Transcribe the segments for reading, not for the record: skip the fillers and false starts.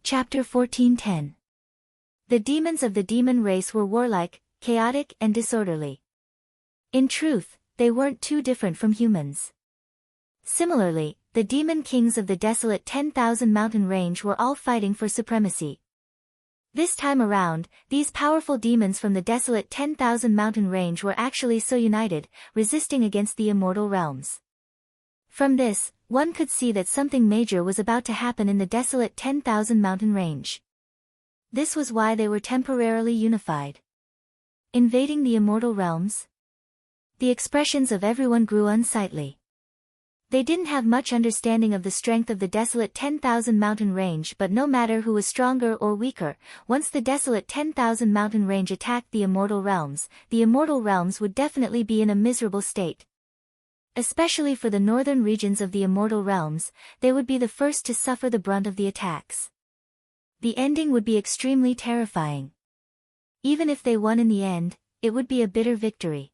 Chapter 14:10. The demons of the demon race were warlike, chaotic and disorderly. In truth, they weren't too different from humans. Similarly, the demon kings of the desolate 10,000 mountain range were all fighting for supremacy. This time around, these powerful demons from the desolate 10,000 mountain range were actually so united, resisting against the immortal realms. From this, one could see that something major was about to happen in the desolate 10,000 mountain range. This was why they were temporarily unified. Invading the immortal realms? The expressions of everyone grew unsightly. They didn't have much understanding of the strength of the desolate 10,000 mountain range, but no matter who was stronger or weaker, once the desolate 10,000 mountain range attacked the immortal realms would definitely be in a miserable state. Especially for the northern regions of the immortal realms, they would be the first to suffer the brunt of the attacks. The ending would be extremely terrifying. Even if they won in the end, it would be a bitter victory.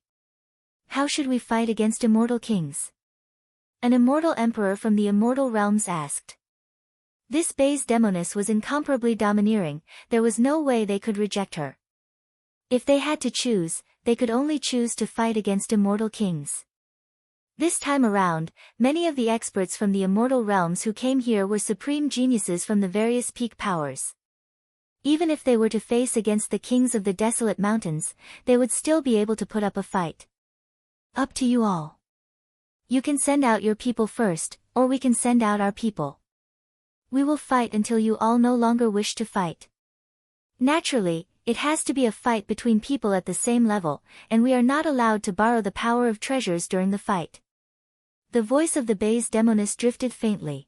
How should we fight against immortal kings? An immortal emperor from the immortal realms asked. This base demoness was incomparably domineering, there was no way they could reject her. If they had to choose, they could only choose to fight against immortal kings. This time around, many of the experts from the immortal realms who came here were supreme geniuses from the various peak powers. Even if they were to face against the kings of the desolate mountains, they would still be able to put up a fight. Up to you all. You can send out your people first, or we can send out our people. We will fight until you all no longer wish to fight. Naturally, it has to be a fight between people at the same level, and we are not allowed to borrow the power of treasures during the fight. The voice of the base demoness drifted faintly.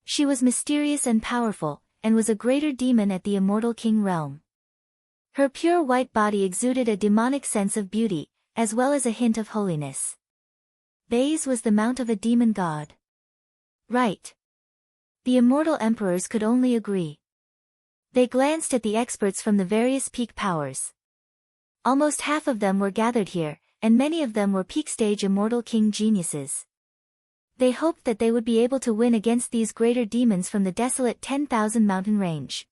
She was mysterious and powerful, and was a greater demon at the immortal king realm. Her pure white body exuded a demonic sense of beauty, as well as a hint of holiness. Base was the mount of a demon god. Right. The immortal emperors could only agree. They glanced at the experts from the various peak powers. Almost half of them were gathered here, and many of them were peak-stage immortal king geniuses. They hoped that they would be able to win against these greater demons from the desolate 10,000 mountain range.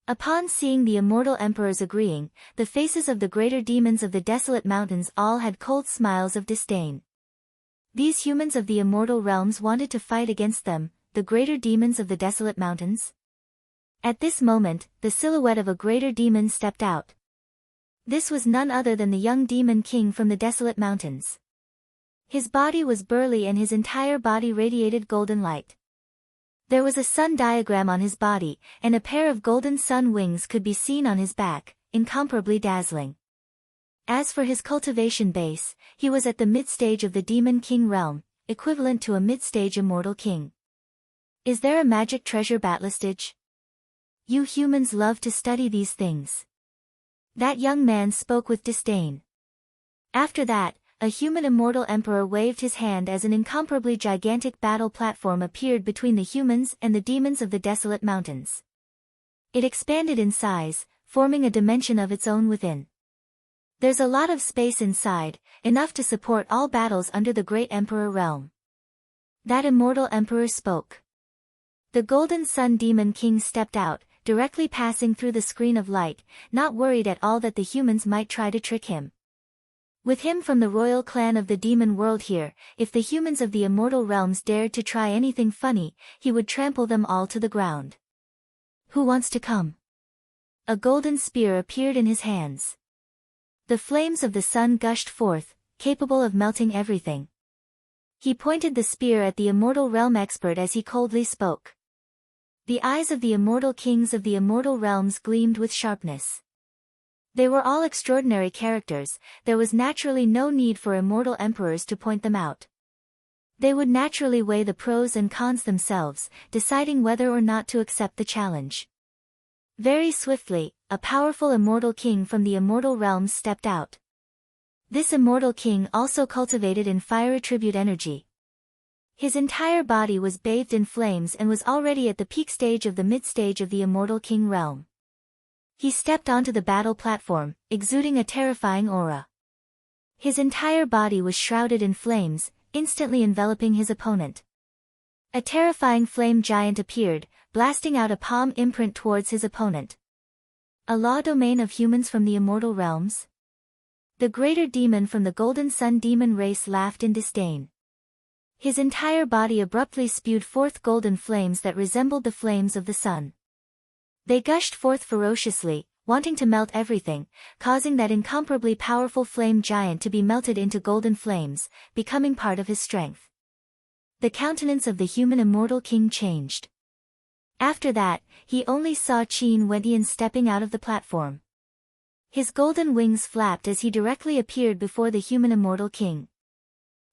Upon seeing the immortal emperors agreeing, the faces of the greater demons of the desolate mountains all had cold smiles of disdain. These humans of the immortal realms wanted to fight against them, the greater demons of the desolate mountains? At this moment, the silhouette of a greater demon stepped out. This was none other than the young demon king from the desolate mountains. His body was burly and his entire body radiated golden light. There was a sun diagram on his body, and a pair of golden sun wings could be seen on his back, incomparably dazzling. As for his cultivation base, he was at the mid-stage of the demon king realm, equivalent to a mid-stage immortal king. Is there a magic treasure batlistage? You humans love to study these things. That young man spoke with disdain. After that, a human immortal emperor waved his hand as an incomparably gigantic battle platform appeared between the humans and the demons of the desolate mountains. It expanded in size, forming a dimension of its own within. There's a lot of space inside, enough to support all battles under the great emperor realm. That immortal emperor spoke. The golden sun demon king stepped out, directly passing through the screen of light, not worried at all that the humans might try to trick him. With him from the royal clan of the demon world here, if the humans of the immortal realms dared to try anything funny, he would trample them all to the ground. Who wants to come? A golden spear appeared in his hands. The flames of the sun gushed forth, capable of melting everything. He pointed the spear at the immortal realm expert as he coldly spoke. The eyes of the immortal kings of the immortal realms gleamed with sharpness. They were all extraordinary characters, there was naturally no need for immortal emperors to point them out. They would naturally weigh the pros and cons themselves, deciding whether or not to accept the challenge. Very swiftly, a powerful immortal king from the immortal realms stepped out. This immortal king also cultivated in fire attribute energy. His entire body was bathed in flames and was already at the peak stage of the mid-stage of the immortal king realm. He stepped onto the battle platform, exuding a terrifying aura. His entire body was shrouded in flames, instantly enveloping his opponent. A terrifying flame giant appeared, blasting out a palm imprint towards his opponent. A law domain of humans from the immortal realms? The greater demon from the Golden Sun demon race laughed in disdain. His entire body abruptly spewed forth golden flames that resembled the flames of the sun. They gushed forth ferociously, wanting to melt everything, causing that incomparably powerful flame giant to be melted into golden flames, becoming part of his strength. The countenance of the human immortal king changed. After that, he only saw Qin Wendian stepping out of the platform. His golden wings flapped as he directly appeared before the human immortal king.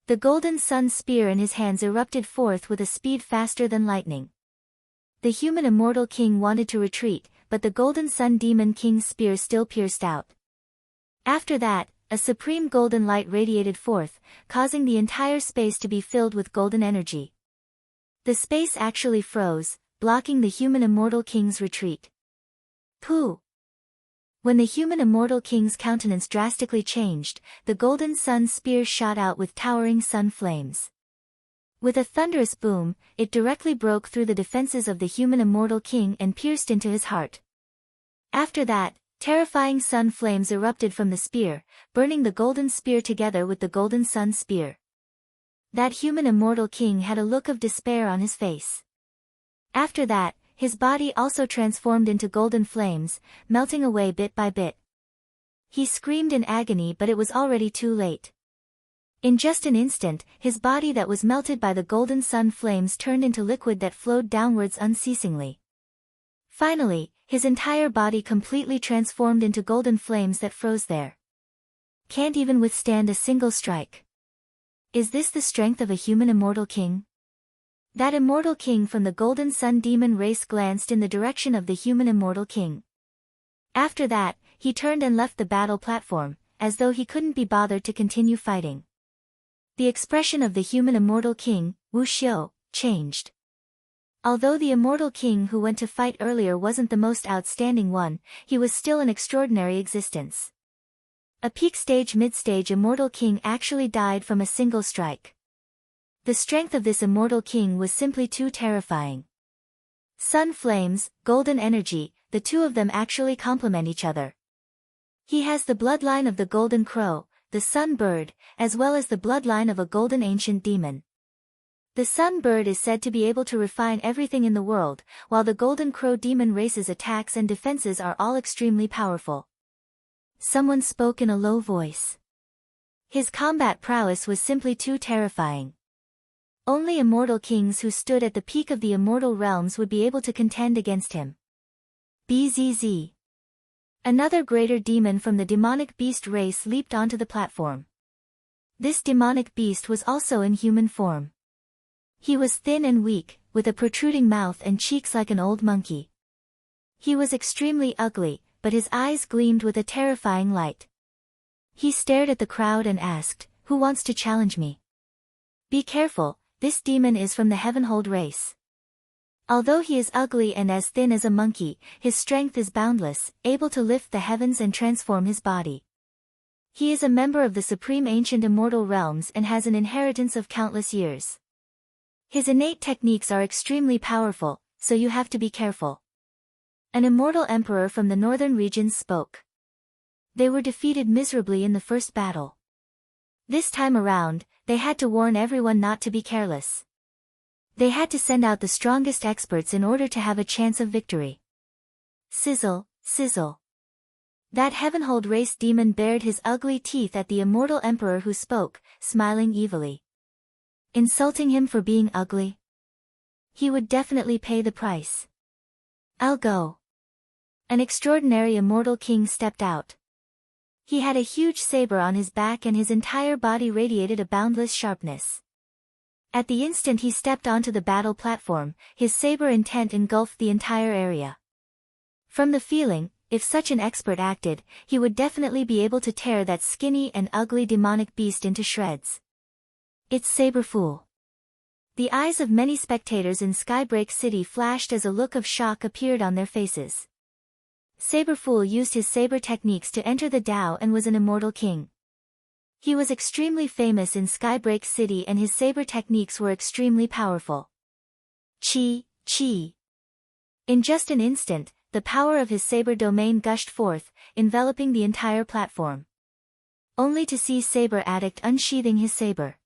The golden sun spear in his hands erupted forth with a speed faster than lightning. The human immortal king wanted to retreat, but the golden sun demon king's spear still pierced out. After that, a supreme golden light radiated forth, causing the entire space to be filled with golden energy. The space actually froze, blocking the human immortal king's retreat. Pooh! When the human immortal king's countenance drastically changed, the golden sun spear shot out with towering sun flames. With a thunderous boom, it directly broke through the defenses of the human immortal king and pierced into his heart. After that, terrifying sun flames erupted from the spear, burning the golden spear together with the golden sun spear. That human immortal king had a look of despair on his face. After that, his body also transformed into golden flames, melting away bit by bit. He screamed in agony, but it was already too late. In just an instant, his body that was melted by the golden sun flames turned into liquid that flowed downwards unceasingly. Finally, his entire body completely transformed into golden flames that froze there. Can't even withstand a single strike. Is this the strength of a human immortal king? That immortal king from the Golden Sun demon race glanced in the direction of the human immortal king. After that, he turned and left the battle platform, as though he couldn't be bothered to continue fighting. The expression of the human immortal king, Wu Xiu, changed. Although the immortal king who went to fight earlier wasn't the most outstanding one, he was still an extraordinary existence. A peak stage mid-stage immortal king actually died from a single strike. The strength of this immortal king was simply too terrifying. Sun flames, golden energy, the two of them actually complement each other. He has the bloodline of the golden crow, the sun bird, as well as the bloodline of a golden ancient demon. The sun bird is said to be able to refine everything in the world, while the golden crow demon race's attacks and defenses are all extremely powerful. Someone spoke in a low voice. His combat prowess was simply too terrifying. Only immortal kings who stood at the peak of the immortal realms would be able to contend against him. Bzz. Another greater demon from the demonic beast race leaped onto the platform. This demonic beast was also in human form. He was thin and weak, with a protruding mouth and cheeks like an old monkey. He was extremely ugly, but his eyes gleamed with a terrifying light. He stared at the crowd and asked, "Who wants to challenge me?" Be careful. This demon is from the Heavenhold race. Although he is ugly and as thin as a monkey, his strength is boundless, able to lift the heavens and transform his body. He is a member of the supreme ancient immortal realms and has an inheritance of countless years. His innate techniques are extremely powerful, so you have to be careful. An immortal emperor from the northern regions spoke. They were defeated miserably in the first battle. This time around, they had to warn everyone not to be careless. They had to send out the strongest experts in order to have a chance of victory. Sizzle, sizzle. That Heavenhold race demon bared his ugly teeth at the immortal emperor who spoke, smiling evilly. Insulting him for being ugly? He would definitely pay the price. I'll go. An extraordinary immortal king stepped out. He had a huge saber on his back and his entire body radiated a boundless sharpness. At the instant he stepped onto the battle platform, his saber intent engulfed the entire area. From the feeling, if such an expert acted, he would definitely be able to tear that skinny and ugly demonic beast into shreds. It's Saberfool. The eyes of many spectators in Skybreak City flashed as a look of shock appeared on their faces. Saberfool used his saber techniques to enter the Tao and was an immortal king. He was extremely famous in Skybreak City and his saber techniques were extremely powerful. Chi, chi. In just an instant, the power of his saber domain gushed forth, enveloping the entire platform. Only to see Saber Addict unsheathing his saber.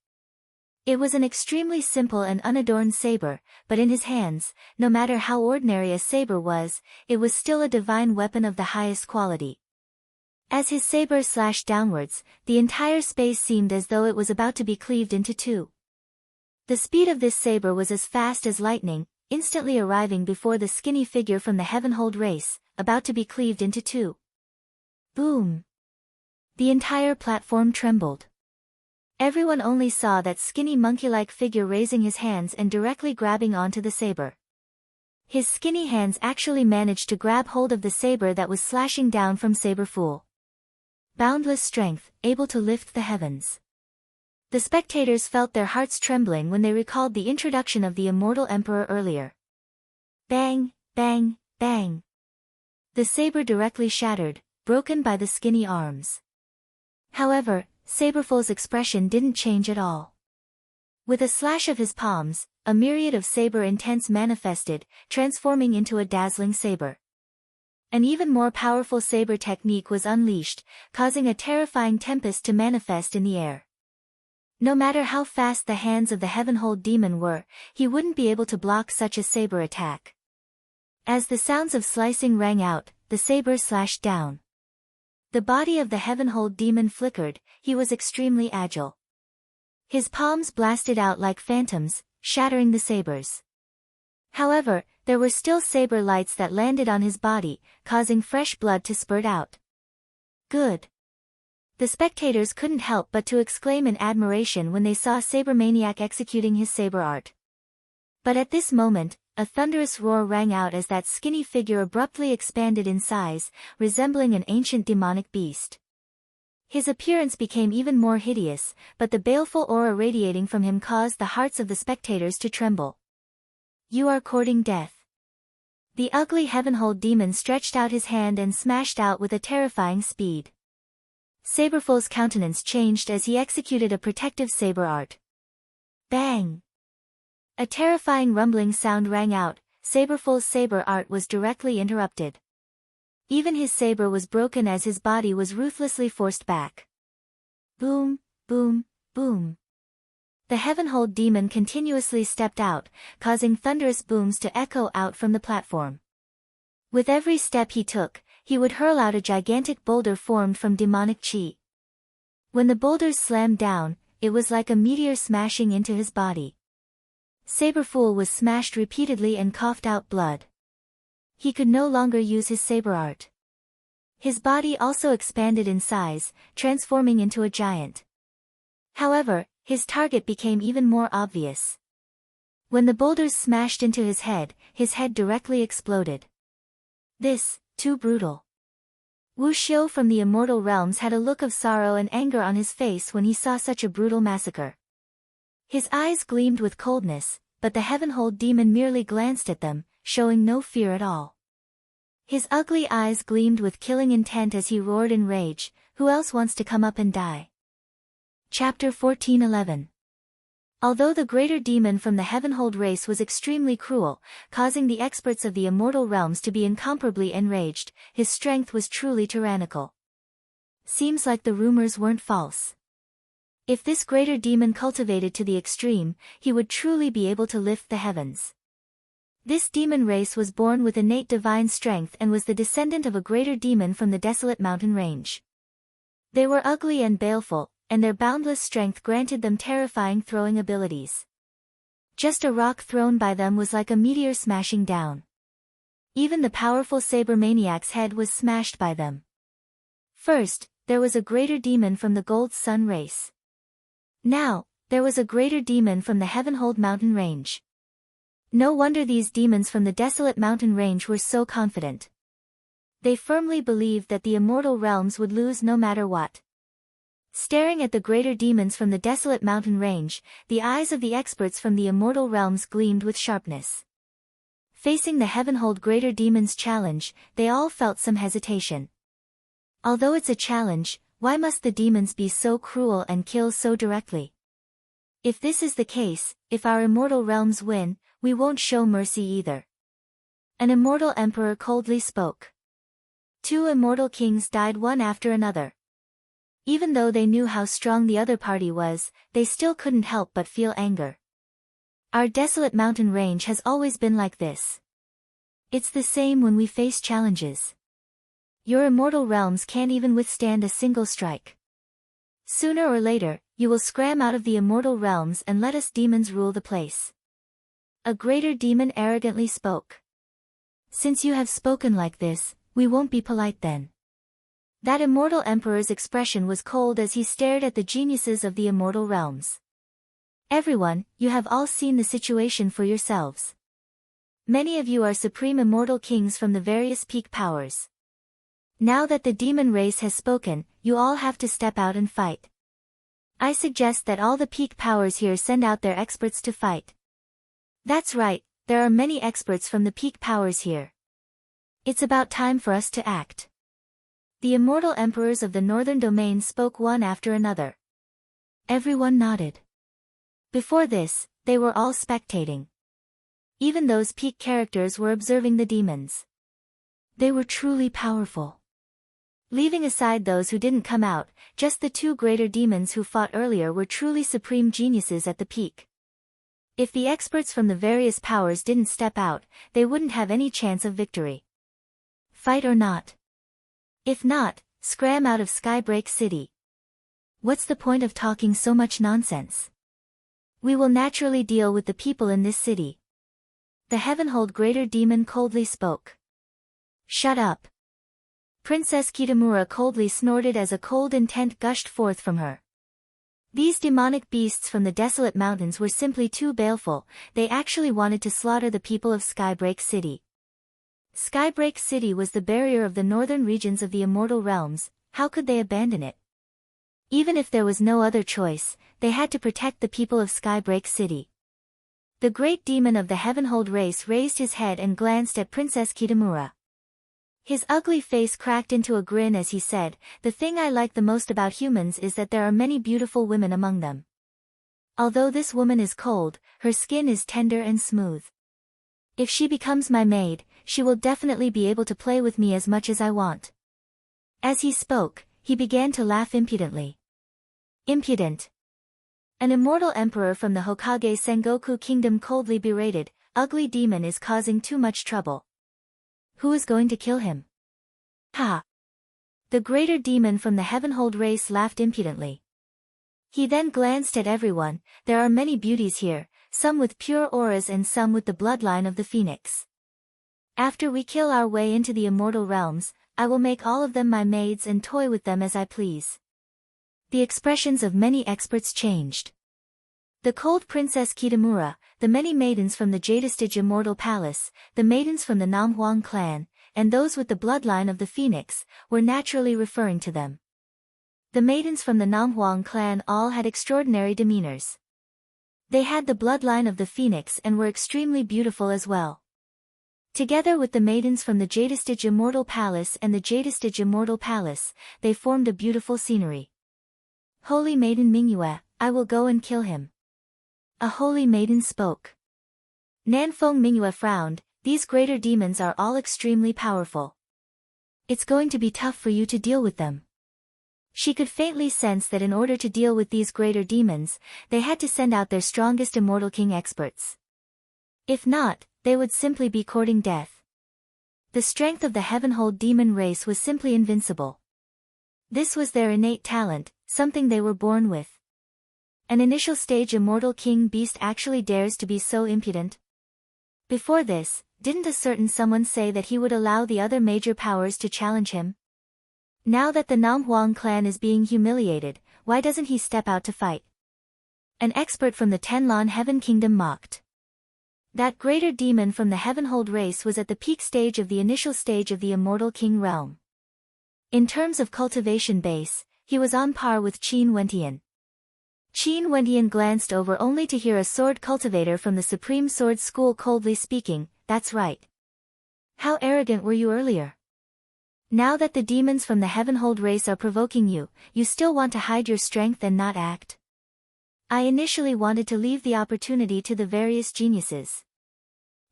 It was an extremely simple and unadorned saber, but in his hands, no matter how ordinary a saber was, it was still a divine weapon of the highest quality. As his saber slashed downwards, the entire space seemed as though it was about to be cleaved into two. The speed of this saber was as fast as lightning, instantly arriving before the skinny figure from the Heavenhold race, about to be cleaved into two. Boom! The entire platform trembled. Everyone only saw that skinny monkey-like figure raising his hands and directly grabbing onto the saber. His skinny hands actually managed to grab hold of the saber that was slashing down from Saberfool. Boundless strength, able to lift the heavens. The spectators felt their hearts trembling when they recalled the introduction of the immortal emperor earlier. Bang, bang, bang. The saber directly shattered, broken by the skinny arms. However, Saberfool's expression didn't change at all. With a slash of his palms, a myriad of saber intents manifested, transforming into a dazzling saber. An even more powerful saber technique was unleashed, causing a terrifying tempest to manifest in the air. No matter how fast the hands of the Heavenhold demon were, he wouldn't be able to block such a saber attack. As the sounds of slicing rang out, the saber slashed down. The body of the Heavenhold demon flickered, he was extremely agile. His palms blasted out like phantoms, shattering the sabers. However, there were still saber lights that landed on his body, causing fresh blood to spurt out. Good. The spectators couldn't help but to exclaim in admiration when they saw Sabermaniac executing his saber art. But at this moment, a thunderous roar rang out as that skinny figure abruptly expanded in size, resembling an ancient demonic beast. His appearance became even more hideous, but the baleful aura radiating from him caused the hearts of the spectators to tremble. You are courting death. The ugly Heavenhold demon stretched out his hand and smashed out with a terrifying speed. Saberfool's countenance changed as he executed a protective saber art. Bang! A terrifying rumbling sound rang out, Saberfool's saber art was directly interrupted. Even his saber was broken as his body was ruthlessly forced back. Boom, boom, boom. The Heavenhold demon continuously stepped out, causing thunderous booms to echo out from the platform. With every step he took, he would hurl out a gigantic boulder formed from demonic chi. When the boulders slammed down, it was like a meteor smashing into his body. Saberfool was smashed repeatedly and coughed out blood. He could no longer use his saber art. His body also expanded in size, transforming into a giant. However, his target became even more obvious. When the boulders smashed into his head directly exploded. This, too brutal. Wu Xiu from the Immortal Realms had a look of sorrow and anger on his face when he saw such a brutal massacre. His eyes gleamed with coldness, but the Heavenhold demon merely glanced at them, showing no fear at all. His ugly eyes gleamed with killing intent as he roared in rage, who else wants to come up and die? Chapter 14:11. Although the greater demon from the Heavenhold race was extremely cruel, causing the experts of the Immortal Realms to be incomparably enraged, his strength was truly tyrannical. Seems like the rumors weren't false. If this greater demon cultivated to the extreme, he would truly be able to lift the heavens. This demon race was born with innate divine strength and was the descendant of a greater demon from the desolate mountain range. They were ugly and baleful, and their boundless strength granted them terrifying throwing abilities. Just a rock thrown by them was like a meteor smashing down. Even the powerful Sabermaniac's head was smashed by them. First, there was a greater demon from the Gold Sun race. Now, there was a greater demon from the Heavenhold mountain range. No wonder these demons from the desolate mountain range were so confident. They firmly believed that the Immortal Realms would lose no matter what. Staring at the greater demons from the desolate mountain range, the eyes of the experts from the Immortal Realms gleamed with sharpness. Facing the Heavenhold greater demons' challenge, they all felt some hesitation. Although it's a challenge, why must the demons be so cruel and kill so directly? If this is the case, if our Immortal Realms win, we won't show mercy either. An immortal emperor coldly spoke. Two immortal kings died one after another. Even though they knew how strong the other party was, they still couldn't help but feel anger. Our desolate mountain range has always been like this. It's the same when we face challenges. Your immortal realms can't even withstand a single strike. Sooner or later, you will scram out of the immortal realms and let us demons rule the place. A greater demon arrogantly spoke. Since you have spoken like this, we won't be polite then. That immortal emperor's expression was cold as he stared at the geniuses of the immortal realms. Everyone, you have all seen the situation for yourselves. Many of you are supreme immortal kings from the various peak powers. Now that the demon race has spoken, you all have to step out and fight. I suggest that all the peak powers here send out their experts to fight. That's right, there are many experts from the peak powers here. It's about time for us to act. The immortal emperors of the northern domain spoke one after another. Everyone nodded. Before this, they were all spectating. Even those peak characters were observing the demons. They were truly powerful. Leaving aside those who didn't come out, just the two greater demons who fought earlier were truly supreme geniuses at the peak. If the experts from the various powers didn't step out, they wouldn't have any chance of victory. Fight or not? If not, scram out of Skybreak City. What's the point of talking so much nonsense? We will naturally deal with the people in this city. The Heavenhold Greater Demon coldly spoke. Shut up. Princess Kitamura coldly snorted as a cold intent gushed forth from her. These demonic beasts from the desolate mountains were simply too baleful, they actually wanted to slaughter the people of Skybreak City. Skybreak City was the barrier of the northern regions of the immortal realms, how could they abandon it? Even if there was no other choice, they had to protect the people of Skybreak City. The great demon of the Heavenhold race raised his head and glanced at Princess Kitamura. His ugly face cracked into a grin as he said, "The thing I like the most about humans is that there are many beautiful women among them. Although this woman is cold, her skin is tender and smooth. If she becomes my maid, she will definitely be able to play with me as much as I want." As he spoke, he began to laugh impudently. Impudent. An immortal emperor from the Hokage Sengoku Kingdom coldly berated, "Ugly demon is causing too much trouble. Who is going to kill him?" Ha! The greater demon from the Heavenhold race laughed impudently. He then glanced at everyone. There are many beauties here, some with pure auras and some with the bloodline of the phoenix. After we kill our way into the immortal realms, I will make all of them my maids and toy with them as I please. The expressions of many experts changed. The cold Princess Kitamura, the many maidens from the Jadestige Immortal Palace, the maidens from the Namhuang clan, and those with the bloodline of the Phoenix, were naturally referring to them. The maidens from the Namhuang clan all had extraordinary demeanors. They had the bloodline of the Phoenix and were extremely beautiful as well. Together with the maidens from the Jadestige Immortal Palace and the Jadestige Immortal Palace, they formed a beautiful scenery. Holy Maiden Mingyue, I will go and kill him. A holy maiden spoke. Nanfeng Mingyue frowned, these greater demons are all extremely powerful. It's going to be tough for you to deal with them. She could faintly sense that in order to deal with these greater demons, they had to send out their strongest Immortal King experts. If not, they would simply be courting death. The strength of the Heavenhold demon race was simply invincible. This was their innate talent, something they were born with. An initial stage Immortal King beast actually dares to be so impudent? Before this, didn't a certain someone say that he would allow the other major powers to challenge him? Now that the Namhuang clan is being humiliated, why doesn't he step out to fight? An expert from the Tenlon Heaven Kingdom mocked. That greater demon from the Heavenhold race was at the peak stage of the initial stage of the Immortal King realm. In terms of cultivation base, he was on par with Qin Wentian. Qin Wentian glanced over only to hear a sword cultivator from the Supreme Sword School coldly speaking, "That's right. How arrogant were you earlier? Now that the demons from the Heavenhold race are provoking you, you still want to hide your strength and not act? I initially wanted to leave the opportunity to the various geniuses.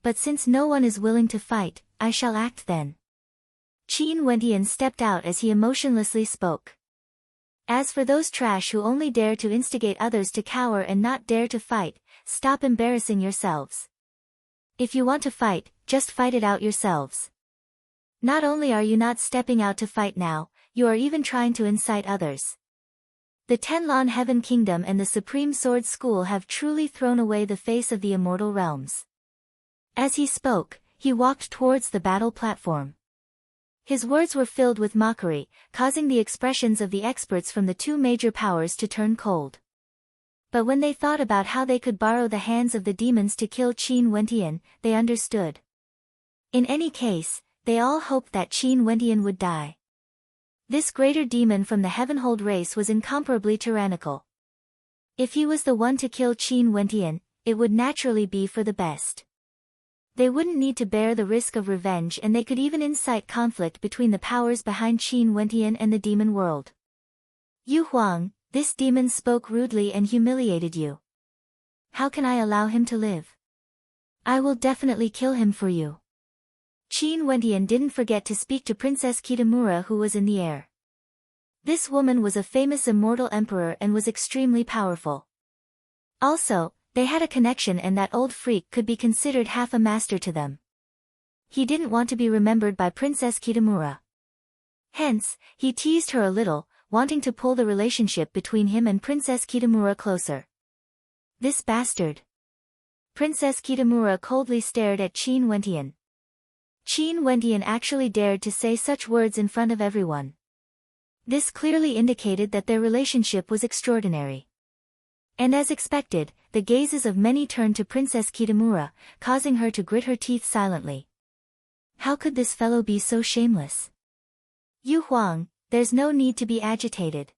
But since no one is willing to fight, I shall act then. Qin Wentian stepped out as he emotionlessly spoke. As for those trash who only dare to instigate others to cower and not dare to fight, stop embarrassing yourselves. If you want to fight, just fight it out yourselves. Not only are you not stepping out to fight now, you are even trying to incite others. The Tenlon Heaven Kingdom and the Supreme Sword School have truly thrown away the face of the immortal realms. As he spoke, he walked towards the battle platform. His words were filled with mockery, causing the expressions of the experts from the two major powers to turn cold. But when they thought about how they could borrow the hands of the demons to kill Qin Wentian, they understood. In any case, they all hoped that Qin Wentian would die. This greater demon from the Heavenhold race was incomparably tyrannical. If he was the one to kill Qin Wentian, it would naturally be for the best. They wouldn't need to bear the risk of revenge, and they could even incite conflict between the powers behind Qin Wentian and the demon world. Yu Huang, this demon spoke rudely and humiliated you. How can I allow him to live? I will definitely kill him for you. Qin Wentian didn't forget to speak to Princess Kitamura, who was in the air. This woman was a famous immortal emperor and was extremely powerful. Also, they had a connection, and that old freak could be considered half a master to them. He didn't want to be remembered by Princess Kitamura. Hence, he teased her a little, wanting to pull the relationship between him and Princess Kitamura closer. This bastard. Princess Kitamura coldly stared at Qin Wentian. Qin Wentian actually dared to say such words in front of everyone. This clearly indicated that their relationship was extraordinary. And as expected, the gazes of many turned to Princess Kitamura, causing her to grit her teeth silently. How could this fellow be so shameless? Yu Huang, there's no need to be agitated.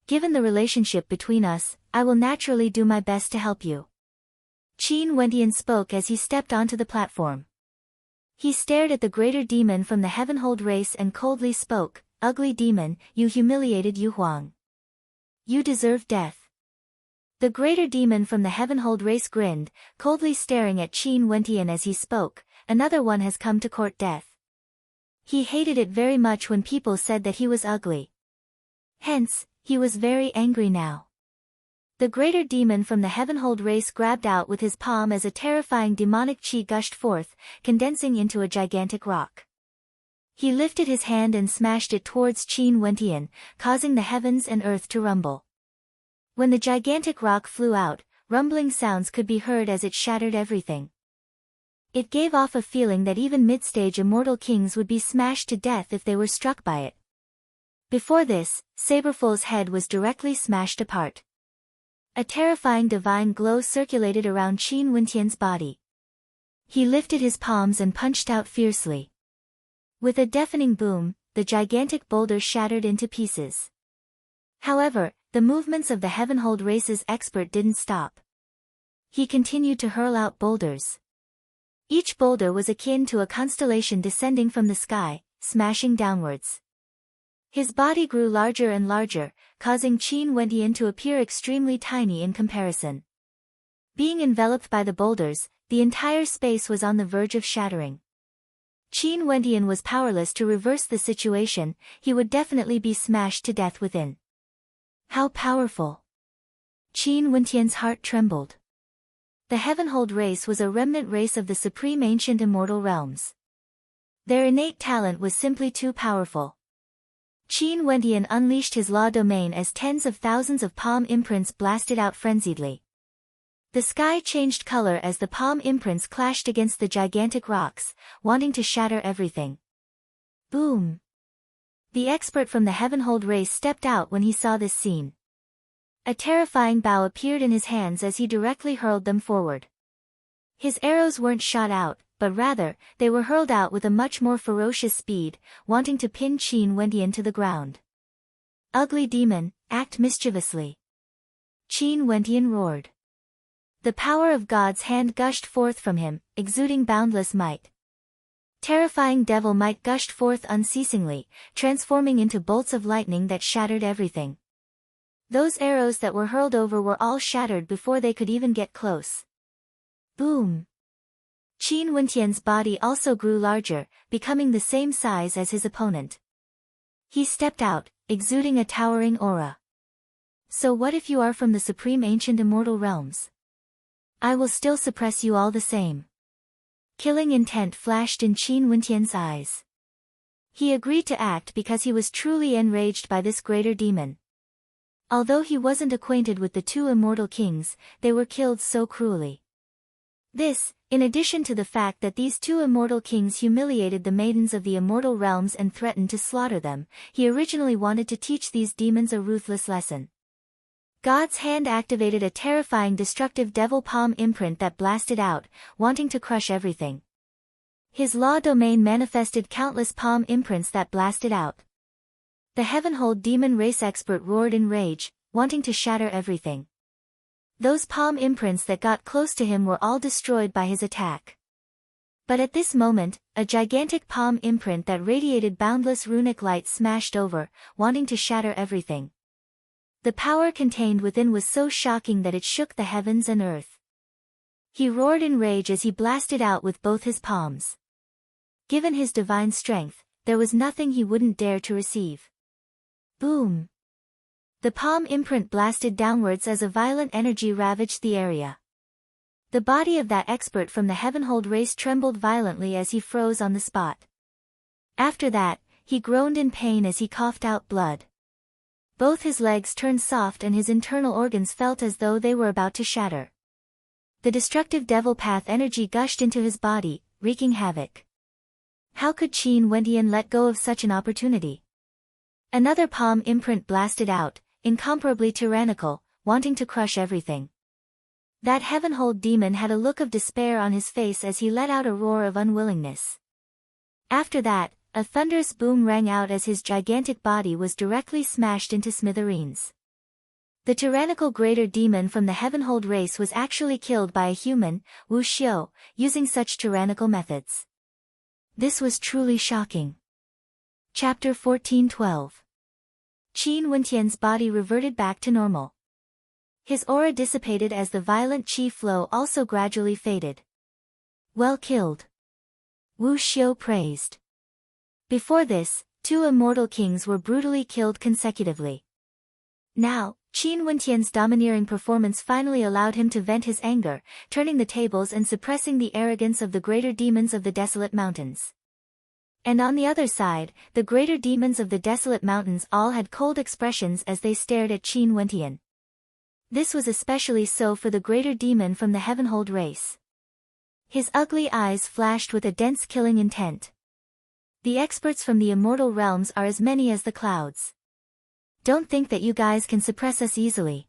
Given the relationship between us, I will naturally do my best to help you. Qin Wentian spoke as he stepped onto the platform. He stared at the greater demon from the Heavenhold race and coldly spoke, "Ugly demon, you humiliated Yu Huang. You deserve death." The greater demon from the Heavenhold race grinned, coldly staring at Qin Wentian as he spoke, "Another one has come to court death." He hated it very much when people said that he was ugly. Hence, he was very angry now. The greater demon from the Heavenhold race grabbed out with his palm as a terrifying demonic chi gushed forth, condensing into a gigantic rock. He lifted his hand and smashed it towards Qin Wentian, causing the heavens and earth to rumble. When the gigantic rock flew out, rumbling sounds could be heard as it shattered everything. It gave off a feeling that even mid-stage immortal kings would be smashed to death if they were struck by it. Before this, Saberful's head was directly smashed apart. A terrifying divine glow circulated around Qin Wentian's body. He lifted his palms and punched out fiercely. With a deafening boom, the gigantic boulder shattered into pieces. However, the movements of the Heavenhold race's expert didn't stop. He continued to hurl out boulders. Each boulder was akin to a constellation descending from the sky, smashing downwards. His body grew larger and larger, causing Qin Wentian to appear extremely tiny in comparison. Being enveloped by the boulders, the entire space was on the verge of shattering. Qin Wentian was powerless to reverse the situation, he would definitely be smashed to death within. How powerful! Qin Wentian's heart trembled. The Heavenhold race was a remnant race of the supreme ancient immortal realms. Their innate talent was simply too powerful. Qin Wentian unleashed his law domain as tens of thousands of palm imprints blasted out frenziedly. The sky changed color as the palm imprints clashed against the gigantic rocks, wanting to shatter everything. Boom! The expert from the Heavenhold race stepped out when he saw this scene. A terrifying bow appeared in his hands as he directly hurled them forward. His arrows weren't shot out, but rather, they were hurled out with a much more ferocious speed, wanting to pin Qin Wentian to the ground. Ugly demon, act mischievously. Qin Wentian roared. The power of God's hand gushed forth from him, exuding boundless might. Terrifying devil might gushed forth unceasingly, transforming into bolts of lightning that shattered everything. Those arrows that were hurled over were all shattered before they could even get close. Boom! Qin Wentian's body also grew larger, becoming the same size as his opponent. He stepped out, exuding a towering aura. So what if you are from the supreme ancient immortal realms? I will still suppress you all the same. Killing intent flashed in Qin Wentian's eyes. He agreed to act because he was truly enraged by this greater demon. Although he wasn't acquainted with the two immortal kings, they were killed so cruelly. This, in addition to the fact that these two immortal kings humiliated the maidens of the immortal realms and threatened to slaughter them, he originally wanted to teach these demons a ruthless lesson. God's hand activated a terrifying destructive devil palm imprint that blasted out, wanting to crush everything. His law domain manifested countless palm imprints that blasted out. The Heavenhold demon race expert roared in rage, wanting to shatter everything. Those palm imprints that got close to him were all destroyed by his attack. But at this moment, a gigantic palm imprint that radiated boundless runic light smashed over, wanting to shatter everything. The power contained within was so shocking that it shook the heavens and earth. He roared in rage as he blasted out with both his palms. Given his divine strength, there was nothing he wouldn't dare to receive. Boom! The palm imprint blasted downwards as a violent energy ravaged the area. The body of that expert from the Heavenhold race trembled violently as he froze on the spot. After that, he groaned in pain as he coughed out blood. Both his legs turned soft and his internal organs felt as though they were about to shatter. The destructive devil path energy gushed into his body, wreaking havoc. How could Qin Wentian let go of such an opportunity? Another palm imprint blasted out, incomparably tyrannical, wanting to crush everything. That Heavenhold demon had a look of despair on his face as he let out a roar of unwillingness. After that, a thunderous boom rang out as his gigantic body was directly smashed into smithereens. The tyrannical greater demon from the Heavenhold race was actually killed by a human, Wu Xiu, using such tyrannical methods. This was truly shocking. Chapter 14:12. Qin Wentian's body reverted back to normal. His aura dissipated as the violent qi flow also gradually faded. Well killed. Wu Xiu praised. Before this, two immortal kings were brutally killed consecutively. Now, Qin Wentian's domineering performance finally allowed him to vent his anger, turning the tables and suppressing the arrogance of the greater demons of the desolate mountains. And on the other side, the greater demons of the desolate mountains all had cold expressions as they stared at Qin Wentian. This was especially so for the greater demon from the Heavenhold race. His ugly eyes flashed with a dense killing intent. The experts from the immortal realms are as many as the clouds. Don't think that you guys can suppress us easily.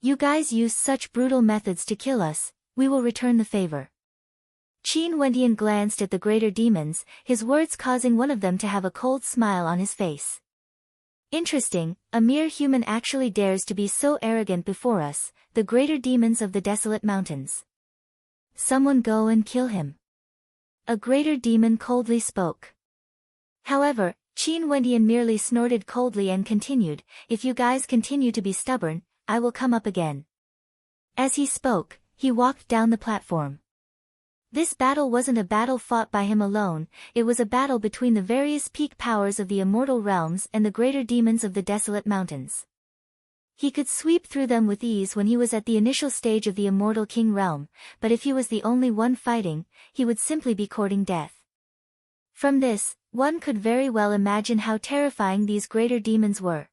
You guys use such brutal methods to kill us, we will return the favor. Qin Wentian glanced at the greater demons, his words causing one of them to have a cold smile on his face. Interesting, a mere human actually dares to be so arrogant before us, the greater demons of the desolate mountains. Someone go and kill him. A greater demon coldly spoke. However, Qin Wentian merely snorted coldly and continued, if you guys continue to be stubborn, I will come up again. As he spoke, he walked down the platform. This battle wasn't a battle fought by him alone, it was a battle between the various peak powers of the immortal realms and the greater demons of the desolate mountains. He could sweep through them with ease when he was at the initial stage of the immortal king realm, but if he was the only one fighting, he would simply be courting death. From this, one could very well imagine how terrifying these greater demons were.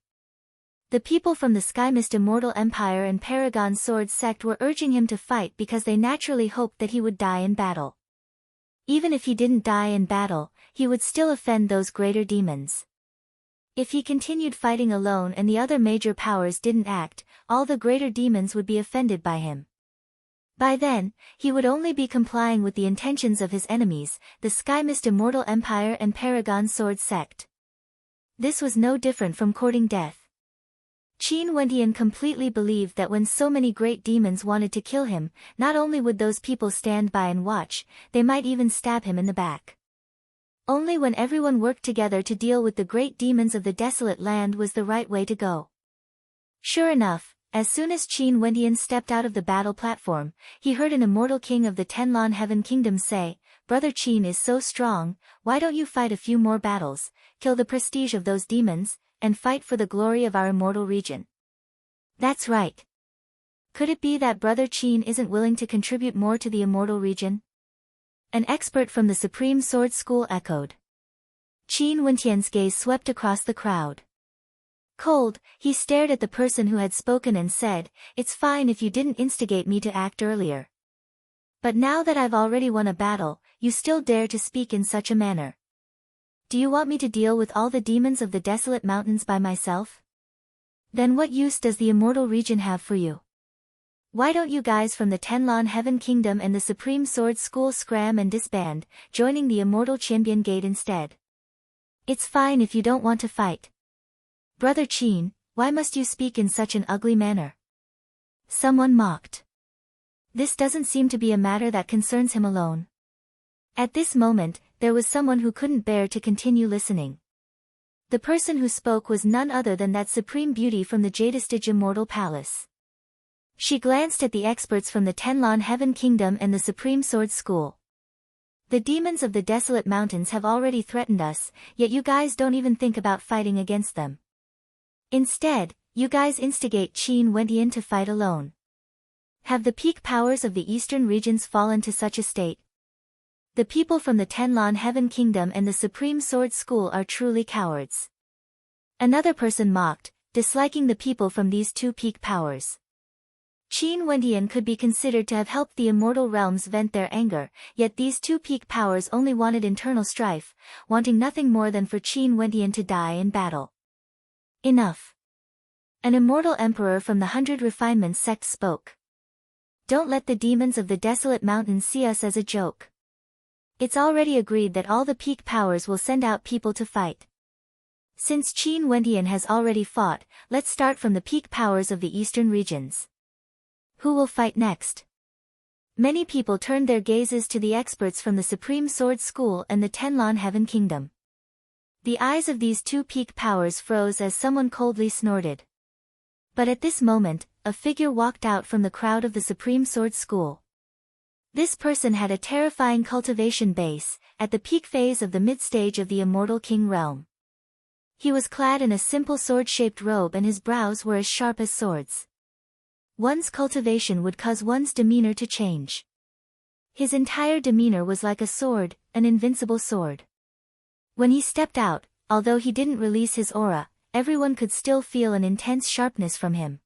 The people from the Skymist Immortal Empire and Paragon Sword sect were urging him to fight because they naturally hoped that he would die in battle. Even if he didn't die in battle, he would still offend those greater demons. If he continued fighting alone and the other major powers didn't act, all the greater demons would be offended by him. By then, he would only be complying with the intentions of his enemies, the Skymist Immortal Empire and Paragon Sword sect. This was no different from courting death. Qin Wentian completely believed that when so many great demons wanted to kill him, not only would those people stand by and watch, they might even stab him in the back. Only when everyone worked together to deal with the great demons of the desolate land was the right way to go. Sure enough, as soon as Qin Wendian stepped out of the battle platform, he heard an immortal king of the Tenlon Heaven Kingdom say, "Brother Qin is so strong, why don't you fight a few more battles, kill the prestige of those demons, and fight for the glory of our immortal region?" That's right. Could it be that Brother Qin isn't willing to contribute more to the immortal region? An expert from the Supreme Sword School echoed. Qin Wendian's gaze swept across the crowd. Cold, he stared at the person who had spoken and said, "It's fine if you didn't instigate me to act earlier. But now that I've already won a battle, you still dare to speak in such a manner. Do you want me to deal with all the demons of the desolate mountains by myself? Then what use does the immortal region have for you? Why don't you guys from the Tenlon Heaven Kingdom and the Supreme Sword School scram and disband, joining the immortal Champion Gate instead? It's fine if you don't want to fight. Brother Qin, why must you speak in such an ugly manner?" Someone mocked. This doesn't seem to be a matter that concerns him alone. At this moment, there was someone who couldn't bear to continue listening. The person who spoke was none other than that supreme beauty from the Jadestige Immortal Palace. She glanced at the experts from the Tenlon Heaven Kingdom and the Supreme Sword School. "The demons of the desolate mountains have already threatened us, yet you guys don't even think about fighting against them. Instead, you guys instigate Qin Wendian to fight alone. Have the peak powers of the eastern regions fallen to such a state? The people from the Tenlon Heaven Kingdom and the Supreme Sword School are truly cowards." Another person mocked, disliking the people from these two peak powers. Qin Wendian could be considered to have helped the immortal realms vent their anger, yet these two peak powers only wanted internal strife, wanting nothing more than for Qin Wendian to die in battle. Enough. An immortal emperor from the 100 Refinements sect spoke. "Don't let the demons of the desolate mountains see us as a joke. It's already agreed that all the peak powers will send out people to fight. Since Qin Wendian has already fought, let's start from the peak powers of the eastern regions. Who will fight next?" Many people turned their gazes to the experts from the Supreme Sword School and the Tenlon Heaven Kingdom. The eyes of these two peak powers froze as someone coldly snorted. But at this moment, a figure walked out from the crowd of the Supreme Sword School. This person had a terrifying cultivation base, at the peak phase of the mid-stage of the Immortal King realm. He was clad in a simple sword-shaped robe and his brows were as sharp as swords. One's cultivation would cause one's demeanor to change. His entire demeanor was like a sword, an invincible sword. When he stepped out, although he didn't release his aura, everyone could still feel an intense sharpness from him.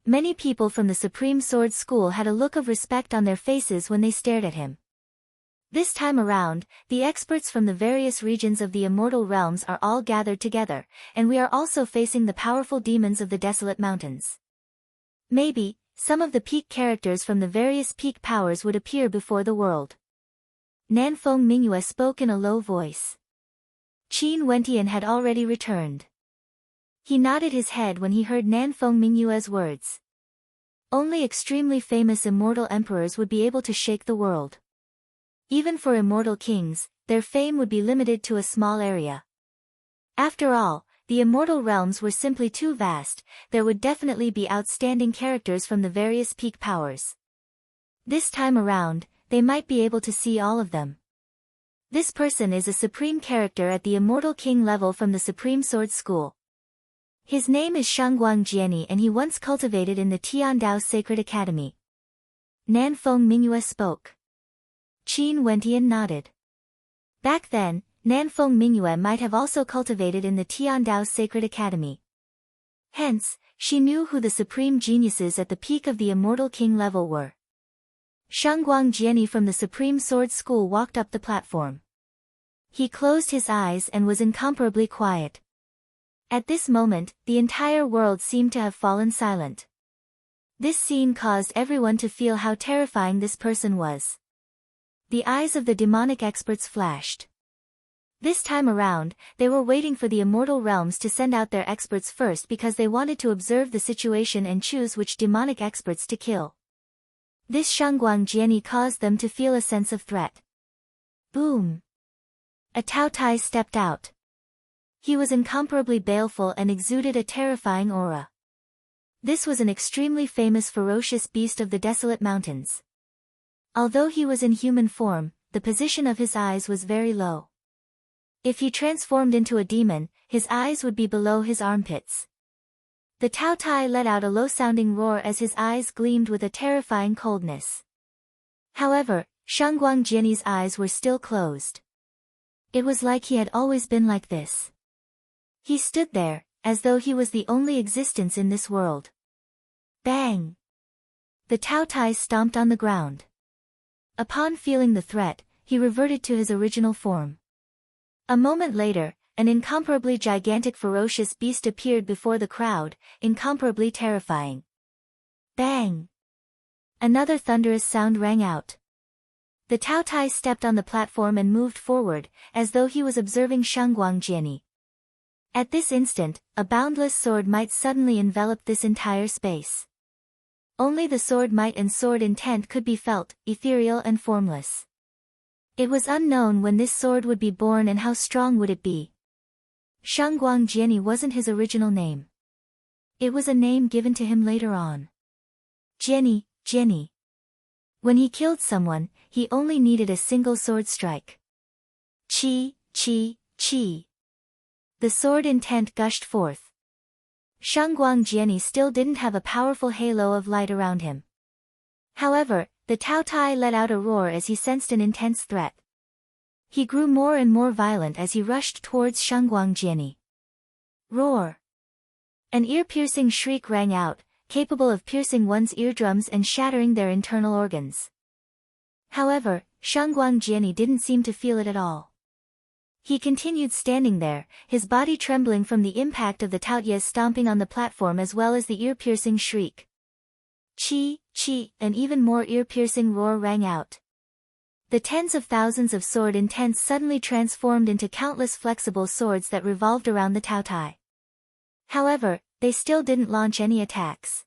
Many people from the Supreme Sword School had a look of respect on their faces when they stared at him. This time around, the experts from the various regions of the immortal realms are all gathered together, and we are also facing the powerful demons of the desolate mountains. Maybe, some of the peak characters from the various peak powers would appear before the world. Nanfeng Mingyue spoke in a low voice. Qin Wendian had already returned. He nodded his head when he heard Nanfeng Mingyue's words. Only extremely famous immortal emperors would be able to shake the world. Even for immortal kings, their fame would be limited to a small area. After all, the immortal realms were simply too vast, there would definitely be outstanding characters from the various peak powers. This time around, they might be able to see all of them. This person is a supreme character at the Immortal King level from the Supreme Sword School. His name is Shangguang Jiani and he once cultivated in the Tiandao Sacred Academy. Nanfeng Mingyue spoke. Qin Wendian nodded. Back then, Nanfeng Mingyue might have also cultivated in the Tiandao Sacred Academy. Hence, she knew who the supreme geniuses at the peak of the Immortal King level were. Shangguang Jiani from the Supreme Sword School walked up the platform. He closed his eyes and was incomparably quiet. At this moment, the entire world seemed to have fallen silent. This scene caused everyone to feel how terrifying this person was. The eyes of the demonic experts flashed. This time around, they were waiting for the immortal realms to send out their experts first because they wanted to observe the situation and choose which demonic experts to kill. This Shangguang Jiani caused them to feel a sense of threat. Boom! A Tao Tai stepped out. He was incomparably baleful and exuded a terrifying aura. This was an extremely famous ferocious beast of the desolate mountains. Although he was in human form, the position of his eyes was very low. If he transformed into a demon, his eyes would be below his armpits. The Tao Tai let out a low-sounding roar as his eyes gleamed with a terrifying coldness. However, Shangguang Jianyi's eyes were still closed. It was like he had always been like this. He stood there, as though he was the only existence in this world. Bang! The Tao Tai stomped on the ground. Upon feeling the threat, he reverted to his original form. A moment later, an incomparably gigantic ferocious beast appeared before the crowd, incomparably terrifying. Bang! Another thunderous sound rang out. The Tao Tai stepped on the platform and moved forward, as though he was observing Shangguang Jianyi. At this instant, a boundless sword might suddenly envelop this entire space. Only the sword might and sword intent could be felt, ethereal and formless. It was unknown when this sword would be born and how strong would it be. Shangguang Jianyi wasn't his original name. It was a name given to him later on. Jianyi, Jianyi. When he killed someone, he only needed a single sword strike. Chi, chi, chi. The sword intent gushed forth. Shangguang Jianyi still didn't have a powerful halo of light around him. However, the Tao Tai let out a roar as he sensed an intense threat. He grew more and more violent as he rushed towards Shangguang Jianyi. Roar! An ear-piercing shriek rang out, capable of piercing one's eardrums and shattering their internal organs. However, Shangguang Jianyi didn't seem to feel it at all. He continued standing there, his body trembling from the impact of the Taoyes stomping on the platform as well as the ear-piercing shriek. Chi, chi, an even more ear-piercing roar rang out. The tens of thousands of sword intents suddenly transformed into countless flexible swords that revolved around the Tao Tai. However, they still didn't launch any attacks.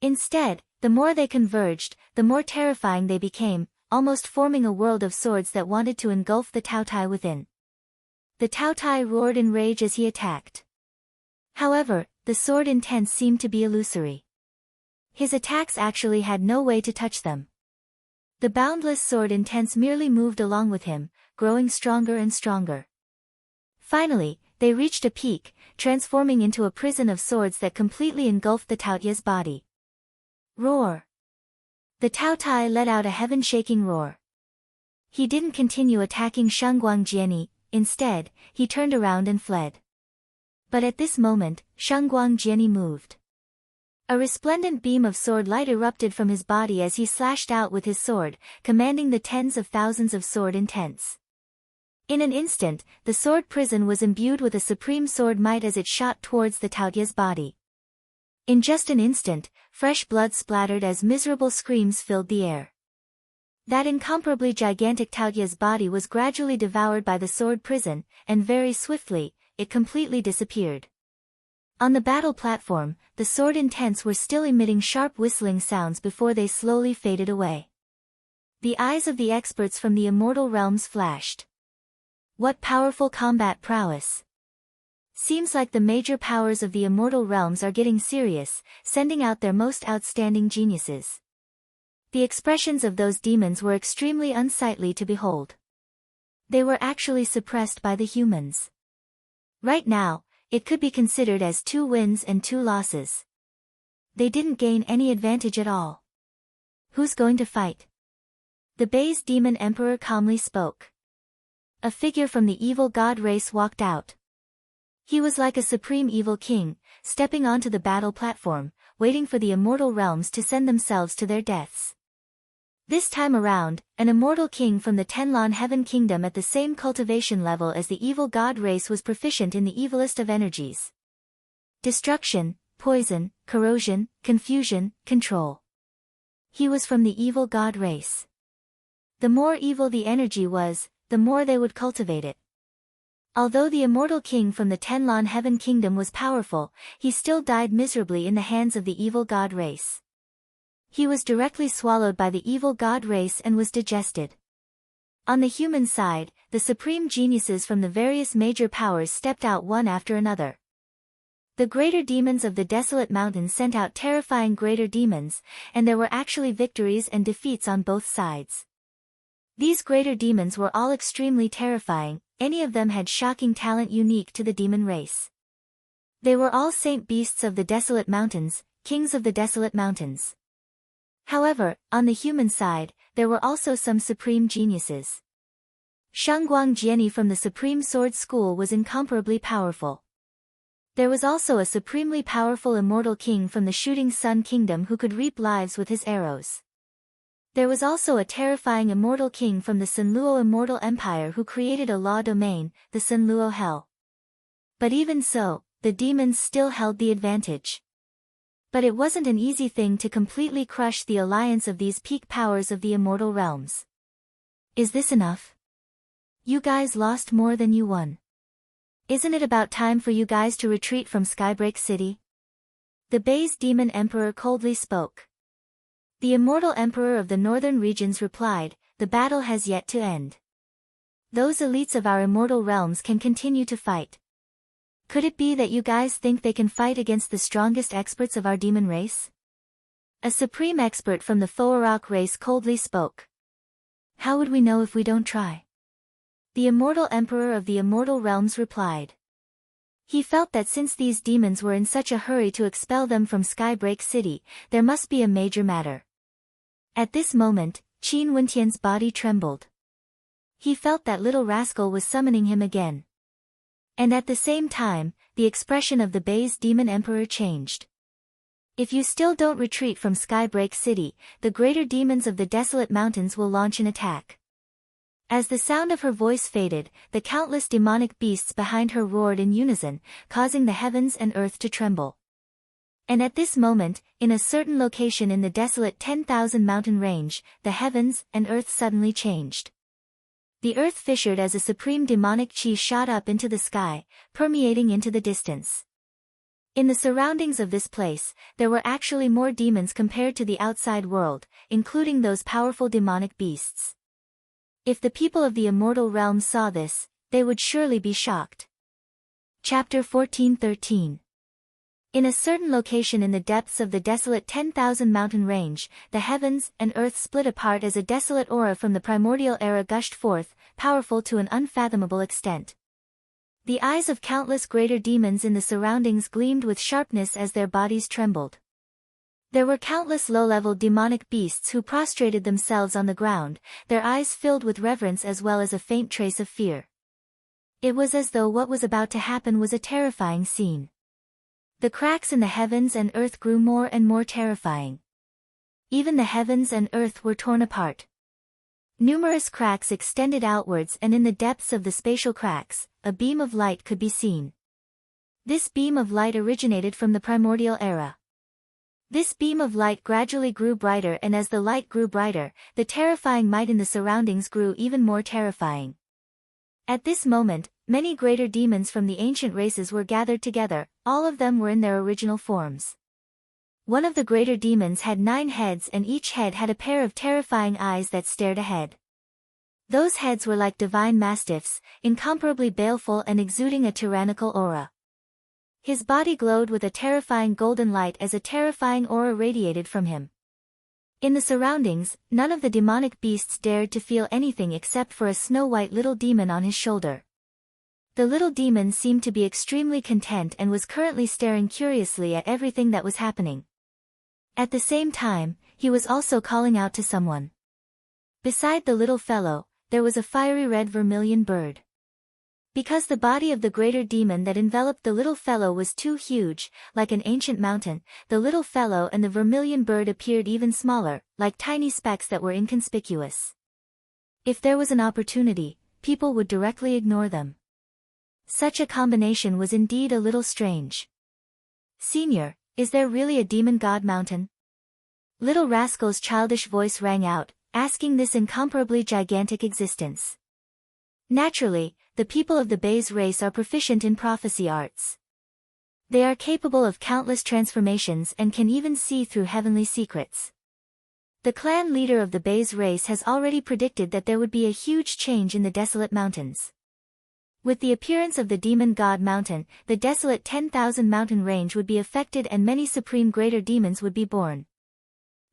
Instead, the more they converged, the more terrifying they became, almost forming a world of swords that wanted to engulf the Tao Tai within. The Tao Tai roared in rage as he attacked. However, the sword intents seemed to be illusory. His attacks actually had no way to touch them. The boundless sword intents merely moved along with him, growing stronger and stronger. Finally, they reached a peak, transforming into a prison of swords that completely engulfed the Taoye's body. Roar! The Tao Tai let out a heaven-shaking roar. He didn't continue attacking Shangguang Jianyi. Instead, he turned around and fled. But at this moment, Shangguang Jianyi moved. A resplendent beam of sword light erupted from his body as he slashed out with his sword, commanding the tens of thousands of sword intents. In an instant, the sword prison was imbued with a supreme sword might as it shot towards the Taoye's body. In just an instant, fresh blood splattered as miserable screams filled the air. That incomparably gigantic Taoye's body was gradually devoured by the sword prison, and very swiftly, it completely disappeared. On the battle platform, the sword intents were still emitting sharp whistling sounds before they slowly faded away. The eyes of the experts from the immortal realms flashed. What powerful combat prowess! Seems like the major powers of the immortal realms are getting serious, sending out their most outstanding geniuses. The expressions of those demons were extremely unsightly to behold. They were actually suppressed by the humans. Right now, it could be considered as 2 wins and 2 losses. They didn't gain any advantage at all. Who's going to fight? The Bai's demon emperor calmly spoke. A figure from the evil god race walked out. He was like a supreme evil king, stepping onto the battle platform, waiting for the immortal realms to send themselves to their deaths. This time around, an immortal king from the Tenlon Heaven Kingdom at the same cultivation level as the evil god race was proficient in the evilest of energies. Destruction, poison, corrosion, confusion, control. He was from the evil god race. The more evil the energy was, the more they would cultivate it. Although the immortal king from the Tenlon Heaven Kingdom was powerful, he still died miserably in the hands of the evil god race. He was directly swallowed by the evil god race and was digested. On the human side, the supreme geniuses from the various major powers stepped out one after another. The greater demons of the desolate mountains sent out terrifying greater demons, and there were actually victories and defeats on both sides. These greater demons were all extremely terrifying, any of them had shocking talent unique to the demon race. They were all saint beasts of the desolate mountains, kings of the desolate mountains. However, on the human side, there were also some supreme geniuses. Shangguang Jiani from the Supreme Sword School was incomparably powerful. There was also a supremely powerful immortal king from the Shooting Sun Kingdom who could reap lives with his arrows. There was also a terrifying immortal king from the Sunluo Immortal Empire who created a law domain, the Sunluo Hell. But even so, the demons still held the advantage. But it wasn't an easy thing to completely crush the alliance of these peak powers of the immortal realms. Is this enough? You guys lost more than you won. Isn't it about time for you guys to retreat from Skybreak City? The Bai's demon emperor coldly spoke. The immortal emperor of the northern regions replied, the battle has yet to end. Those elites of our immortal realms can continue to fight. Could it be that you guys think they can fight against the strongest experts of our demon race? A supreme expert from the Thoarok race coldly spoke. How would we know if we don't try? The immortal emperor of the immortal realms replied. He felt that since these demons were in such a hurry to expel them from Skybreak City, there must be a major matter. At this moment, Qin Wentian's body trembled. He felt that little rascal was summoning him again. And at the same time, the expression of the Bai's demon emperor changed. If you still don't retreat from Skybreak City, the greater demons of the desolate mountains will launch an attack. As the sound of her voice faded, the countless demonic beasts behind her roared in unison, causing the heavens and earth to tremble. And at this moment, in a certain location in the desolate 10,000 mountain range, the heavens and earth suddenly changed. The earth fissured as a supreme demonic chi shot up into the sky, permeating into the distance. In the surroundings of this place, there were actually more demons compared to the outside world, including those powerful demonic beasts. If the people of the immortal realm saw this, they would surely be shocked. Chapter 14:13. In a certain location in the depths of the desolate 10,000 mountain range, the heavens and earth split apart as a desolate aura from the primordial era gushed forth, powerful to an unfathomable extent. The eyes of countless greater demons in the surroundings gleamed with sharpness as their bodies trembled. There were countless low-level demonic beasts who prostrated themselves on the ground, their eyes filled with reverence as well as a faint trace of fear. It was as though what was about to happen was a terrifying scene. The cracks in the heavens and earth grew more and more terrifying. Even the heavens and earth were torn apart. Numerous cracks extended outwards, and in the depths of the spatial cracks, a beam of light could be seen. This beam of light originated from the primordial era. This beam of light gradually grew brighter, and as the light grew brighter, the terrifying might in the surroundings grew even more terrifying. At this moment, many greater demons from the ancient races were gathered together, all of them were in their original forms. One of the greater demons had 9 heads, and each head had a pair of terrifying eyes that stared ahead. Those heads were like divine mastiffs, incomparably baleful and exuding a tyrannical aura. His body glowed with a terrifying golden light as a terrifying aura radiated from him. In the surroundings, none of the demonic beasts dared to feel anything except for a snow-white little demon on his shoulder. The little demon seemed to be extremely content and was currently staring curiously at everything that was happening. At the same time, he was also calling out to someone. Beside the little fellow, there was a fiery red vermilion bird. Because the body of the greater demon that enveloped the little fellow was too huge, like an ancient mountain, the little fellow and the vermilion bird appeared even smaller, like tiny specks that were inconspicuous. If there was an opportunity, people would directly ignore them. Such a combination was indeed a little strange. Senior, is there really a demon god mountain? Little rascal's childish voice rang out, asking this incomparably gigantic existence. Naturally, the people of the Bai's race are proficient in prophecy arts. They are capable of countless transformations and can even see through heavenly secrets. The clan leader of the Bai's race has already predicted that there would be a huge change in the desolate mountains. With the appearance of the demon god mountain, the desolate 10,000 mountain range would be affected and many supreme greater demons would be born.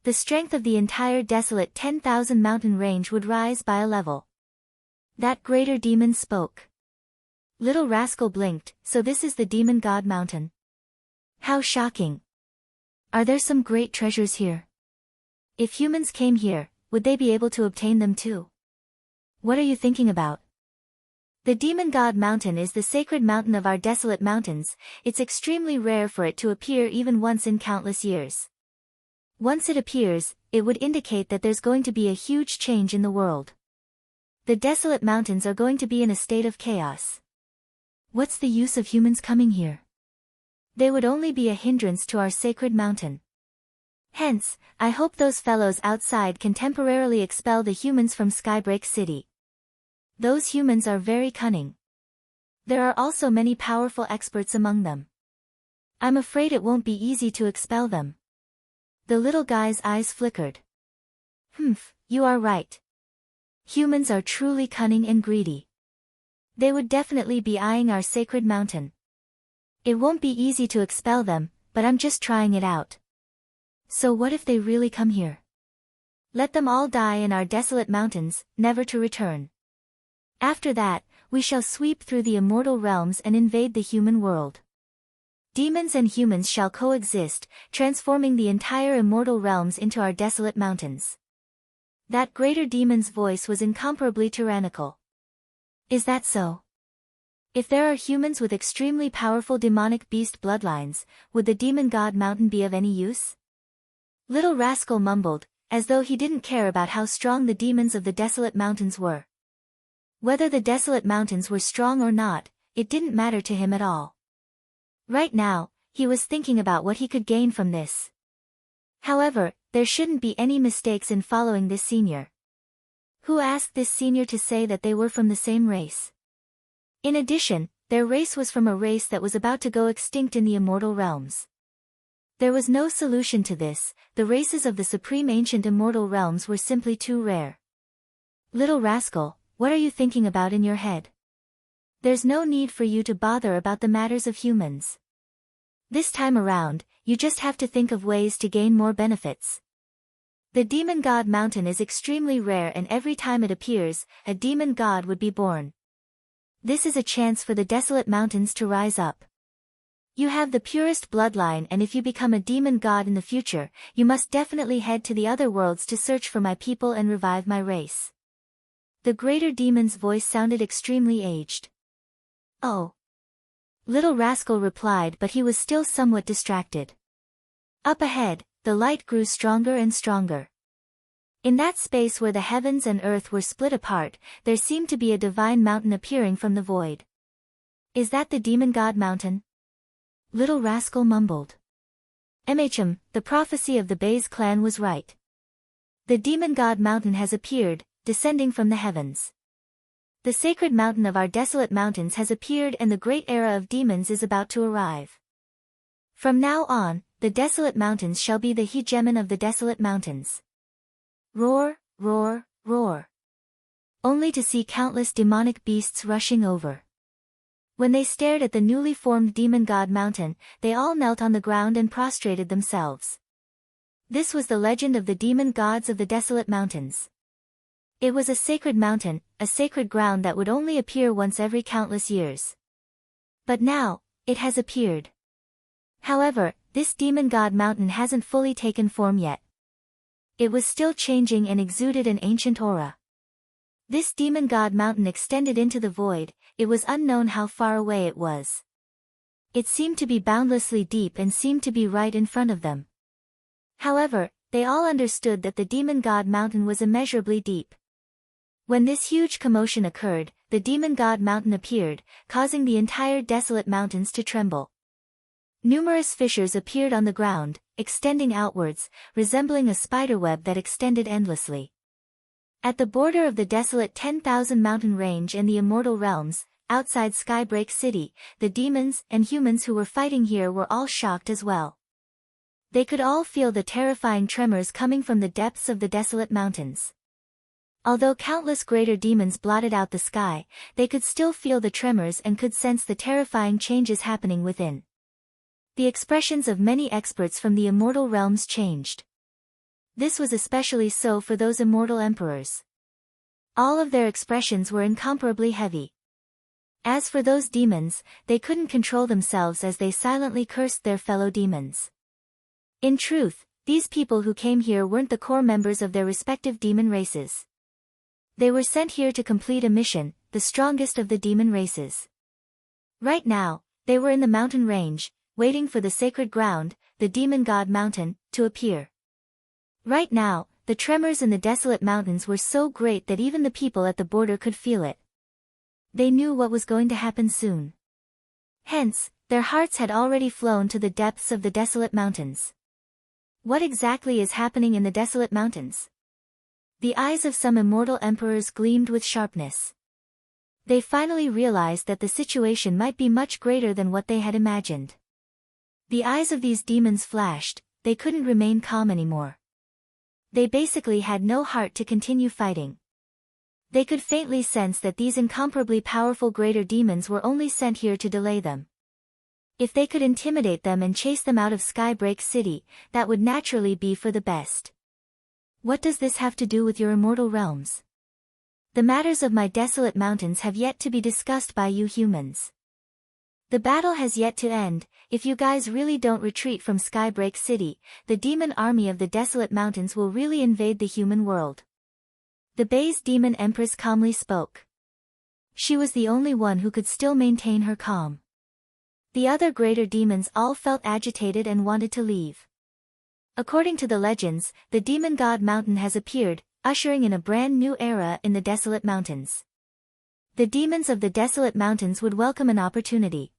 The strength of the entire desolate 10,000 mountain range would rise by a level. That greater demon spoke. Little rascal blinked. So this is the demon god mountain. How shocking. Are there some great treasures here? If humans came here, would they be able to obtain them too? What are you thinking about? The demon god mountain is the sacred mountain of our desolate mountains. It's extremely rare for it to appear even once in countless years. Once it appears, it would indicate that there's going to be a huge change in the world. The desolate mountains are going to be in a state of chaos. What's the use of humans coming here? They would only be a hindrance to our sacred mountain. Hence, I hope those fellows outside can temporarily expel the humans from Skybreak City. Those humans are very cunning. There are also many powerful experts among them. I'm afraid it won't be easy to expel them. The little guy's eyes flickered. You are right. Humans are truly cunning and greedy. They would definitely be eyeing our sacred mountain. It won't be easy to expel them, but I'm just trying it out. So what if they really come here? Let them all die in our desolate mountains, never to return. After that, we shall sweep through the immortal realms and invade the human world. Demons and humans shall coexist, transforming the entire immortal realms into our desolate mountains. That greater demon's voice was incomparably tyrannical. Is that so? If there are humans with extremely powerful demonic beast bloodlines, would the demon god mountain be of any use? Little rascal mumbled, as though he didn't care about how strong the demons of the desolate mountains were. Whether the desolate mountains were strong or not, it didn't matter to him at all. Right now, he was thinking about what he could gain from this. However, there shouldn't be any mistakes in following this senior. Who asked this senior to say that they were from the same race? In addition, their race was from a race that was about to go extinct in the immortal realms. There was no solution to this. The races of the supreme ancient immortal realms were simply too rare. Little rascal, what are you thinking about in your head? There's no need for you to bother about the matters of humans. This time around, you just have to think of ways to gain more benefits. The demon god mountain is extremely rare and every time it appears, a demon god would be born. This is a chance for the desolate mountains to rise up. You have the purest bloodline and if you become a demon god in the future, you must definitely head to the other worlds to search for my people and revive my race. The greater demon's voice sounded extremely aged. Oh. Little rascal replied, but he was still somewhat distracted. Up ahead, the light grew stronger and stronger. In that space where the heavens and earth were split apart, there seemed to be a divine mountain appearing from the void. Is that the demon god mountain? Little rascal mumbled. The prophecy of the Bays clan was right. The demon god mountain has appeared, descending from the heavens. The sacred mountain of our desolate mountains has appeared and the great era of demons is about to arrive. From now on, the desolate mountains shall be the hegemon of the desolate mountains. Roar, roar, roar. Only to see countless demonic beasts rushing over. When they stared at the newly formed demon god mountain, they all knelt on the ground and prostrated themselves. This was the legend of the demon gods of the desolate mountains. It was a sacred mountain, a sacred ground that would only appear once every countless years. But now, it has appeared. However, this demon god mountain hasn't fully taken form yet. It was still changing and exuded an ancient aura. This demon god mountain extended into the void, it was unknown how far away it was. It seemed to be boundlessly deep and seemed to be right in front of them. However, they all understood that the demon god mountain was immeasurably deep. When this huge commotion occurred, the demon god mountain appeared, causing the entire desolate mountains to tremble. Numerous fissures appeared on the ground, extending outwards, resembling a spiderweb that extended endlessly. At the border of the desolate 10,000 mountain range and the immortal realms, outside Skybreak City, the demons and humans who were fighting here were all shocked as well. They could all feel the terrifying tremors coming from the depths of the desolate mountains. Although countless greater demons blotted out the sky, they could still feel the tremors and could sense the terrifying changes happening within. The expressions of many experts from the immortal realms changed. This was especially so for those immortal emperors. All of their expressions were incomparably heavy. As for those demons, they couldn't control themselves as they silently cursed their fellow demons. In truth, these people who came here weren't the core members of their respective demon races. They were sent here to complete a mission, the strongest of the demon races. Right now, they were in the mountain range, waiting for the sacred ground, the demon god mountain, to appear. Right now, the tremors in the desolate mountains were so great that even the people at the border could feel it. They knew what was going to happen soon. Hence, their hearts had already flown to the depths of the desolate mountains. What exactly is happening in the desolate mountains? The eyes of some immortal emperors gleamed with sharpness. They finally realized that the situation might be much greater than what they had imagined. The eyes of these demons flashed, they couldn't remain calm anymore. They basically had no heart to continue fighting. They could faintly sense that these incomparably powerful greater demons were only sent here to delay them. If they could intimidate them and chase them out of Skybreak City, that would naturally be for the best. What does this have to do with your immortal realms? The matters of my desolate mountains have yet to be discussed by you humans. The battle has yet to end. If you guys really don't retreat from Skybreak City, the demon army of the desolate mountains will really invade the human world. The Bay's demon empress calmly spoke. She was the only one who could still maintain her calm. The other greater demons all felt agitated and wanted to leave. According to the legends, the demon god mountain has appeared, ushering in a brand new era in the desolate mountains. The demons of the desolate mountains would welcome an opportunity.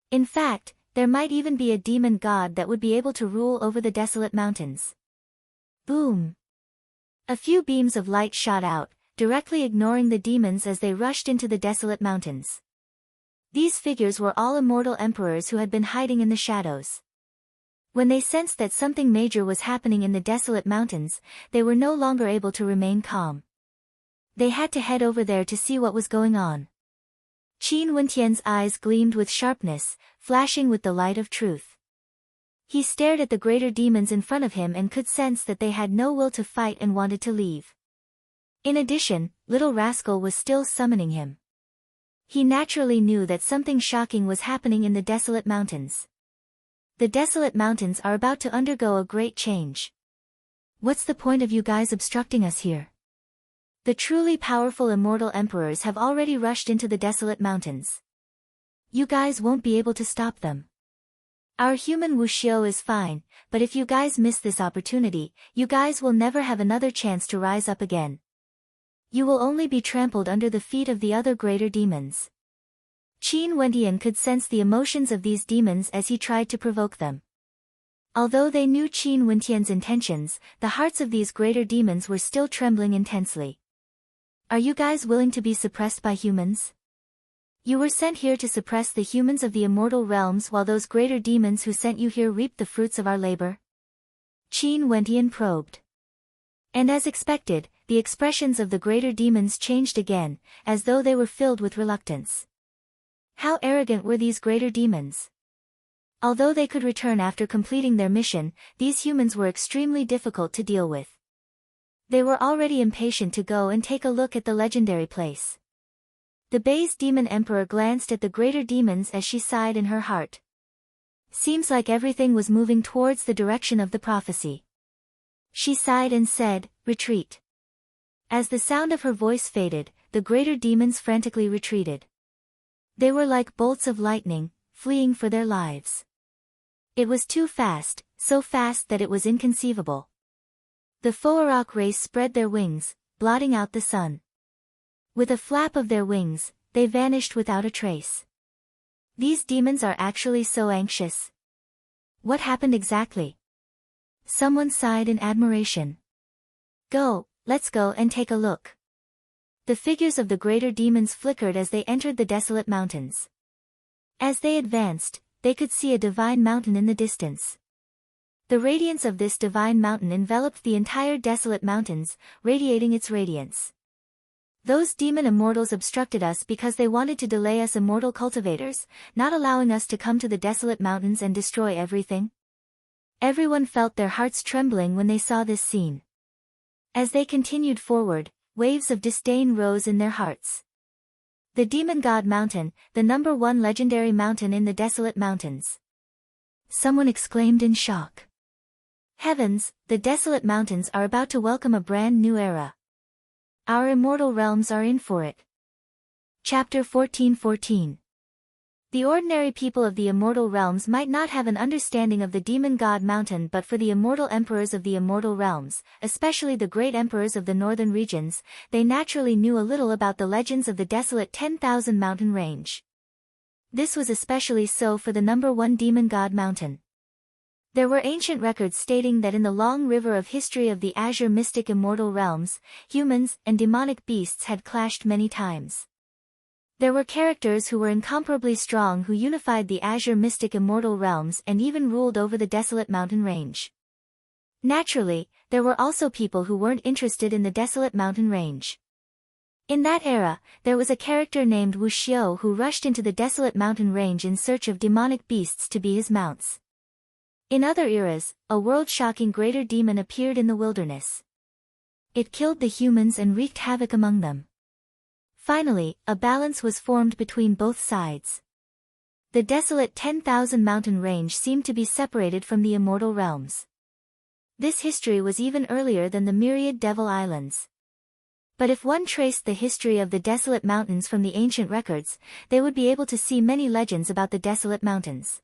In fact, there might even be a demon god that would be able to rule over the desolate mountains. Boom! A few beams of light shot out, directly ignoring the demons as they rushed into the desolate mountains. These figures were all immortal emperors who had been hiding in the shadows. When they sensed that something major was happening in the desolate mountains, they were no longer able to remain calm. They had to head over there to see what was going on. Qin Wentian's eyes gleamed with sharpness, flashing with the light of truth. He stared at the greater demons in front of him and could sense that they had no will to fight and wanted to leave. In addition, Little Rascal was still summoning him. He naturally knew that something shocking was happening in the desolate mountains. The desolate mountains are about to undergo a great change. What's the point of you guys obstructing us here? The truly powerful immortal emperors have already rushed into the desolate mountains. You guys won't be able to stop them. Our human wuxiu is fine, but if you guys miss this opportunity, you guys will never have another chance to rise up again. You will only be trampled under the feet of the other greater demons. Qin Wentian could sense the emotions of these demons as he tried to provoke them. Although they knew Qin Wentian's intentions, the hearts of these greater demons were still trembling intensely. Are you guys willing to be suppressed by humans? You were sent here to suppress the humans of the immortal realms while those greater demons who sent you here reaped the fruits of our labor? Qin Wentian probed. And as expected, the expressions of the greater demons changed again, as though they were filled with reluctance. How arrogant were these greater demons? Although they could return after completing their mission, these humans were extremely difficult to deal with. They were already impatient to go and take a look at the legendary place. The Bay's demon emperor glanced at the greater demons as she sighed in her heart. Seems like everything was moving towards the direction of the prophecy. She sighed and said, "Retreat." As the sound of her voice faded, the greater demons frantically retreated. They were like bolts of lightning, fleeing for their lives. It was too fast, so fast that it was inconceivable. The Foarok race spread their wings, blotting out the sun. With a flap of their wings, they vanished without a trace. These demons are actually so anxious. What happened exactly? Someone sighed in admiration. Let's go and take a look. The figures of the greater demons flickered as they entered the desolate mountains. As they advanced, they could see a divine mountain in the distance. The radiance of this divine mountain enveloped the entire desolate mountains, radiating its radiance. Those demon immortals obstructed us because they wanted to delay us immortal cultivators, not allowing us to come to the desolate mountains and destroy everything. Everyone felt their hearts trembling when they saw this scene. As they continued forward, waves of disdain rose in their hearts. The Demon God Mountain, the #1 legendary mountain in the desolate mountains. Someone exclaimed in shock. Heavens, the desolate mountains are about to welcome a brand new era. Our immortal realms are in for it. Chapter 14:14. The ordinary people of the immortal realms might not have an understanding of the Demon God Mountain, but for the immortal emperors of the immortal realms, especially the great emperors of the northern regions, they naturally knew a little about the legends of the desolate 10,000 mountain range. This was especially so for the #1 Demon God Mountain. There were ancient records stating that in the long river of history of the azure mystic immortal realms, humans and demonic beasts had clashed many times. There were characters who were incomparably strong who unified the azure mystic immortal realms and even ruled over the desolate mountain range. Naturally, there were also people who weren't interested in the desolate mountain range. In that era, there was a character named Wu Xiao who rushed into the desolate mountain range in search of demonic beasts to be his mounts. In other eras, a world-shocking greater demon appeared in the wilderness. It killed the humans and wreaked havoc among them. Finally, a balance was formed between both sides. The desolate 10,000 mountain range seemed to be separated from the immortal realms. This history was even earlier than the myriad Devil Islands. But if one traced the history of the desolate mountains from the ancient records, they would be able to see many legends about the desolate mountains.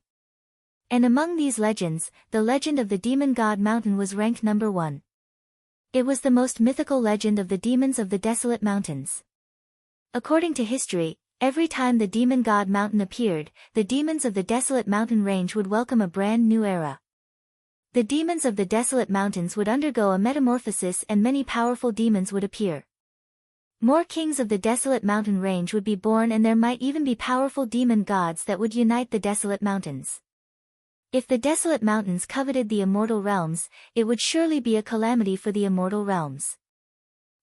And among these legends, the legend of the Demon God Mountain was ranked #1. It was the most mythical legend of the demons of the desolate mountains. According to history, every time the Demon God Mountain appeared, the demons of the desolate mountain range would welcome a brand new era. The demons of the desolate mountains would undergo a metamorphosis and many powerful demons would appear. More kings of the desolate mountain range would be born, and there might even be powerful demon gods that would unite the desolate mountains. If the desolate mountains coveted the immortal realms, it would surely be a calamity for the immortal realms.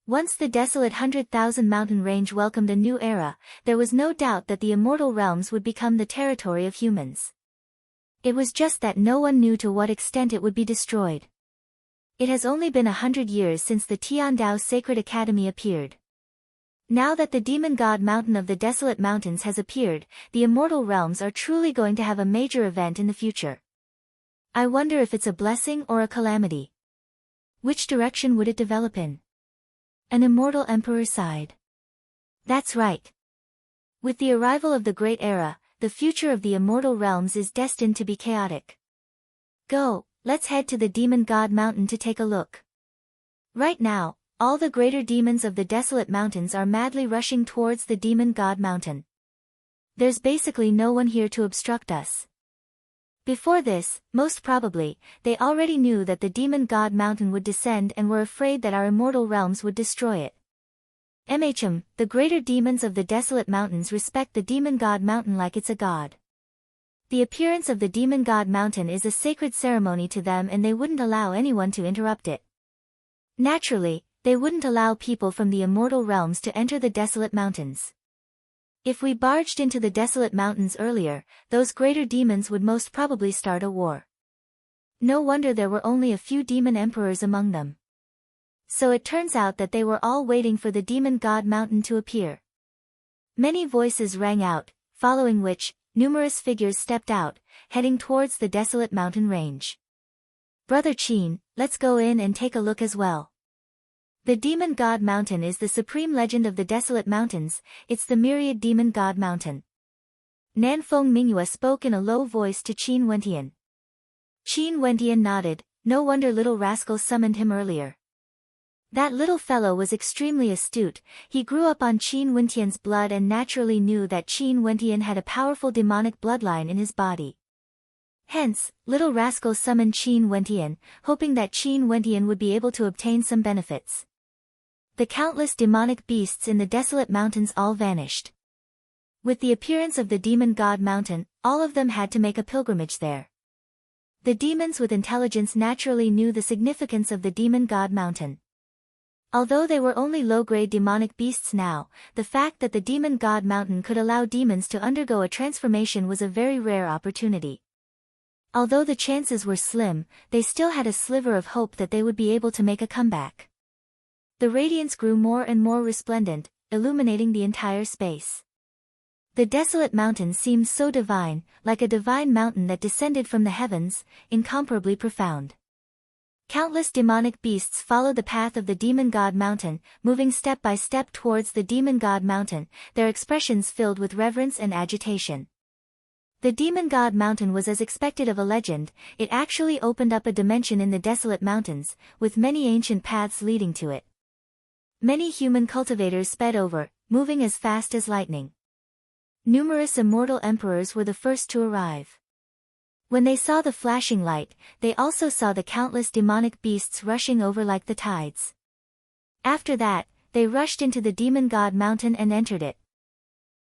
Once the desolate 100,000 mountain range welcomed a new era, there was no doubt that the immortal realms would become the territory of humans. It was just that no one knew to what extent it would be destroyed. It has only been 100 years since the Tiandao Sacred Academy appeared. Now that the Demon God Mountain of the desolate mountains has appeared, the immortal realms are truly going to have a major event in the future. I wonder if it's a blessing or a calamity. Which direction would it develop in? An immortal emperor sighed. That's right. With the arrival of the Great Era, the future of the immortal realms is destined to be chaotic. Go, let's head to the Demon God Mountain to take a look. Right now, all the greater demons of the desolate mountains are madly rushing towards the Demon God Mountain. There's basically no one here to obstruct us. Before this, most probably, they already knew that the Demon God Mountain would descend and were afraid that our immortal realms would destroy it. The greater demons of the desolate mountains respect the Demon God Mountain like it's a god. The appearance of the Demon God Mountain is a sacred ceremony to them, and they wouldn't allow anyone to interrupt it. Naturally, they wouldn't allow people from the immortal realms to enter the desolate mountains. If we barged into the desolate mountains earlier, those greater demons would most probably start a war. No wonder there were only a few demon emperors among them. So it turns out that they were all waiting for the Demon God Mountain to appear. Many voices rang out, following which, numerous figures stepped out, heading towards the desolate mountain range. Brother Qin, let's go in and take a look as well. The Demon God Mountain is the supreme legend of the desolate mountains, it's the myriad Demon God Mountain. Nanfeng Mingyue spoke in a low voice to Qin Wentian. Qin Wentian nodded, no wonder little rascal summoned him earlier. That little fellow was extremely astute, he grew up on Qin Wentian's blood and naturally knew that Qin Wentian had a powerful demonic bloodline in his body. Hence, little rascal summoned Qin Wentian, hoping that Qin Wentian would be able to obtain some benefits. The countless demonic beasts in the desolate mountains all vanished. With the appearance of the Demon God Mountain, all of them had to make a pilgrimage there. The demons with intelligence naturally knew the significance of the demon god mountain. Although they were only low-grade demonic beasts now, the fact that the demon god mountain could allow demons to undergo a transformation was a very rare opportunity. Although the chances were slim, they still had a sliver of hope that they would be able to make a comeback. The radiance grew more and more resplendent, illuminating the entire space. The desolate mountain seemed so divine, like a divine mountain that descended from the heavens, incomparably profound. Countless demonic beasts followed the path of the demon god mountain, moving step by step towards the demon god mountain, their expressions filled with reverence and agitation. The demon god mountain was as expected of a legend. It actually opened up a dimension in the desolate mountains, with many ancient paths leading to it. Many human cultivators sped over, moving as fast as lightning. Numerous immortal emperors were the first to arrive. When they saw the flashing light, they also saw the countless demonic beasts rushing over like the tides. After that, they rushed into the demon god mountain and entered it.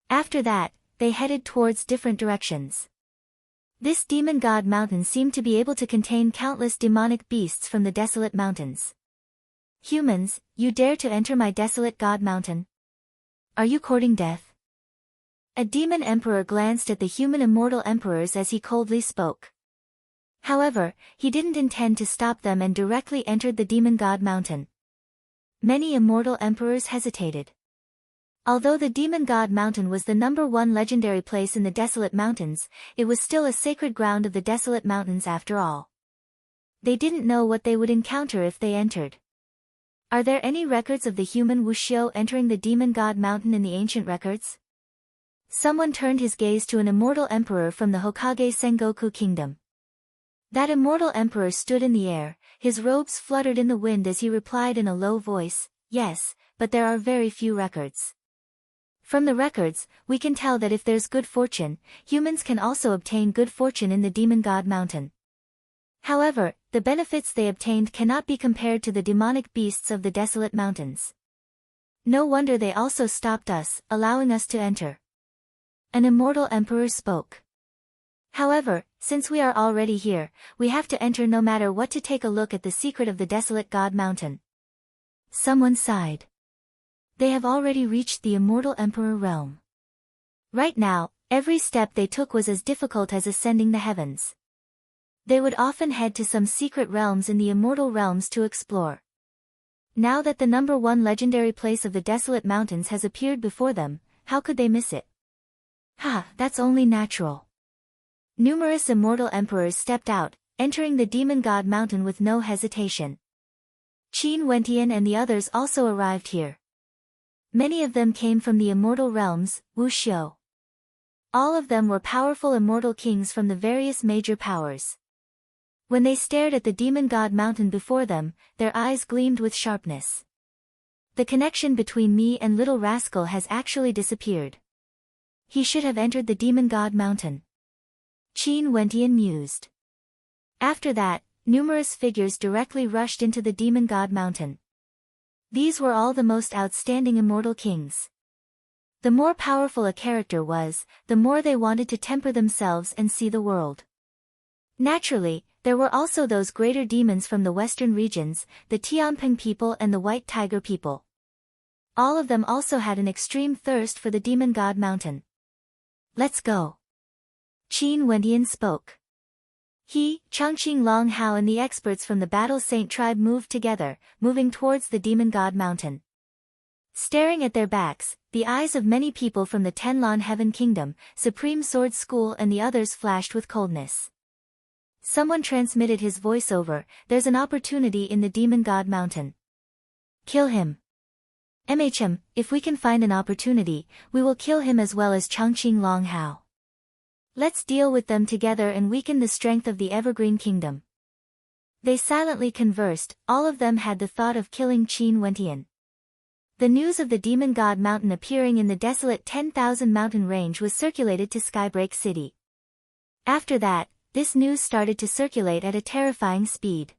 After that, they headed towards different directions. This demon god mountain seemed to be able to contain countless demonic beasts from the desolate mountains. Humans, you dare to enter my desolate god mountain? Are you courting death? A demon emperor glanced at the human immortal emperors as he coldly spoke. However, he didn't intend to stop them and directly entered the demon god mountain. Many immortal emperors hesitated. Although the demon god mountain was the #1 legendary place in the desolate mountains, it was still a sacred ground of the desolate mountains after all. They didn't know what they would encounter if they entered. Are there any records of the human Wuxiu entering the demon god mountain in the ancient records? Someone turned his gaze to an immortal emperor from the Hokage Sengoku kingdom. That immortal emperor stood in the air, his robes fluttered in the wind as he replied in a low voice, "Yes, but there are very few records. From the records, we can tell that if there's good fortune, humans can also obtain good fortune in the demon god mountain. However, the benefits they obtained cannot be compared to the demonic beasts of the desolate mountains. No wonder they also stopped us, allowing us to enter." An immortal emperor spoke. "However, since we are already here, we have to enter no matter what to take a look at the secret of the desolate god mountain." Someone sighed. They have already reached the immortal emperor realm. Right now, every step they took was as difficult as ascending the heavens. They would often head to some secret realms in the immortal realms to explore. Now that the #1 legendary place of the desolate mountains has appeared before them, how could they miss it? That's only natural. Numerous immortal emperors stepped out, entering the demon god mountain with no hesitation. Qin Wentian and the others also arrived here. Many of them came from the immortal realms, Wuxiu. All of them were powerful immortal kings from the various major powers. When they stared at the demon god mountain before them, their eyes gleamed with sharpness. The connection between me and little rascal has actually disappeared. He should have entered the demon god mountain. Qin Wentian mused. After that, numerous figures directly rushed into the demon god mountain. These were all the most outstanding immortal kings. The more powerful a character was, the more they wanted to temper themselves and see the world. Naturally, there were also those greater demons from the western regions, the Tianping people and the White Tiger people. All of them also had an extreme thirst for the demon god mountain. "Let's go." Qin Wentian spoke. He, Changqing Long Hao and the experts from the Battle Saint tribe moved together, moving towards the demon god mountain. Staring at their backs, the eyes of many people from the Tenlon Heaven Kingdom, Supreme Sword School and the others flashed with coldness. Someone transmitted his voice over, "There's an opportunity in the demon god mountain. Kill him. If we can find an opportunity, we will kill him as well as Changqing Long Hao. Let's deal with them together and weaken the strength of the Evergreen Kingdom." They silently conversed, all of them had the thought of killing Qin Wentian. The news of the demon god mountain appearing in the desolate 10,000 mountain range was circulated to Skybreak City. After that, this news started to circulate at a terrifying speed.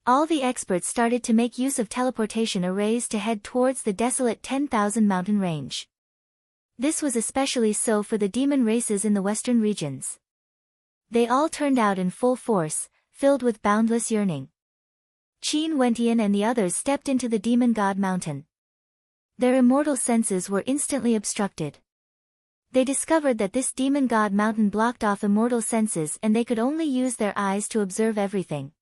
All the experts started to make use of teleportation arrays to head towards the desolate 10,000 mountain range. This was especially so for the demon races in the western regions. They all turned out in full force, filled with boundless yearning. Qin Wentian and the others stepped into the demon god mountain. Their immortal senses were instantly obstructed. They discovered that this demon god mountain blocked off immortal senses and they could only use their eyes to observe everything.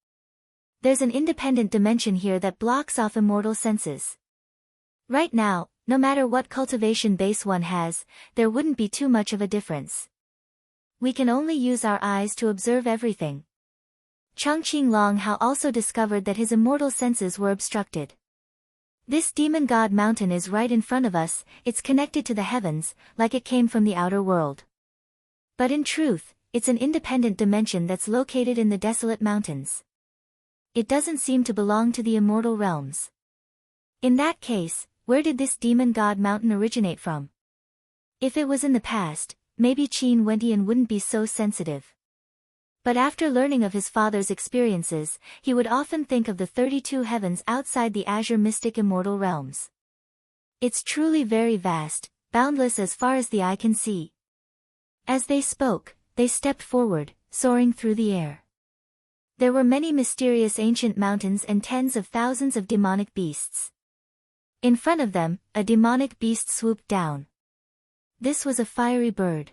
There's an independent dimension here that blocks off immortal senses. Right now, no matter what cultivation base one has, there wouldn't be too much of a difference. We can only use our eyes to observe everything. Chongqing Longhao also discovered that his immortal senses were obstructed. This demon god mountain is right in front of us, it's connected to the heavens, like it came from the outer world. But in truth, it's an independent dimension that's located in the desolate mountains. It doesn't seem to belong to the immortal realms. In that case, where did this demon god mountain originate from? If it was in the past, maybe Qin Wentian wouldn't be so sensitive. But after learning of his father's experiences, he would often think of the 32 heavens outside the azure mystic immortal realms. It's truly very vast, boundless as far as the eye can see. As they spoke, they stepped forward, soaring through the air. There were many mysterious ancient mountains and tens of thousands of demonic beasts. In front of them, a demonic beast swooped down. This was a fiery bird.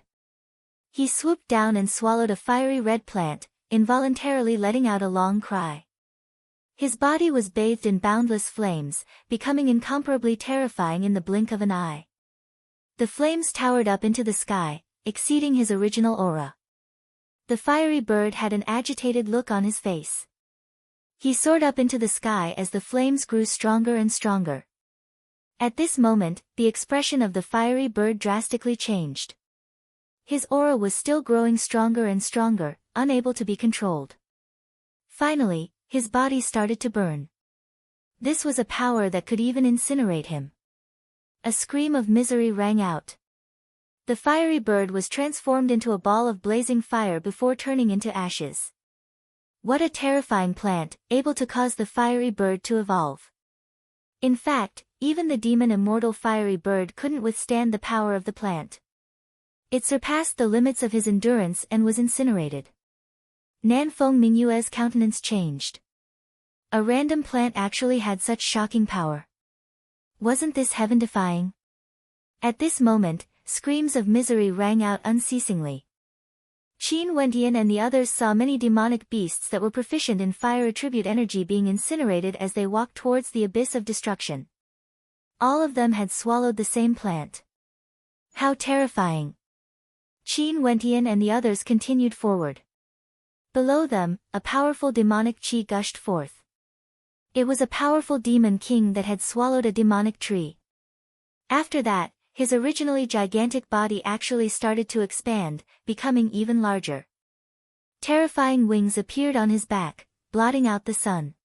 He swooped down and swallowed a fiery red plant, involuntarily letting out a long cry. His body was bathed in boundless flames, becoming incomparably terrifying in the blink of an eye. The flames towered up into the sky, exceeding his original aura. The fiery bird had an agitated look on his face. He soared up into the sky as the flames grew stronger and stronger. At this moment, the expression of the fiery bird drastically changed. His aura was still growing stronger and stronger, unable to be controlled. Finally, his body started to burn. This was a power that could even incinerate him. A scream of misery rang out. The fiery bird was transformed into a ball of blazing fire before turning into ashes. What a terrifying plant, able to cause the fiery bird to evolve. In fact, even the demon immortal fiery bird couldn't withstand the power of the plant. It surpassed the limits of his endurance and was incinerated. Nanfeng Mingyue's countenance changed. A random plant actually had such shocking power. Wasn't this heaven-defying? At this moment, screams of misery rang out unceasingly. Qin Wentian and the others saw many demonic beasts that were proficient in fire attribute energy being incinerated as they walked towards the abyss of destruction. All of them had swallowed the same plant. How terrifying! Qin Wentian and the others continued forward. Below them, a powerful demonic qi gushed forth. It was a powerful demon king that had swallowed a demonic tree. After that, his originally gigantic body actually started to expand, becoming even larger. Terrifying wings appeared on his back, blotting out the sun.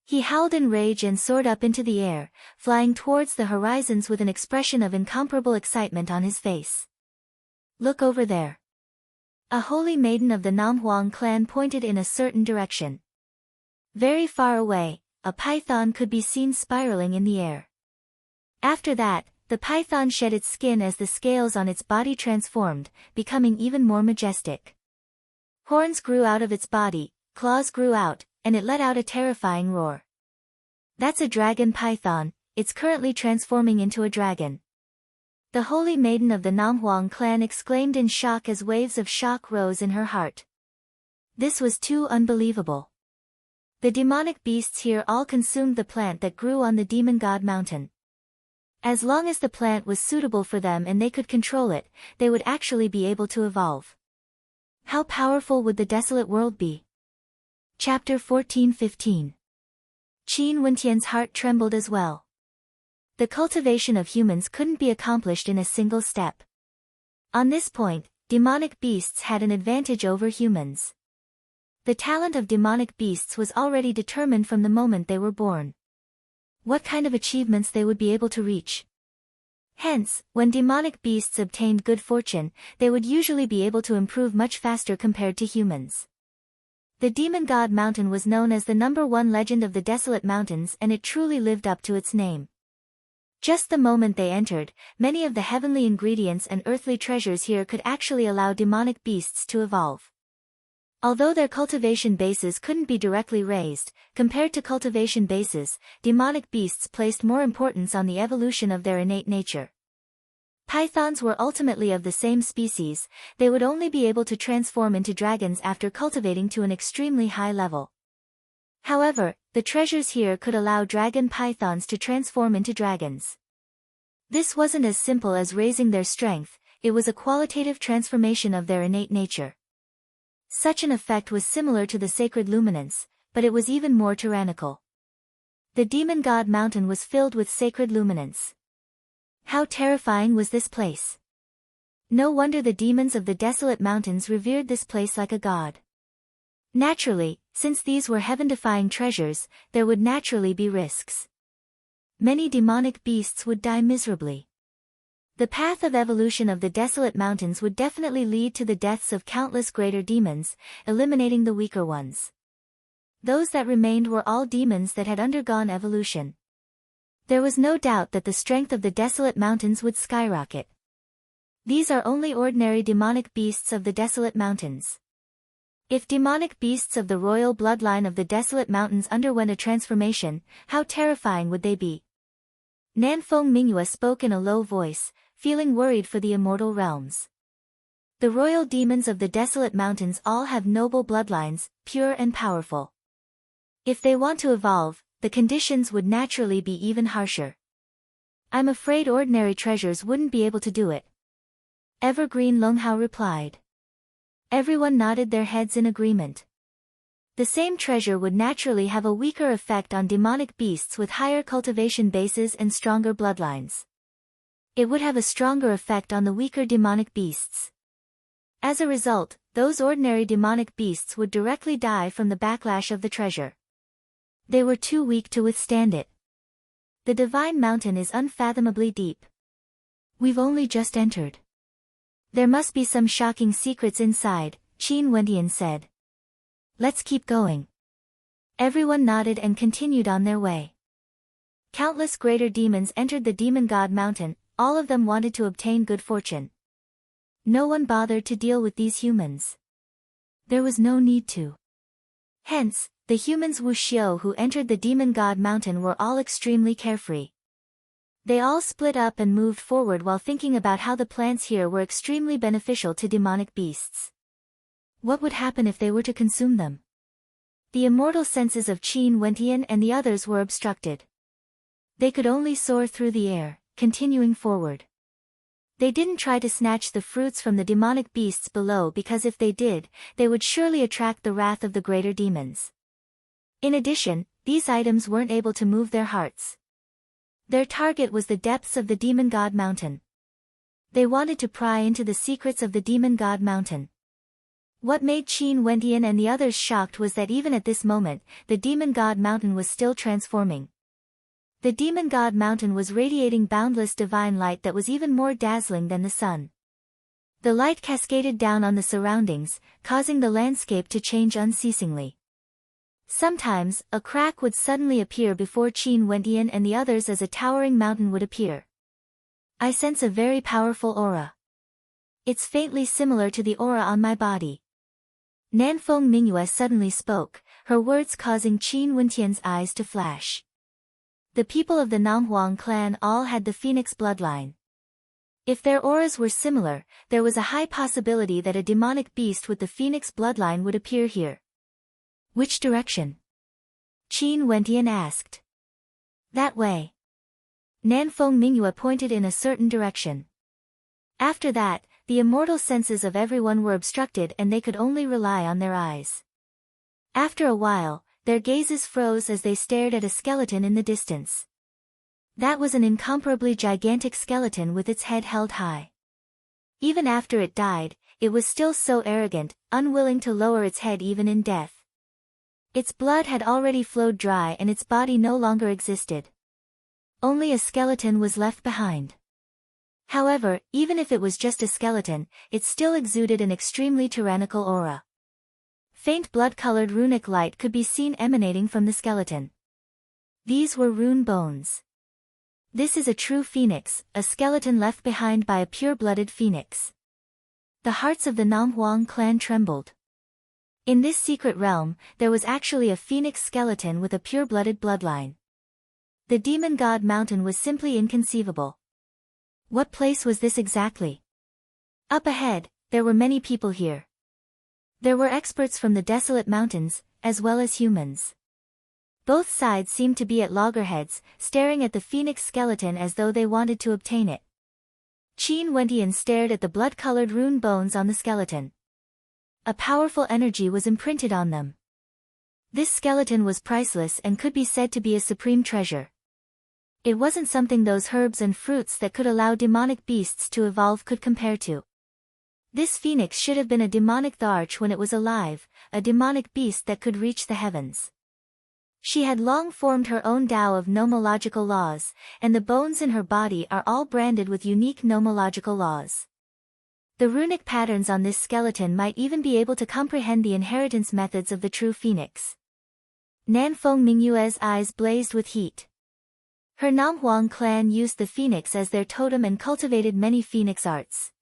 He howled in rage and soared up into the air, flying towards the horizons with an expression of incomparable excitement on his face. Look over there. A holy maiden of the Namhuang clan pointed in a certain direction. Very far away, a python could be seen spiraling in the air. After that, the python shed its skin as the scales on its body transformed, becoming even more majestic. Horns grew out of its body, claws grew out, and it let out a terrifying roar. That's a dragon python, it's currently transforming into a dragon. The holy maiden of the Namhuang clan exclaimed in shock as waves of shock rose in her heart. This was too unbelievable. The demonic beasts here all consumed the plant that grew on the demon god mountain. As long as the plant was suitable for them and they could control it, they would actually be able to evolve. How powerful would the desolate world be? Chapter 14-15. Qin Wentian's heart trembled as well. The cultivation of humans couldn't be accomplished in a single step. On this point, demonic beasts had an advantage over humans. The talent of demonic beasts was already determined from the moment they were born. What kind of achievements they would be able to reach. Hence, when demonic beasts obtained good fortune, they would usually be able to improve much faster compared to humans. The demon god mountain was known as the #1 legend of the desolate mountains, and it truly lived up to its name. Just the moment they entered, many of the heavenly ingredients and earthly treasures here could actually allow demonic beasts to evolve. Although their cultivation bases couldn't be directly raised, compared to cultivation bases, demonic beasts placed more importance on the evolution of their innate nature. Pythons were ultimately of the same species, they would only be able to transform into dragons after cultivating to an extremely high level. However, the treasures here could allow dragon pythons to transform into dragons. This wasn't as simple as raising their strength, it was a qualitative transformation of their innate nature. Such an effect was similar to the sacred luminance, but it was even more tyrannical. The demon god mountain was filled with sacred luminance. How terrifying was this place? No wonder the demons of the desolate mountains revered this place like a god. Naturally, since these were heaven-defying treasures, there would naturally be risks. Many demonic beasts would die miserably. The path of evolution of the desolate mountains would definitely lead to the deaths of countless greater demons, eliminating the weaker ones. Those that remained were all demons that had undergone evolution. There was no doubt that the strength of the desolate mountains would skyrocket. These are only ordinary demonic beasts of the desolate mountains. If demonic beasts of the royal bloodline of the desolate mountains underwent a transformation, how terrifying would they be? Nanfeng Mingyue spoke in a low voice, feeling worried for the immortal realms. The royal demons of the desolate mountains all have noble bloodlines, pure and powerful. If they want to evolve, the conditions would naturally be even harsher. I'm afraid ordinary treasures wouldn't be able to do it. Evergreen Longhao replied. Everyone nodded their heads in agreement. The same treasure would naturally have a weaker effect on demonic beasts with higher cultivation bases and stronger bloodlines. It would have a stronger effect on the weaker demonic beasts. As a result, those ordinary demonic beasts would directly die from the backlash of the treasure. They were too weak to withstand it. The divine mountain is unfathomably deep. We've only just entered. There must be some shocking secrets inside, Qin Wentian said. Let's keep going. Everyone nodded and continued on their way. Countless greater demons entered the demon god mountain, all of them wanted to obtain good fortune. No one bothered to deal with these humans. There was no need to. Hence, the humans Wuxiu who entered the demon god mountain were all extremely carefree. They all split up and moved forward while thinking about how the plants here were extremely beneficial to demonic beasts. What would happen if they were to consume them? The immortal senses of Qin Wentian and the others were obstructed. They could only soar through the air, continuing forward. They didn't try to snatch the fruits from the demonic beasts below because if they did, they would surely attract the wrath of the greater demons. In addition, these items weren't able to move their hearts. Their target was the depths of the demon god mountain. They wanted to pry into the secrets of the demon god mountain. What made Qin Wentian and the others shocked was that even at this moment, the demon god mountain was still transforming. The demon god mountain was radiating boundless divine light that was even more dazzling than the sun. The light cascaded down on the surroundings, causing the landscape to change unceasingly. Sometimes, a crack would suddenly appear before Qin Wentian and the others as a towering mountain would appear. I sense a very powerful aura. It's faintly similar to the aura on my body. Nanfeng Mingyue suddenly spoke, her words causing Qin Wentian's eyes to flash. The people of the Namhuang clan all had the phoenix bloodline. If their auras were similar, there was a high possibility that a demonic beast with the phoenix bloodline would appear here. Which direction? Qin Wentian asked. That way. Nanfeng Mingyue pointed in a certain direction. After that, the immortal senses of everyone were obstructed and they could only rely on their eyes. After a while, their gazes froze as they stared at a skeleton in the distance. That was an incomparably gigantic skeleton with its head held high. Even after it died, it was still so arrogant, unwilling to lower its head even in death. Its blood had already flowed dry and its body no longer existed. Only a skeleton was left behind. However, even if it was just a skeleton, it still exuded an extremely tyrannical aura. Faint blood-colored runic light could be seen emanating from the skeleton. These were rune bones. This is a true phoenix, a skeleton left behind by a pure-blooded phoenix. The hearts of the Namhuang clan trembled. In this secret realm, there was actually a phoenix skeleton with a pure-blooded bloodline. The demon god mountain was simply inconceivable. What place was this exactly? Up ahead, there were many people here. There were experts from the desolate mountains, as well as humans. Both sides seemed to be at loggerheads, staring at the phoenix skeleton as though they wanted to obtain it. Qin Wentian stared at the blood-colored rune bones on the skeleton. A powerful energy was imprinted on them. This skeleton was priceless and could be said to be a supreme treasure. It wasn't something those herbs and fruits that could allow demonic beasts to evolve could compare to. This phoenix should have been a demonic tharch when it was alive, a demonic beast that could reach the heavens. She had long formed her own Tao of nomological laws, and the bones in her body are all branded with unique nomological laws. The runic patterns on this skeleton might even be able to comprehend the inheritance methods of the true phoenix. Nanfeng Mingyue's eyes blazed with heat. Her Namhuang clan used the phoenix as their totem and cultivated many phoenix arts.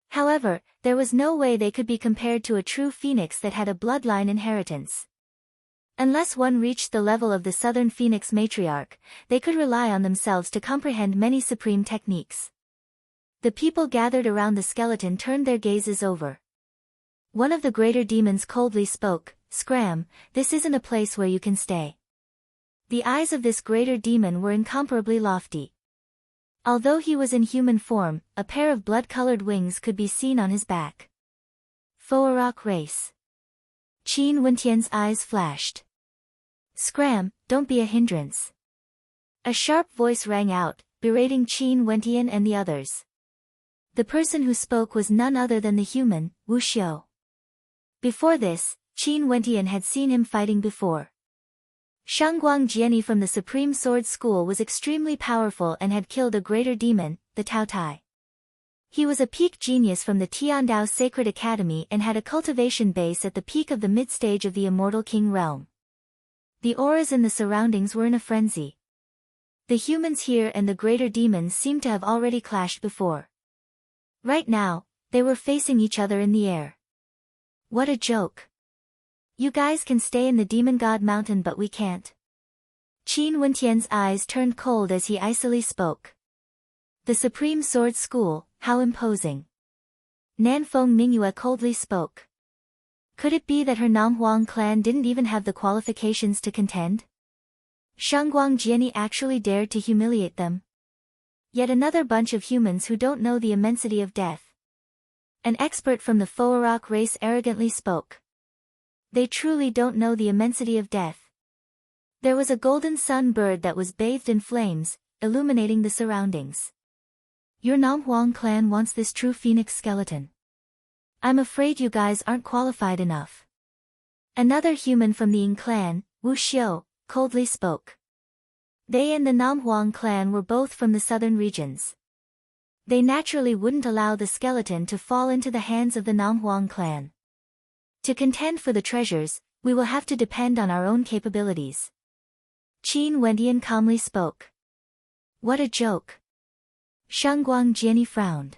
However, there was no way they could be compared to a true phoenix that had a bloodline inheritance. Unless one reached the level of the Southern Phoenix matriarch, they could rely on themselves to comprehend many supreme techniques. The people gathered around the skeleton turned their gazes over. One of the greater demons coldly spoke, "Scram, this isn't a place where you can stay." The eyes of this greater demon were incomparably lofty. Although he was in human form, a pair of blood-colored wings could be seen on his back. Foarok race. Qin Wentian's eyes flashed. "Scram, don't be a hindrance." A sharp voice rang out, berating Qin Wentian and the others. The person who spoke was none other than the human, Wu Xiu. Before this, Qin Wentian had seen him fighting before. Shangguang Jiani from the Supreme Sword School was extremely powerful and had killed a greater demon, the Tao Tai. He was a peak genius from the Tiandao Sacred Academy and had a cultivation base at the peak of the mid-stage of the Immortal King realm. The auras in the surroundings were in a frenzy. The humans here and the greater demons seemed to have already clashed before. Right now, they were facing each other in the air. What a joke. You guys can stay in the Demon God Mountain but we can't. Qin Wentian's eyes turned cold as he icily spoke. The Supreme Sword School, how imposing. Nanfeng Mingyue coldly spoke. Could it be that her Namhuang clan didn't even have the qualifications to contend? Shangguang Jiani actually dared to humiliate them. Yet another bunch of humans who don't know the immensity of death. An expert from the Foarok race arrogantly spoke. They truly don't know the immensity of death. There was a golden sun bird that was bathed in flames, illuminating the surroundings. Your Namhuang clan wants this true phoenix skeleton. I'm afraid you guys aren't qualified enough. Another human from the Ying clan, Wu Xiu, coldly spoke. They and the Namhuang clan were both from the southern regions. They naturally wouldn't allow the skeleton to fall into the hands of the Namhuang clan. To contend for the treasures, we will have to depend on our own capabilities. Qin Wentian calmly spoke. What a joke. Shangguang Jiani frowned.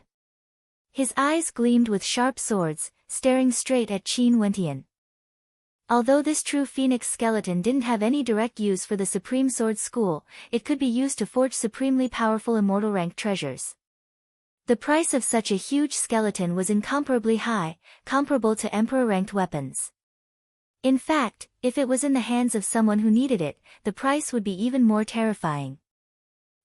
His eyes gleamed with sharp swords, staring straight at Qin Wentian. Although this true phoenix skeleton didn't have any direct use for the Supreme Sword School, it could be used to forge supremely powerful immortal rank treasures. The price of such a huge skeleton was incomparably high, comparable to emperor-ranked weapons. In fact, if it was in the hands of someone who needed it, the price would be even more terrifying.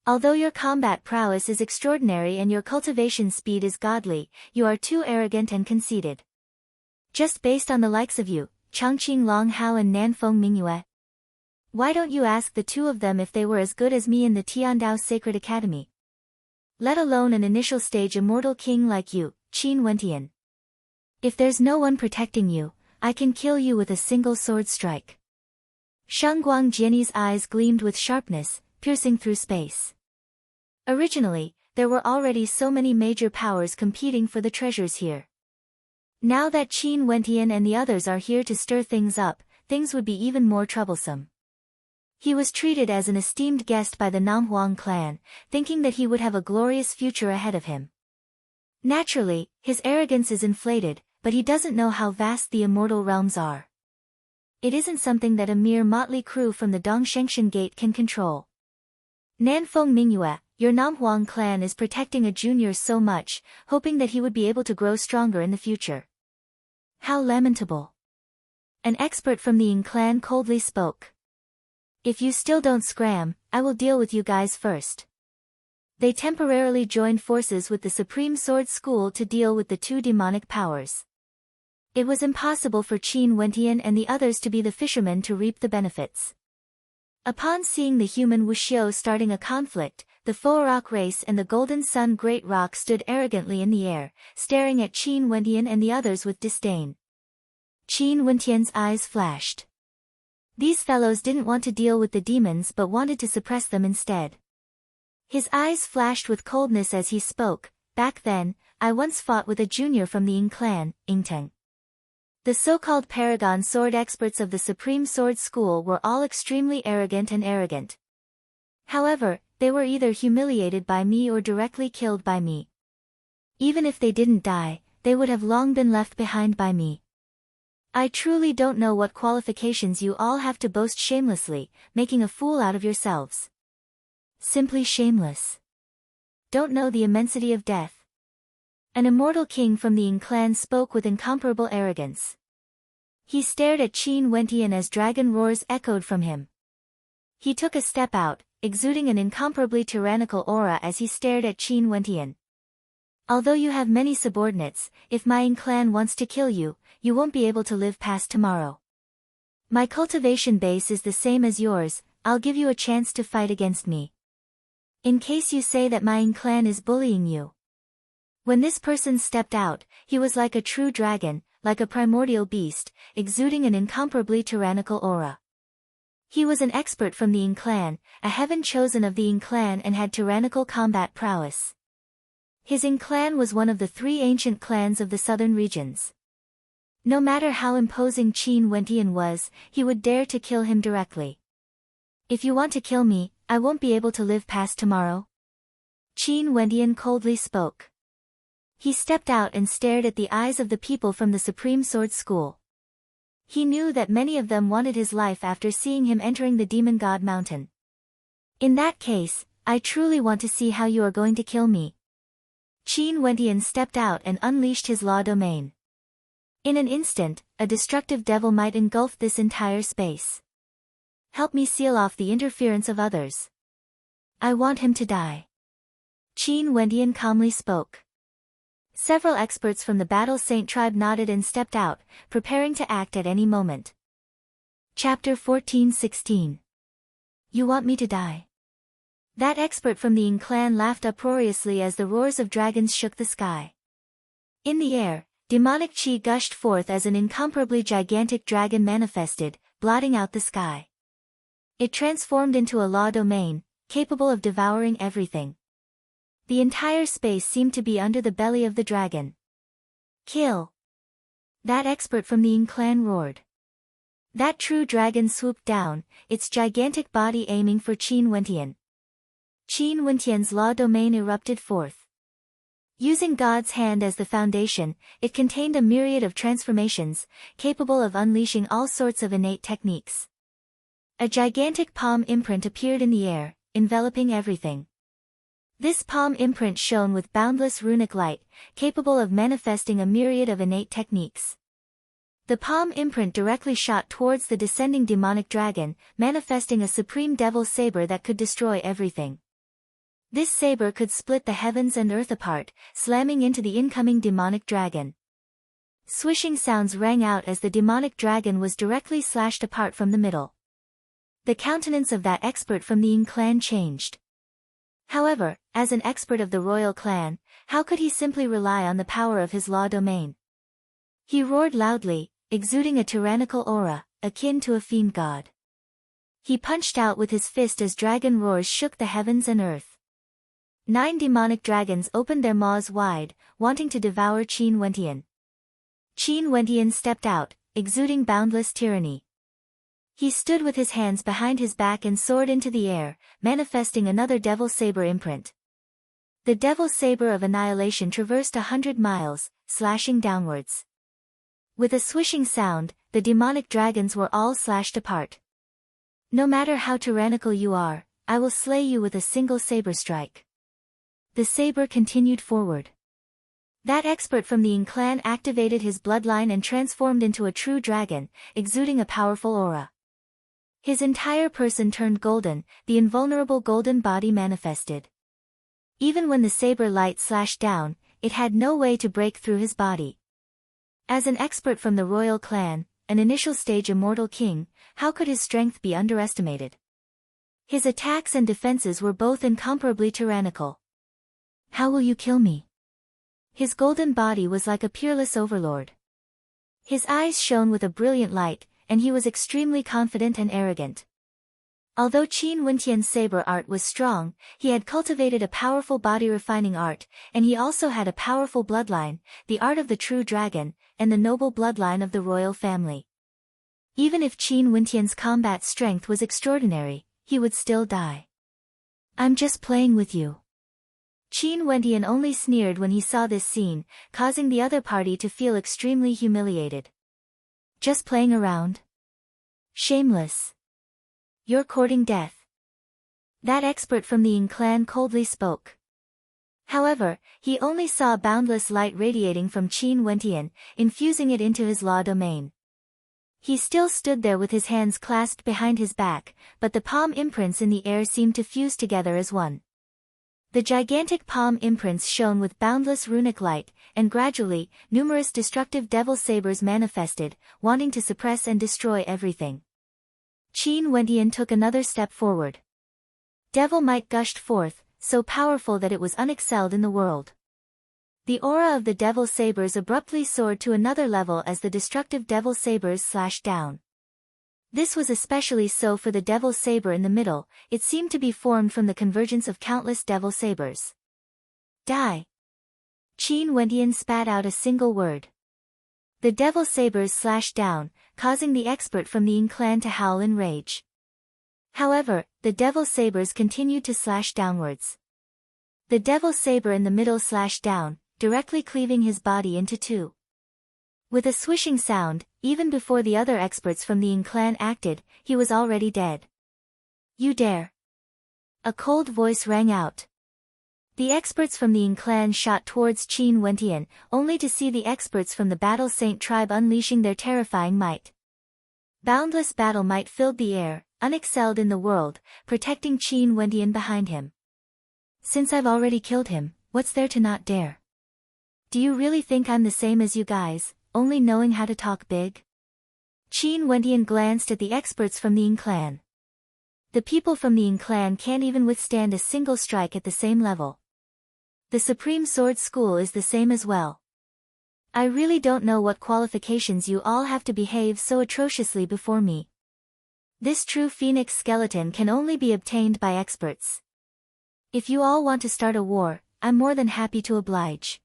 Although your combat prowess is extraordinary and your cultivation speed is godly, you are too arrogant and conceited. Just based on the likes of you, Changqing Longhao and Nanfeng Mingyue. Why don't you ask the two of them if they were as good as me in the Tiandao Sacred Academy? Let alone an initial stage immortal king like you, Qin Wentian. If there's no one protecting you, I can kill you with a single sword strike. Shangguang Jiani's eyes gleamed with sharpness, piercing through space. Originally, there were already so many major powers competing for the treasures here. Now that Qin Wentian and the others are here to stir things up, things would be even more troublesome. He was treated as an esteemed guest by the Namhuang clan, thinking that he would have a glorious future ahead of him. Naturally, his arrogance is inflated, but he doesn't know how vast the immortal realms are. It isn't something that a mere motley crew from the Dongshengshan Gate can control. Nanfeng Mingyue, your Namhuang clan is protecting a junior so much, hoping that he would be able to grow stronger in the future. How lamentable. An expert from the Ying clan coldly spoke. If you still don't scram, I will deal with you guys first. They temporarily joined forces with the Supreme Sword School to deal with the two demonic powers. It was impossible for Qin Wentian and the others to be the fishermen to reap the benefits. Upon seeing the human Wuxiu starting a conflict, the Fo'Rock race and the Golden Sun Great Rock stood arrogantly in the air, staring at Qin Wentian and the others with disdain. Qin Wentian's eyes flashed. These fellows didn't want to deal with the demons but wanted to suppress them instead. His eyes flashed with coldness as he spoke. Back then, I once fought with a junior from the Ying clan, Yingteng. The so-called paragon sword experts of the Supreme Sword School were all extremely arrogant and arrogant. However, they were either humiliated by me or directly killed by me. Even if they didn't die, they would have long been left behind by me. I truly don't know what qualifications you all have to boast shamelessly, making a fool out of yourselves. Simply shameless. Don't know the immensity of death. An immortal king from the Ying clan spoke with incomparable arrogance. He stared at Qin Wentian as dragon roars echoed from him. He took a step out, exuding an incomparably tyrannical aura as he stared at Qin Wentian. Although you have many subordinates, if my Ying clan wants to kill you, you won't be able to live past tomorrow. My cultivation base is the same as yours, I'll give you a chance to fight against me. In case you say that my Ying clan is bullying you. When this person stepped out, he was like a true dragon, like a primordial beast, exuding an incomparably tyrannical aura. He was an expert from the Ying clan, a heaven chosen of the Ying clan and had tyrannical combat prowess. His Ying clan was one of the three ancient clans of the southern regions. No matter how imposing Qin Wentian was, he would dare to kill him directly. If you want to kill me, I won't be able to live past tomorrow. Qin Wentian coldly spoke. He stepped out and stared at the eyes of the people from the Supreme Sword School. He knew that many of them wanted his life after seeing him entering the Demon God Mountain. In that case, I truly want to see how you are going to kill me. Qin Wentian stepped out and unleashed his law domain. In an instant, a destructive devil might engulf this entire space. Help me seal off the interference of others. I want him to die. Qin Wentian calmly spoke. Several experts from the Battle Saint tribe nodded and stepped out, preparing to act at any moment. Chapter 14:16. You want me to die? That expert from the Ying clan laughed uproariously as the roars of dragons shook the sky. In the air, demonic chi gushed forth as an incomparably gigantic dragon manifested, blotting out the sky. It transformed into a law domain, capable of devouring everything. The entire space seemed to be under the belly of the dragon. Kill! That expert from the Ying clan roared. That true dragon swooped down, its gigantic body aiming for Qin Wentian. Qin Wentian's law domain erupted forth. Using God's hand as the foundation, it contained a myriad of transformations, capable of unleashing all sorts of innate techniques. A gigantic palm imprint appeared in the air, enveloping everything. This palm imprint shone with boundless runic light, capable of manifesting a myriad of innate techniques. The palm imprint directly shot towards the descending demonic dragon, manifesting a supreme devil saber that could destroy everything. This saber could split the heavens and earth apart, slamming into the incoming demonic dragon. Swishing sounds rang out as the demonic dragon was directly slashed apart from the middle. The countenance of that expert from the Ying clan changed. However, as an expert of the royal clan, how could he simply rely on the power of his law domain? He roared loudly, exuding a tyrannical aura, akin to a fiend god. He punched out with his fist as dragon roars shook the heavens and earth. 9 demonic dragons opened their maws wide, wanting to devour Qin Wentian. Qin Wentian stepped out, exuding boundless tyranny. He stood with his hands behind his back and soared into the air, manifesting another devil saber imprint. The devil saber of annihilation traversed 100 miles, slashing downwards. With a swishing sound, the demonic dragons were all slashed apart. No matter how tyrannical you are, I will slay you with a single saber strike. The saber continued forward. That expert from the Yin clan activated his bloodline and transformed into a true dragon, exuding a powerful aura. His entire person turned golden, the invulnerable golden body manifested. Even when the saber light slashed down, it had no way to break through his body. As an expert from the royal clan, an initial stage immortal king, how could his strength be underestimated? His attacks and defenses were both incomparably tyrannical. How will you kill me? His golden body was like a peerless overlord. His eyes shone with a brilliant light, and he was extremely confident and arrogant. Although Qin Wentian's saber art was strong, he had cultivated a powerful body-refining art, and he also had a powerful bloodline, the art of the true dragon, and the noble bloodline of the royal family. Even if Qin Wentian's combat strength was extraordinary, he would still die. I'm just playing with you. Qin Wentian only sneered when he saw this scene, causing the other party to feel extremely humiliated. Just playing around? Shameless. You're courting death. That expert from the Yin clan coldly spoke. However, he only saw boundless light radiating from Qin Wentian, infusing it into his law domain. He still stood there with his hands clasped behind his back, but the palm imprints in the air seemed to fuse together as one. The gigantic palm imprints shone with boundless runic light, and gradually, numerous destructive devil sabers manifested, wanting to suppress and destroy everything. Qin Wentian took another step forward. Devil might gushed forth, so powerful that it was unexcelled in the world. The aura of the devil sabers abruptly soared to another level as the destructive devil sabers slashed down. This was especially so for the devil saber in the middle, it seemed to be formed from the convergence of countless devil sabers. Die! Qin Wentian spat out a single word. The devil sabers slashed down, causing the expert from the Yin clan to howl in rage. However, the devil sabers continued to slash downwards. The devil saber in the middle slashed down, directly cleaving his body into two. With a swishing sound, even before the other experts from the Yin clan acted, he was already dead. You dare! A cold voice rang out. The experts from the Yin clan shot towards Qin Wentian, only to see the experts from the Battle Saint tribe unleashing their terrifying might. Boundless battle might filled the air, unexcelled in the world, protecting Qin Wentian behind him. Since I've already killed him, what's there to not dare? Do you really think I'm the same as you guys, only knowing how to talk big? Qin Wentian glanced at the experts from the Yin clan. The people from the Yin clan can't even withstand a single strike at the same level. The Supreme Sword School is the same as well. I really don't know what qualifications you all have to behave so atrociously before me. This true phoenix skeleton can only be obtained by experts. If you all want to start a war, I'm more than happy to oblige.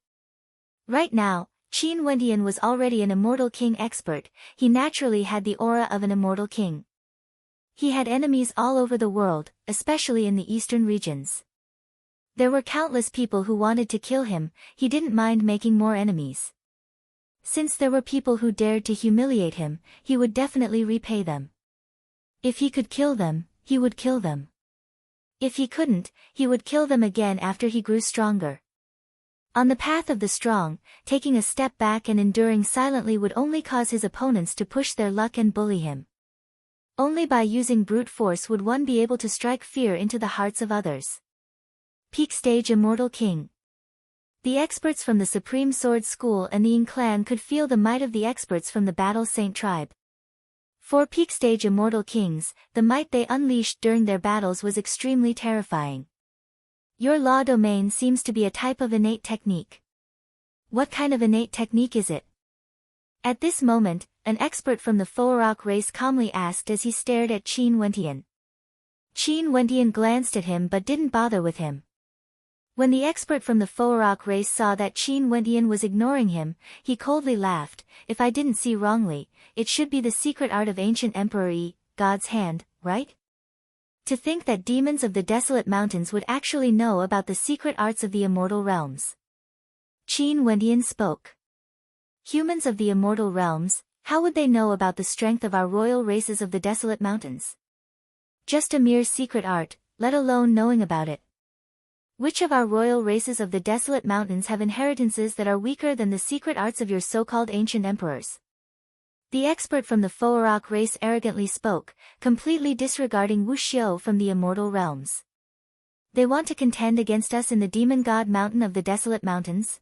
Right now, Qin Wentian was already an immortal king expert, he naturally had the aura of an immortal king. He had enemies all over the world, especially in the eastern regions. There were countless people who wanted to kill him, he didn't mind making more enemies. Since there were people who dared to humiliate him, he would definitely repay them. If he could kill them, he would kill them. If he couldn't, he would kill them again after he grew stronger. On the path of the strong, taking a step back and enduring silently would only cause his opponents to push their luck and bully him. Only by using brute force would one be able to strike fear into the hearts of others. Peak Stage Immortal King. The experts from the Supreme Sword School and the Yin clan could feel the might of the experts from the Battle Saint tribe. For Peak Stage Immortal Kings, the might they unleashed during their battles was extremely terrifying. Your law domain seems to be a type of innate technique. What kind of innate technique is it? At this moment, an expert from the Foarok race calmly asked as he stared at Qin Wentian. Qin Wentian glanced at him but didn't bother with him. When the expert from the Foarok race saw that Qin Wentian was ignoring him, he coldly laughed. If I didn't see wrongly, it should be the secret art of ancient Emperor Yi, God's hand, right? To think that demons of the desolate mountains would actually know about the secret arts of the immortal realms. Qin Wentian spoke. Humans of the immortal realms, how would they know about the strength of our royal races of the desolate mountains? Just a mere secret art, let alone knowing about it. Which of our royal races of the desolate mountains have inheritances that are weaker than the secret arts of your so-called ancient emperors? The expert from the Fo'orok race arrogantly spoke, completely disregarding Wuxiu from the immortal realms. They want to contend against us in the demon god mountain of the desolate mountains?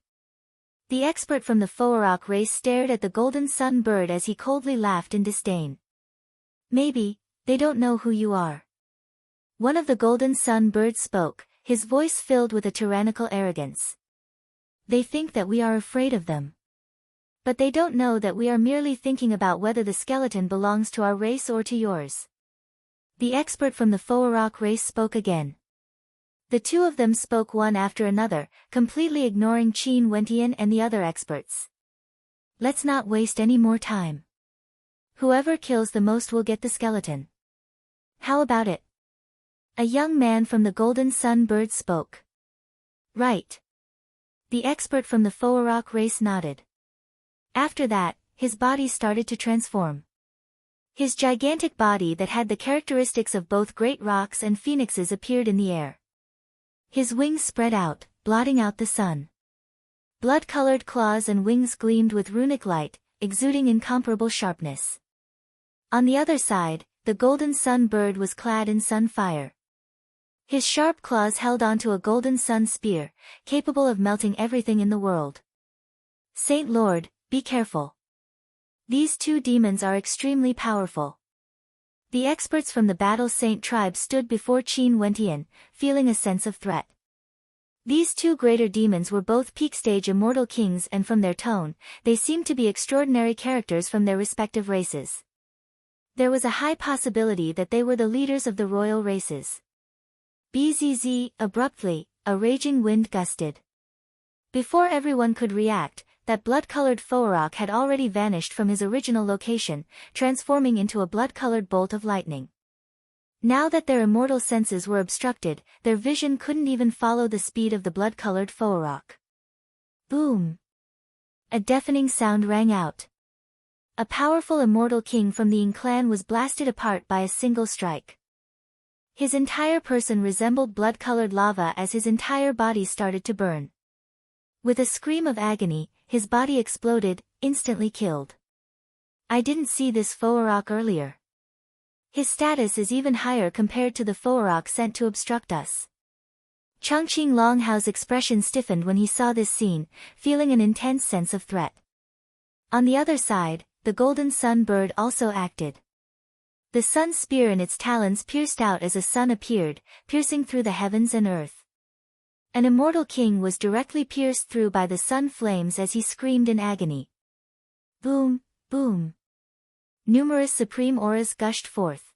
The expert from the Fo'orok race stared at the golden sun bird as he coldly laughed in disdain. Maybe, they don't know who you are. One of the golden sun birds spoke, his voice filled with a tyrannical arrogance. They think that we are afraid of them. But they don't know that we are merely thinking about whether the skeleton belongs to our race or to yours. The expert from the Fo'orok race spoke again. The two of them spoke one after another, completely ignoring Qin Wentian and the other experts. Let's not waste any more time. Whoever kills the most will get the skeleton. How about it? A young man from the golden sun bird spoke. Right. The expert from the Fo'orok race nodded. After that, his body started to transform. His gigantic body that had the characteristics of both great rocks and phoenixes appeared in the air. His wings spread out, blotting out the sun. Blood-colored claws and wings gleamed with runic light, exuding incomparable sharpness. On the other side, the golden sun bird was clad in sun fire. His sharp claws held onto a golden sun spear, capable of melting everything in the world. Saint Lord, be careful. These two demons are extremely powerful. The experts from the Battle Saint tribe stood before Qin Wentian, feeling a sense of threat. These two greater demons were both peak-stage immortal kings, and from their tone, they seemed to be extraordinary characters from their respective races. There was a high possibility that they were the leaders of the royal races. Bzz, abruptly, a raging wind gusted. Before everyone could react, that blood-colored Fo'orok had already vanished from his original location, transforming into a blood-colored bolt of lightning. Now that their immortal senses were obstructed, their vision couldn't even follow the speed of the blood-colored Fo'orok. Boom! A deafening sound rang out. A powerful immortal king from the Ying clan was blasted apart by a single strike. His entire person resembled blood-colored lava as his entire body started to burn. With a scream of agony, his body exploded, instantly killed. I didn't see this Fo'orok earlier. His status is even higher compared to the Fo'orok sent to obstruct us. Chongqing Longhao's expression stiffened when he saw this scene, feeling an intense sense of threat. On the other side, the golden sun bird also acted. The sun spear in its talons pierced out as a sun appeared, piercing through the heavens and earth. An immortal king was directly pierced through by the sun flames as he screamed in agony. Boom, boom. Numerous supreme auras gushed forth.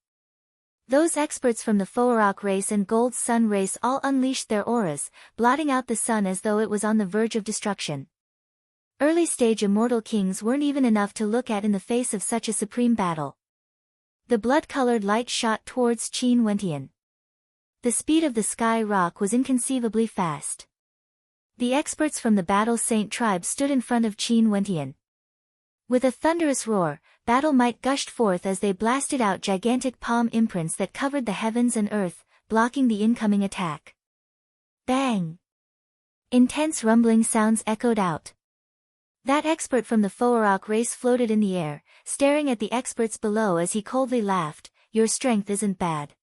Those experts from the Fo'orok race and Gold Sun race all unleashed their auras, blotting out the sun as though it was on the verge of destruction. Early-stage immortal kings weren't even enough to look at in the face of such a supreme battle. The blood-colored light shot towards Qin Wentian. The speed of the sky rock was inconceivably fast. The experts from the Battle Saint tribe stood in front of Qin Wentian. With a thunderous roar, battle might gushed forth as they blasted out gigantic palm imprints that covered the heavens and earth, blocking the incoming attack. Bang! Intense rumbling sounds echoed out. That expert from the Fo'orok race floated in the air, staring at the experts below as he coldly laughed, "Your strength isn't bad."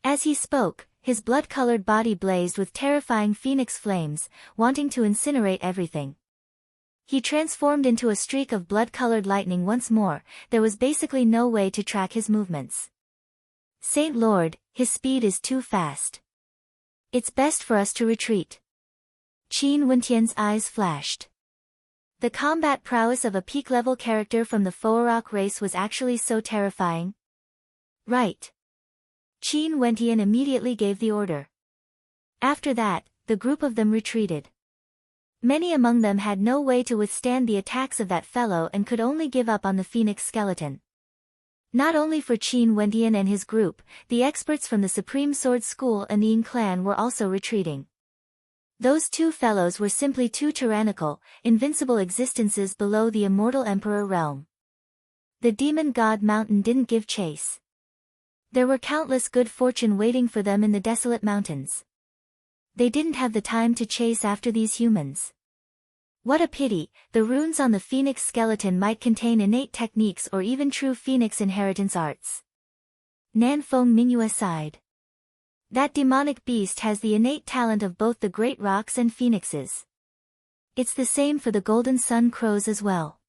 As he spoke, his blood-colored body blazed with terrifying phoenix flames, wanting to incinerate everything. He transformed into a streak of blood-colored lightning once more. There was basically no way to track his movements. Saint Lord, his speed is too fast. It's best for us to retreat. Qin Wentian's eyes flashed. The combat prowess of a peak-level character from the Fo'orok race was actually so terrifying. Right. Qin Wentian immediately gave the order. After that, the group of them retreated. Many among them had no way to withstand the attacks of that fellow and could only give up on the phoenix skeleton. Not only for Qin Wentian and his group, the experts from the Supreme Sword School and the Ying clan were also retreating. Those two fellows were simply two tyrannical, invincible existences below the immortal emperor realm. The demon god mountain didn't give chase. There were countless good fortune waiting for them in the desolate mountains. They didn't have the time to chase after these humans. What a pity, the runes on the phoenix skeleton might contain innate techniques or even true phoenix inheritance arts. Nanfeng Mingyue sighed. That demonic beast has the innate talent of both the great rocks and phoenixes. It's the same for the golden sun crows as well.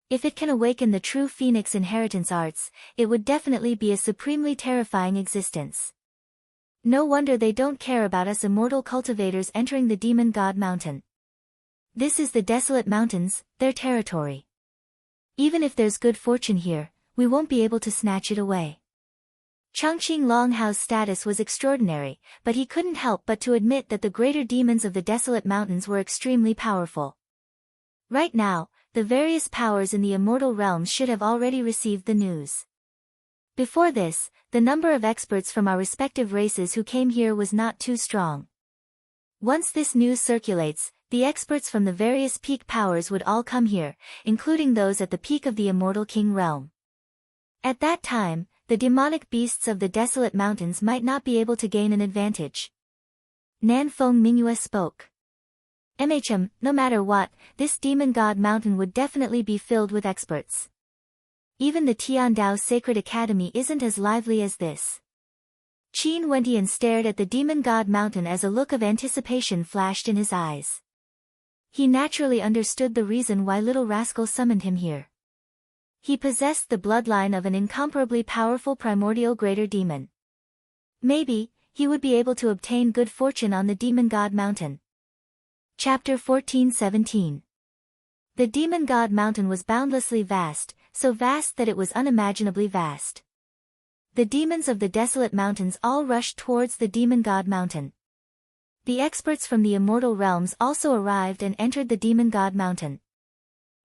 If it can awaken the true phoenix inheritance arts, it would definitely be a supremely terrifying existence. No wonder they don't care about us immortal cultivators entering the demon god mountain. This is the desolate mountains, their territory. Even if there's good fortune here, we won't be able to snatch it away. Changqing Longhao's status was extraordinary, but he couldn't help but to admit that the greater demons of the desolate mountains were extremely powerful. Right now, the various powers in the immortal realms should have already received the news. Before this, the number of experts from our respective races who came here was not too strong. Once this news circulates, the experts from the various peak powers would all come here, including those at the peak of the immortal king realm. At that time, the demonic beasts of the desolate mountains might not be able to gain an advantage. Nanfeng Mingyue spoke. No matter what, this demon god mountain would definitely be filled with experts. Even the Tiandao Sacred Academy isn't as lively as this. Qin Wentian stared at the demon god mountain as a look of anticipation flashed in his eyes. He naturally understood the reason why little rascal summoned him here. He possessed the bloodline of an incomparably powerful primordial greater demon. Maybe, he would be able to obtain good fortune on the demon god mountain. Chapter 14-17. The demon god mountain was boundlessly vast, so vast that it was unimaginably vast. The demons of the desolate mountains all rushed towards the demon god mountain. The experts from the immortal realms also arrived and entered the demon god mountain.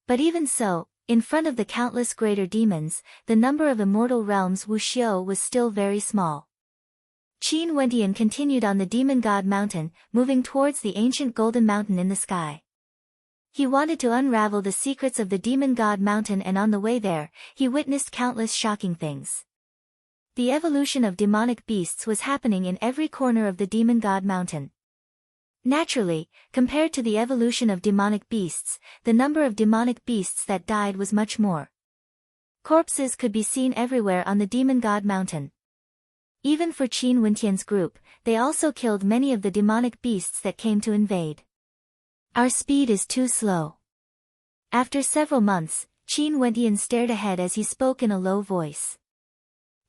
But even so, in front of the countless greater demons, the number of immortal realms Wuxiu was still very small. Qin Wentian continued on the demon god mountain, moving towards the ancient golden mountain in the sky. He wanted to unravel the secrets of the demon god mountain, and on the way there, he witnessed countless shocking things. The evolution of demonic beasts was happening in every corner of the demon god mountain. Naturally, compared to the evolution of demonic beasts, the number of demonic beasts that died was much more. Corpses could be seen everywhere on the demon god mountain. Even for Qin Wentian's group, they also killed many of the demonic beasts that came to invade. Our speed is too slow. After several months, Qin Wentian stared ahead as he spoke in a low voice.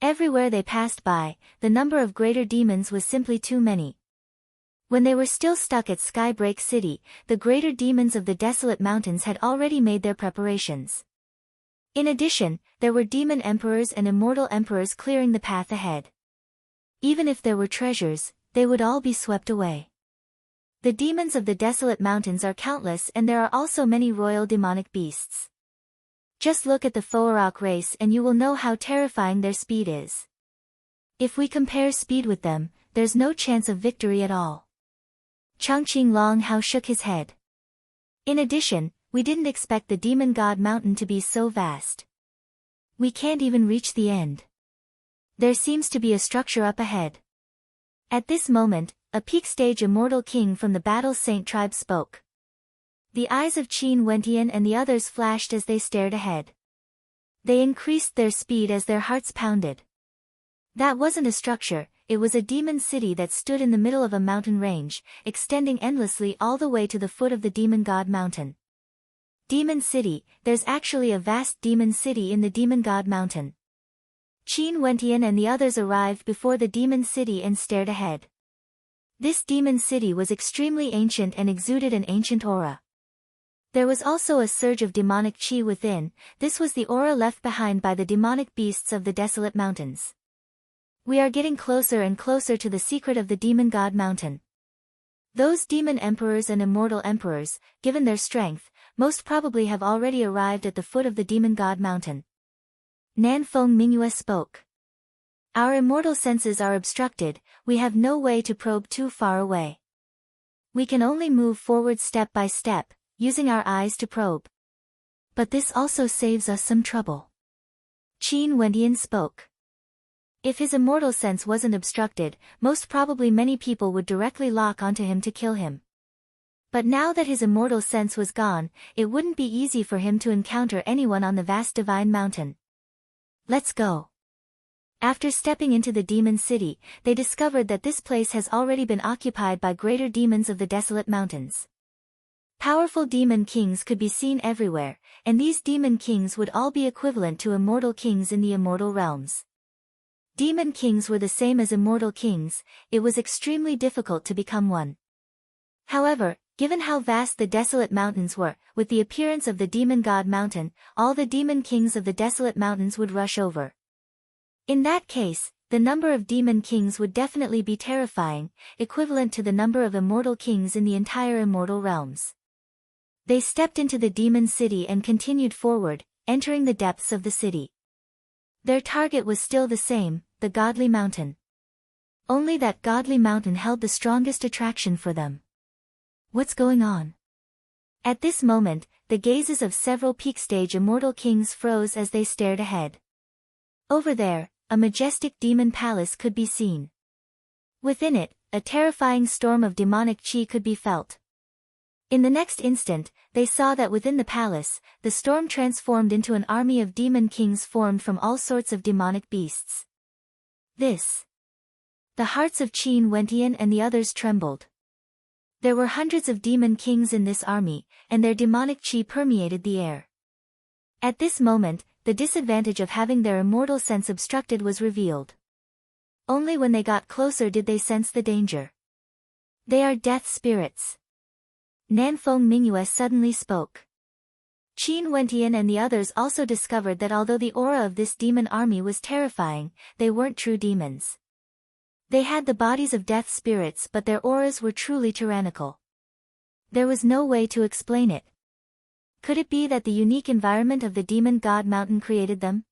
Everywhere they passed by, the number of greater demons was simply too many. When they were still stuck at Skybreak City, the greater demons of the desolate mountains had already made their preparations. In addition, there were demon emperors and immortal emperors clearing the path ahead. Even if there were treasures, they would all be swept away. The demons of the desolate mountains are countless, and there are also many royal demonic beasts. Just look at the Foarok race and you will know how terrifying their speed is. If we compare speed with them, there's no chance of victory at all. Changqing Longhao shook his head. In addition, we didn't expect the demon god mountain to be so vast. We can't even reach the end. There seems to be a structure up ahead. At this moment, a peak stage immortal king from the Battle Saint tribe spoke. The eyes of Qin Wentian and the others flashed as they stared ahead. They increased their speed as their hearts pounded. That wasn't a structure, it was a demon city that stood in the middle of a mountain range, extending endlessly all the way to the foot of the demon god mountain. Demon City, there's actually a vast demon city in the demon god mountain. Qin Wentian and the others arrived before the demon city and stared ahead. This demon city was extremely ancient and exuded an ancient aura. There was also a surge of demonic qi within. This was the aura left behind by the demonic beasts of the desolate mountains. We are getting closer and closer to the secret of the demon god mountain. Those demon emperors and immortal emperors, given their strength, most probably have already arrived at the foot of the demon god mountain. Nanfeng Mingyue spoke. Our immortal senses are obstructed, we have no way to probe too far away. We can only move forward step by step, using our eyes to probe. But this also saves us some trouble. Qin Wendian spoke. If his immortal sense wasn't obstructed, most probably many people would directly lock onto him to kill him. But now that his immortal sense was gone, it wouldn't be easy for him to encounter anyone on the vast divine mountain. Let's go. After stepping into the demon city, they discovered that this place has already been occupied by greater demons of the desolate mountains. Powerful demon kings could be seen everywhere, and these demon kings would all be equivalent to immortal kings in the immortal realms. Demon kings were the same as immortal kings, it was extremely difficult to become one. However, given how vast the desolate mountains were, with the appearance of the demon god mountain, all the demon kings of the desolate mountains would rush over. In that case, the number of demon kings would definitely be terrifying, equivalent to the number of immortal kings in the entire immortal realms. They stepped into the demon city and continued forward, entering the depths of the city. Their target was still the same, the godly mountain. Only that godly mountain held the strongest attraction for them. What's going on? At this moment, the gazes of several peak-stage immortal kings froze as they stared ahead. Over there, a majestic demon palace could be seen. Within it, a terrifying storm of demonic chi could be felt. In the next instant, they saw that within the palace, the storm transformed into an army of demon kings formed from all sorts of demonic beasts. The hearts of Qin Wendian and the others trembled. There were hundreds of demon kings in this army, and their demonic chi permeated the air. At this moment, the disadvantage of having their immortal sense obstructed was revealed. Only when they got closer did they sense the danger. They are death spirits. Nanfeng Mingyue suddenly spoke. Qin Wendian and the others also discovered that although the aura of this demon army was terrifying, they weren't true demons. They had the bodies of death spirits, but their auras were truly tyrannical. There was no way to explain it. Could it be that the unique environment of the demon god mountain created them?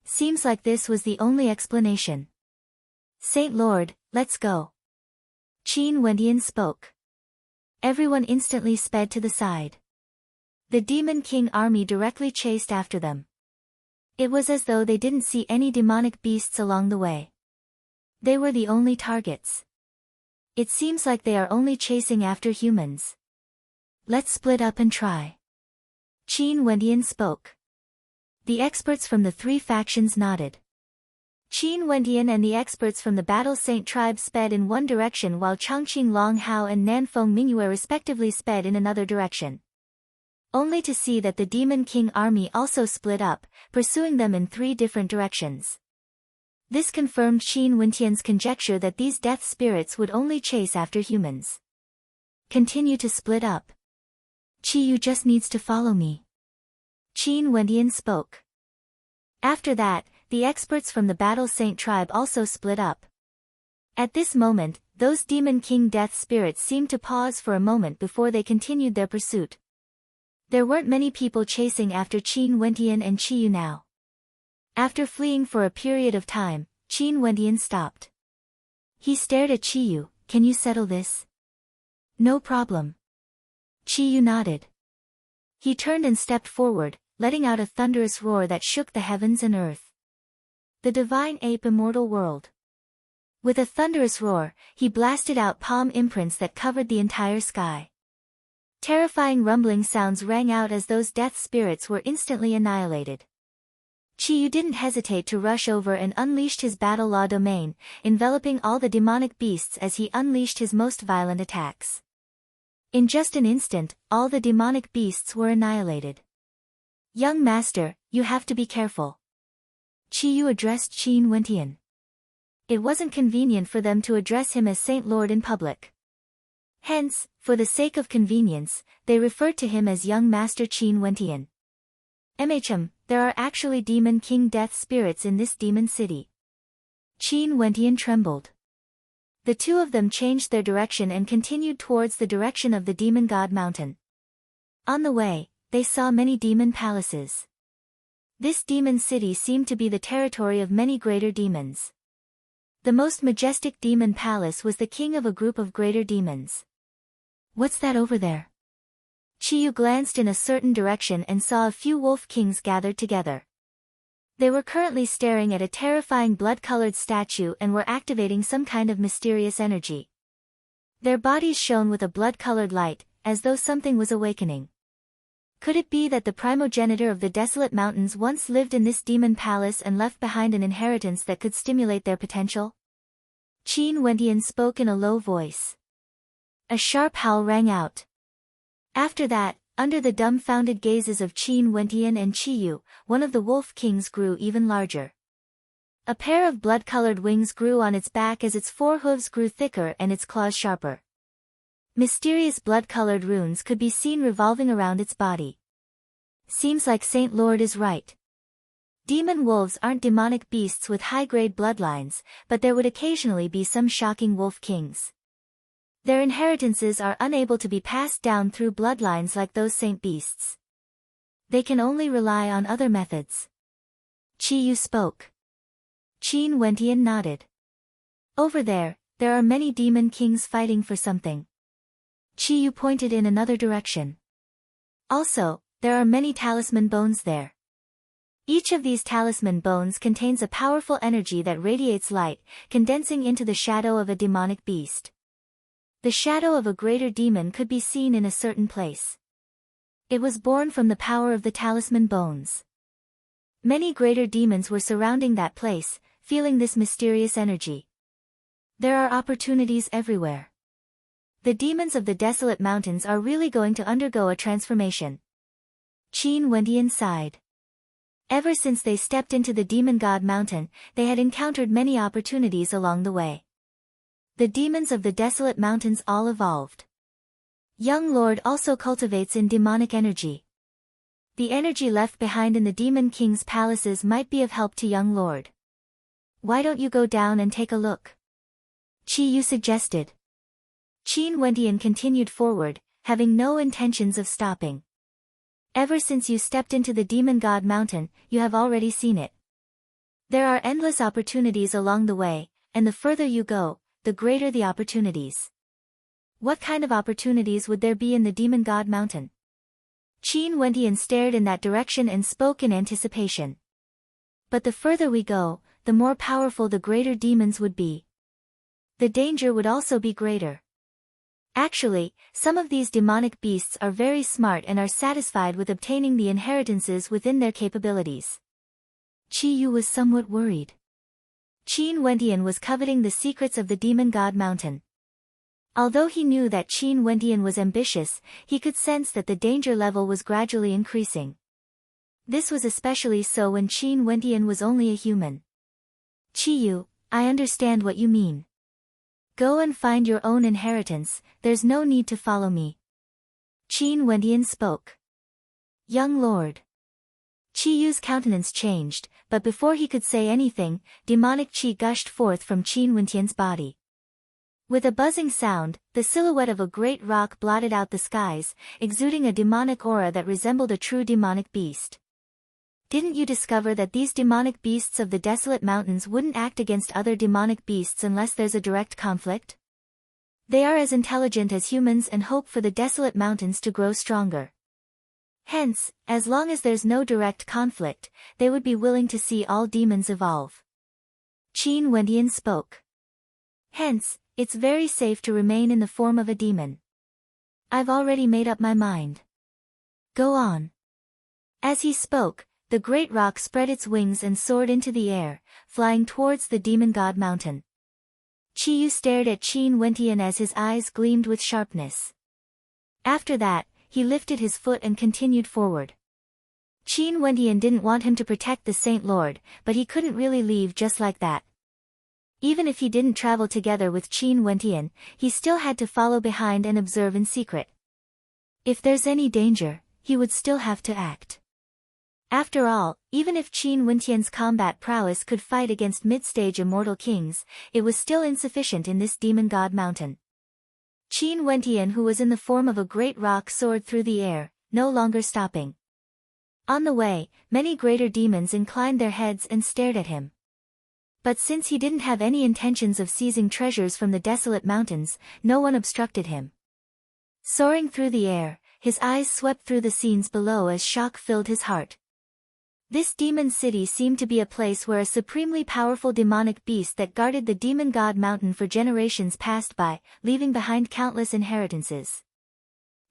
Seems like this was the only explanation. Saint Lord, let's go. Qin Wendian spoke. Everyone instantly sped to the side. The Demon King army directly chased after them. It was as though they didn't see any demonic beasts along the way. They were the only targets. It seems like they are only chasing after humans. Let's split up and try. Qin Wendian spoke. The experts from the three factions nodded. Qin Wendian and the experts from the Battle Saint tribe sped in one direction while Chongqing Long Hao and Nanfeng Mingyue respectively sped in another direction. Only to see that the Demon King army also split up, pursuing them in three different directions. This confirmed Qin Wendian's conjecture that these death spirits would only chase after humans. Continue to split up. Qiyu just needs to follow me. Qin Wendian spoke. After that, the experts from the Battle Saint tribe also split up. At this moment, those Demon King death spirits seemed to pause for a moment before they continued their pursuit. There weren't many people chasing after Qin Wendian and Qiyu now. After fleeing for a period of time, Qin Wendian stopped. He stared at Qiyu. Can you settle this? No problem. Qiyu nodded. He turned and stepped forward, letting out a thunderous roar that shook the heavens and earth. The divine ape immortal world. With a thunderous roar, he blasted out palm imprints that covered the entire sky. Terrifying rumbling sounds rang out as those death spirits were instantly annihilated. Qiyu didn't hesitate to rush over and unleashed his battle law domain, enveloping all the demonic beasts as he unleashed his most violent attacks. In just an instant, all the demonic beasts were annihilated. Young master, you have to be careful. Qiyu addressed Qin Wendian. It wasn't convenient for them to address him as Saint Lord in public. Hence, for the sake of convenience, they referred to him as Young Master Qin Wendian. There are actually Demon King death spirits in this demon city. Qin Wendian trembled. The two of them changed their direction and continued towards the direction of the demon god mountain. On the way, they saw many demon palaces. This demon city seemed to be the territory of many greater demons. The most majestic demon palace was the king of a group of greater demons. What's that over there? Chiyu glanced in a certain direction and saw a few wolf kings gathered together. They were currently staring at a terrifying blood-colored statue and were activating some kind of mysterious energy. Their bodies shone with a blood-colored light, as though something was awakening. Could it be that the primogenitor of the desolate mountains once lived in this demon palace and left behind an inheritance that could stimulate their potential? Qin Wentian spoke in a low voice. A sharp howl rang out. After that, under the dumbfounded gazes of Qin Wentian and Chiyu, one of the wolf kings grew even larger. A pair of blood-colored wings grew on its back as its forehooves grew thicker and its claws sharper. Mysterious blood-colored runes could be seen revolving around its body. Seems like Saint Lord is right. Demon wolves aren't demonic beasts with high-grade bloodlines, but there would occasionally be some shocking wolf kings. Their inheritances are unable to be passed down through bloodlines like those saint beasts. They can only rely on other methods. Chiyu spoke. Qin Wentian nodded. Over there are many demon kings fighting for something. Chiyu pointed in another direction. Also, there are many talisman bones there. Each of these talisman bones contains a powerful energy that radiates light, condensing into the shadow of a demonic beast. The shadow of a greater demon could be seen in a certain place. It was born from the power of the talisman bones. Many greater demons were surrounding that place, feeling this mysterious energy. There are opportunities everywhere. The demons of the desolate mountains are really going to undergo a transformation. Qin Wentian sighed. Ever since they stepped into the Demon God Mountain, they had encountered many opportunities along the way. The demons of the desolate mountains all evolved. Young Lord also cultivates in demonic energy. The energy left behind in the Demon King's palaces might be of help to Young Lord. Why don't you go down and take a look? Chiyu suggested. Qin Wentian continued forward, having no intentions of stopping. Ever since you stepped into the Demon God Mountain, you have already seen it. There are endless opportunities along the way, and the further you go, the greater the opportunities. What kind of opportunities would there be in the Demon God Mountain? Qin Wentian stared in that direction and spoke in anticipation. But the further we go, the more powerful the greater demons would be. The danger would also be greater. Actually, some of these demonic beasts are very smart and are satisfied with obtaining the inheritances within their capabilities. Chiyu was somewhat worried. Qin Wentian was coveting the secrets of the Demon God Mountain. Although he knew that Qin Wentian was ambitious, he could sense that the danger level was gradually increasing. This was especially so when Qin Wentian was only a human. Chiyu, I understand what you mean. Go and find your own inheritance, there's no need to follow me. Qin Wentian spoke. Young Lord. Chiyu's countenance changed, but before he could say anything, demonic chi gushed forth from Qin Wentian's body. With a buzzing sound, the silhouette of a great rock blotted out the skies, exuding a demonic aura that resembled a true demonic beast. Didn't you discover that these demonic beasts of the desolate mountains wouldn't act against other demonic beasts unless there's a direct conflict? They are as intelligent as humans and hope for the desolate mountains to grow stronger. Hence, as long as there's no direct conflict, they would be willing to see all demons evolve. Qin Wentian spoke. Hence, it's very safe to remain in the form of a demon. I've already made up my mind. Go on. As he spoke, the great rock spread its wings and soared into the air, flying towards the Demon God Mountain. Chiyu stared at Qin Wentian as his eyes gleamed with sharpness. After that, he lifted his foot and continued forward. Qin Wentian didn't want him to protect the Saint Lord, but he couldn't really leave just like that. Even if he didn't travel together with Qin Wentian, he still had to follow behind and observe in secret. If there's any danger, he would still have to act. After all, even if Qin Wentian's combat prowess could fight against mid-stage immortal kings, it was still insufficient in this Demon God Mountain. Qin Wentian, who was in the form of a great rock, soared through the air, no longer stopping. On the way, many greater demons inclined their heads and stared at him. But since he didn't have any intentions of seizing treasures from the desolate mountains, no one obstructed him. Soaring through the air, his eyes swept through the scenes below as shock filled his heart. This demon city seemed to be a place where a supremely powerful demonic beast that guarded the demon god mountain for generations passed by, leaving behind countless inheritances.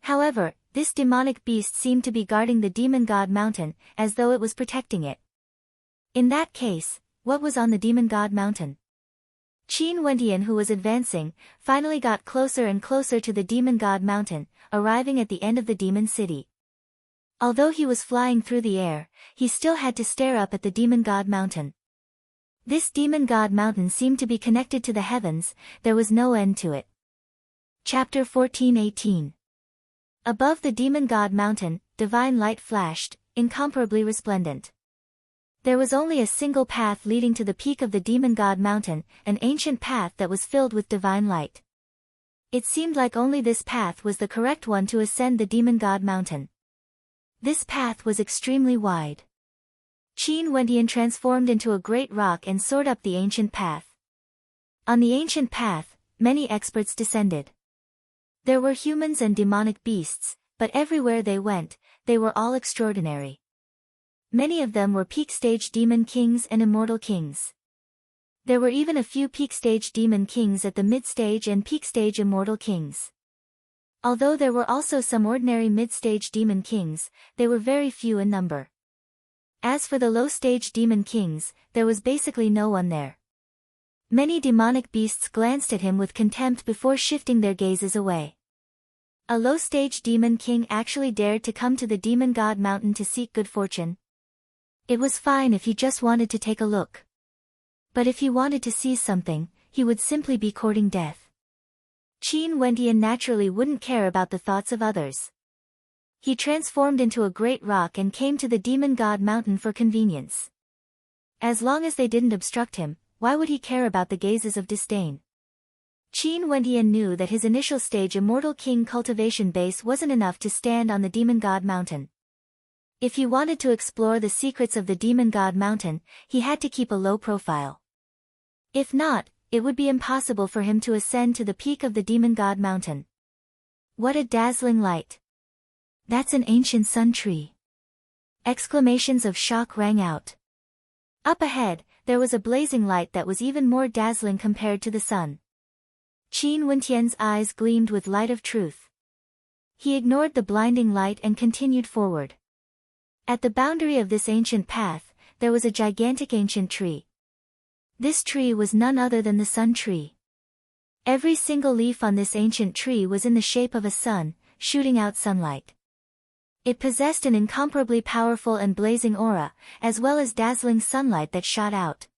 However, this demonic beast seemed to be guarding the demon god mountain, as though it was protecting it. In that case, what was on the demon god mountain? Qin Wentian, who was advancing, finally got closer and closer to the demon god mountain, arriving at the end of the demon city. Although he was flying through the air, he still had to stare up at the demon god mountain. This demon god mountain seemed to be connected to the heavens, there was no end to it. Chapter 14:18. Above the demon god mountain, divine light flashed, incomparably resplendent. There was only a single path leading to the peak of the demon god mountain, an ancient path that was filled with divine light. It seemed like only this path was the correct one to ascend the demon god mountain. This path was extremely wide. Qin Wentian transformed into a great rock and soared up the ancient path. On the ancient path, many experts descended. There were humans and demonic beasts, but everywhere they went, they were all extraordinary. Many of them were peak-stage demon kings and immortal kings. There were even a few peak-stage demon kings at the mid-stage and peak-stage immortal kings. Although there were also some ordinary mid-stage demon kings, they were very few in number. As for the low-stage demon kings, there was basically no one there. Many demonic beasts glanced at him with contempt before shifting their gazes away. A low-stage demon king actually dared to come to the demon god mountain to seek good fortune. It was fine if he just wanted to take a look. But if he wanted to see something, he would simply be courting death. Qin Wentian naturally wouldn't care about the thoughts of others. He transformed into a great rock and came to the demon god mountain for convenience. As long as they didn't obstruct him, why would he care about the gazes of disdain? Qin Wentian knew that his initial stage immortal king cultivation base wasn't enough to stand on the demon god mountain. If he wanted to explore the secrets of the demon god mountain, he had to keep a low profile. If not, it would be impossible for him to ascend to the peak of the demon god mountain. What a dazzling light! That's an ancient sun tree. Exclamations of shock rang out. Up ahead, there was a blazing light that was even more dazzling compared to the sun. Qin Wentian's eyes gleamed with light of truth. He ignored the blinding light and continued forward. At the boundary of this ancient path, there was a gigantic ancient tree. This tree was none other than the sun tree. Every single leaf on this ancient tree was in the shape of a sun, shooting out sunlight. It possessed an incomparably powerful and blazing aura, as well as dazzling sunlight that shot out.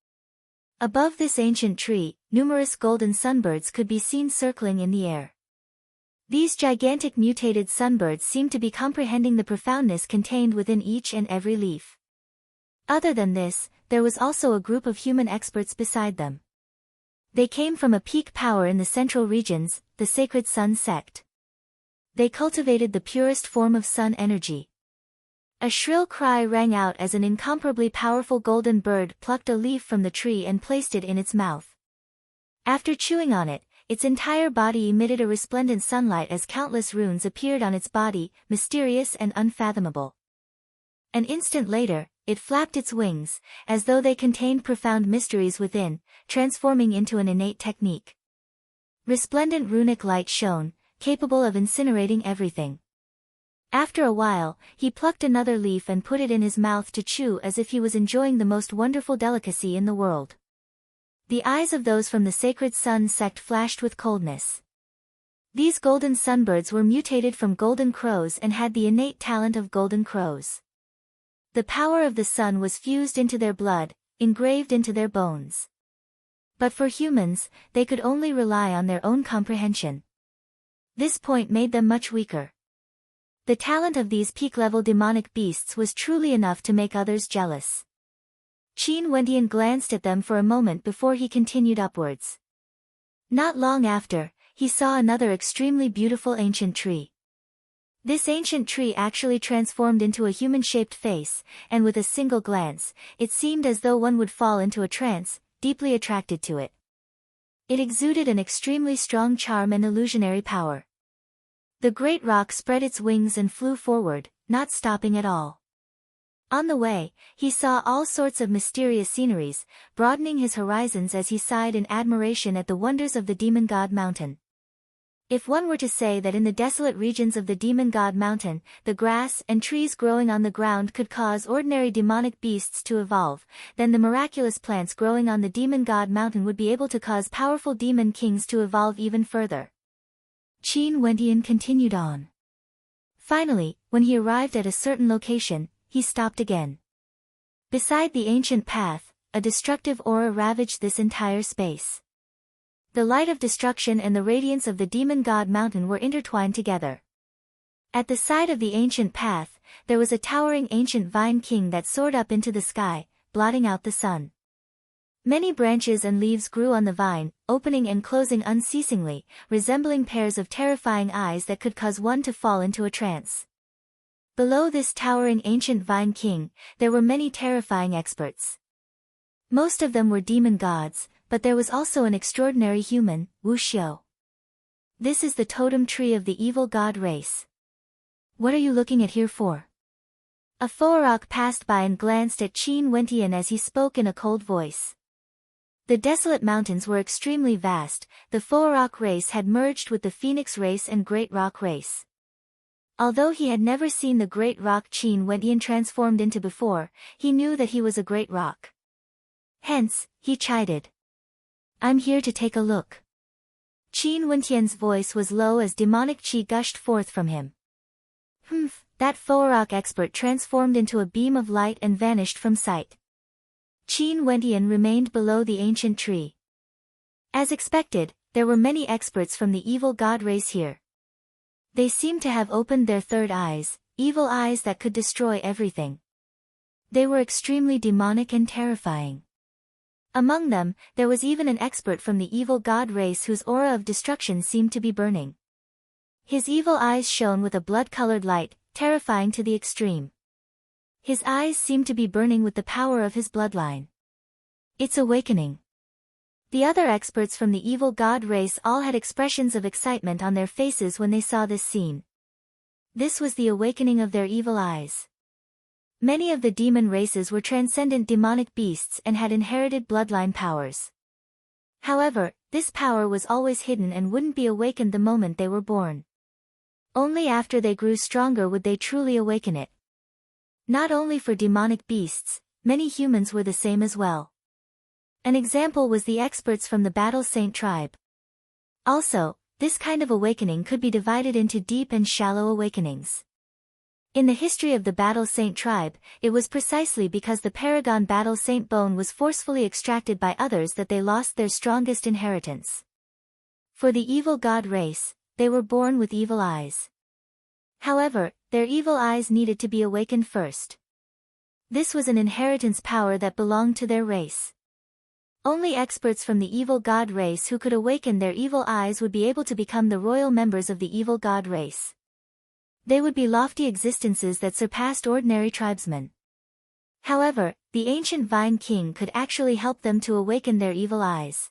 Above this ancient tree, numerous golden sunbirds could be seen circling in the air. These gigantic mutated sunbirds seemed to be comprehending the profoundness contained within each and every leaf. Other than this, there was also a group of human experts beside them. They came from a peak power in the central regions, the Sacred Sun sect. They cultivated the purest form of sun energy. A shrill cry rang out as an incomparably powerful golden bird plucked a leaf from the tree and placed it in its mouth. After chewing on it, its entire body emitted a resplendent sunlight as countless runes appeared on its body, mysterious and unfathomable. An instant later, it flapped its wings, as though they contained profound mysteries within, transforming into an innate technique. Resplendent runic light shone, capable of incinerating everything. After a while, he plucked another leaf and put it in his mouth to chew as if he was enjoying the most wonderful delicacy in the world. The eyes of those from the Sacred Sun sect flashed with coldness. These golden sunbirds were mutated from golden crows and had the innate talent of golden crows. The power of the sun was fused into their blood, engraved into their bones. But for humans, they could only rely on their own comprehension. This point made them much weaker. The talent of these peak-level demonic beasts was truly enough to make others jealous. Qin Wentian glanced at them for a moment before he continued upwards. Not long after, he saw another extremely beautiful ancient tree. This ancient tree actually transformed into a human-shaped face, and with a single glance, it seemed as though one would fall into a trance, deeply attracted to it. It exuded an extremely strong charm and illusionary power. The great rock spread its wings and flew forward, not stopping at all. On the way, he saw all sorts of mysterious sceneries, broadening his horizons as he sighed in admiration at the wonders of the Demon God Mountain. If one were to say that in the desolate regions of the Demon God Mountain, the grass and trees growing on the ground could cause ordinary demonic beasts to evolve, then the miraculous plants growing on the Demon God Mountain would be able to cause powerful demon kings to evolve even further. Qin Wendian continued on. Finally, when he arrived at a certain location, he stopped again. Beside the ancient path, a destructive aura ravaged this entire space. The light of destruction and the radiance of the Demon God Mountain were intertwined together. At the side of the ancient path, there was a towering ancient vine king that soared up into the sky, blotting out the sun. Many branches and leaves grew on the vine, opening and closing unceasingly, resembling pairs of terrifying eyes that could cause one to fall into a trance. Below this towering ancient vine king, there were many terrifying experts. Most of them were demon gods, but there was also an extraordinary human, Wu Xiu. This is the totem tree of the evil god race. What are you looking at here for? A Foarok passed by and glanced at Qin Wendian as he spoke in a cold voice. The desolate mountains were extremely vast. The Foarok race had merged with the Phoenix race and Great Rock race. Although he had never seen the Great Rock Qin Wendian transformed into before, he knew that he was a Great Rock. Hence, he chided. I'm here to take a look. Qin Wendian's voice was low as demonic qi gushed forth from him. Humph, that Foarok expert transformed into a beam of light and vanished from sight. Qin Wendian remained below the ancient tree. As expected, there were many experts from the evil god race here. They seemed to have opened their third eyes, evil eyes that could destroy everything. They were extremely demonic and terrifying. Among them, there was even an expert from the evil god race whose aura of destruction seemed to be burning. His evil eyes shone with a blood-colored light, terrifying to the extreme. His eyes seemed to be burning with the power of his bloodline. It's awakening. The other experts from the evil god race all had expressions of excitement on their faces when they saw this scene. This was the awakening of their evil eyes. Many of the demon races were transcendent demonic beasts and had inherited bloodline powers. However, this power was always hidden and wouldn't be awakened the moment they were born. Only after they grew stronger would they truly awaken it. Not only for demonic beasts, many humans were the same as well. An example was the experts from the Battle Saint tribe. Also, this kind of awakening could be divided into deep and shallow awakenings. In the history of the Battle Saint tribe, it was precisely because the Paragon Battle Saint bone was forcefully extracted by others that they lost their strongest inheritance. For the evil god race, they were born with evil eyes. However, their evil eyes needed to be awakened first. This was an inheritance power that belonged to their race. Only experts from the evil god race who could awaken their evil eyes would be able to become the royal members of the evil god race. They would be lofty existences that surpassed ordinary tribesmen. However, the ancient Vine King could actually help them to awaken their evil eyes.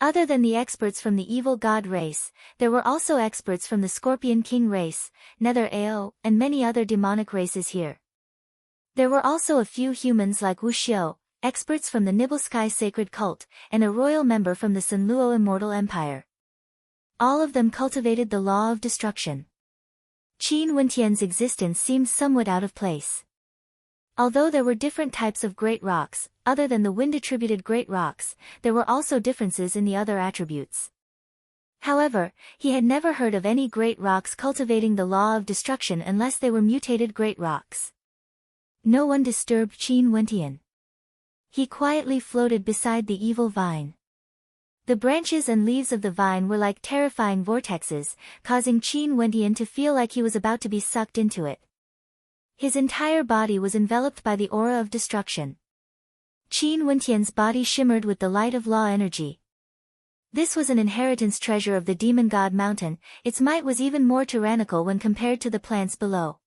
Other than the experts from the evil god race, there were also experts from the Scorpion King race, Nether Ao, and many other demonic races here. There were also a few humans like Wu Xiu, experts from the Nibelsky Sacred Cult, and a royal member from the Sunluo Immortal Empire. All of them cultivated the law of destruction. Qin Wendian's existence seemed somewhat out of place. Although there were different types of great rocks, other than the wind-attributed great rocks, there were also differences in the other attributes. However, he had never heard of any great rocks cultivating the law of destruction unless they were mutated great rocks. No one disturbed Qin Wendian. He quietly floated beside the evil vine. The branches and leaves of the vine were like terrifying vortexes, causing Qin Wendian to feel like he was about to be sucked into it. His entire body was enveloped by the aura of destruction. Qin Wendian's body shimmered with the light of law energy. This was an inheritance treasure of the demon god mountain. Its might was even more tyrannical when compared to the plants below.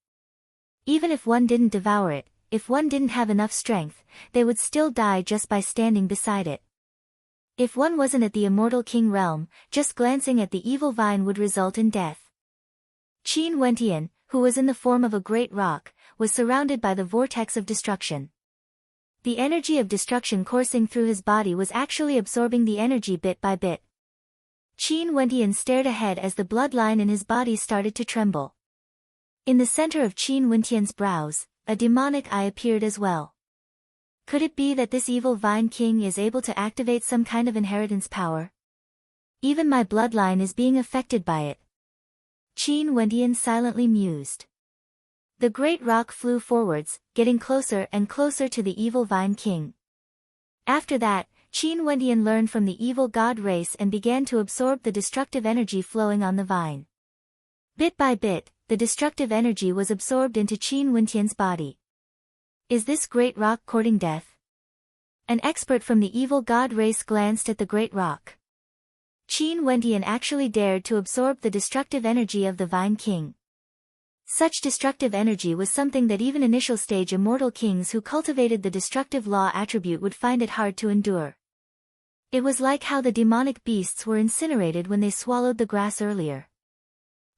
Even if one didn't devour it, if one didn't have enough strength, they would still die just by standing beside it. If one wasn't at the immortal king realm, just glancing at the evil vine would result in death. Qin Wentian, who was in the form of a great rock, was surrounded by the vortex of destruction. The energy of destruction coursing through his body was actually absorbing the energy bit by bit. Qin Wentian stared ahead as the bloodline in his body started to tremble. In the center of Qin Wentian's brows, a demonic eye appeared as well. Could it be that this evil Vine King is able to activate some kind of inheritance power? Even my bloodline is being affected by it. Qin Wentian silently mused. The great rock flew forwards, getting closer and closer to the evil Vine King. After that, Qin Wentian learned from the evil god race and began to absorb the destructive energy flowing on the vine. Bit by bit, the destructive energy was absorbed into Qin Wentian's body. Is this great rock courting death? An expert from the evil god race glanced at the great rock. Qin Wentian actually dared to absorb the destructive energy of the Vine King. Such destructive energy was something that even initial stage immortal kings who cultivated the destructive law attribute would find it hard to endure. It was like how the demonic beasts were incinerated when they swallowed the grass earlier.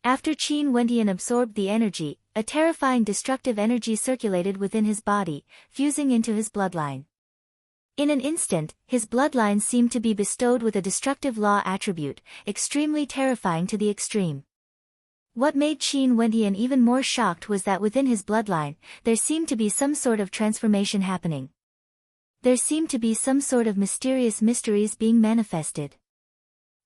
After Qin Wentian absorbed the energy, a terrifying destructive energy circulated within his body, fusing into his bloodline. In an instant, his bloodline seemed to be bestowed with a destructive law attribute, extremely terrifying to the extreme. What made Qin Wentian even more shocked was that within his bloodline, there seemed to be some sort of transformation happening. There seemed to be some sort of mysterious mysteries being manifested.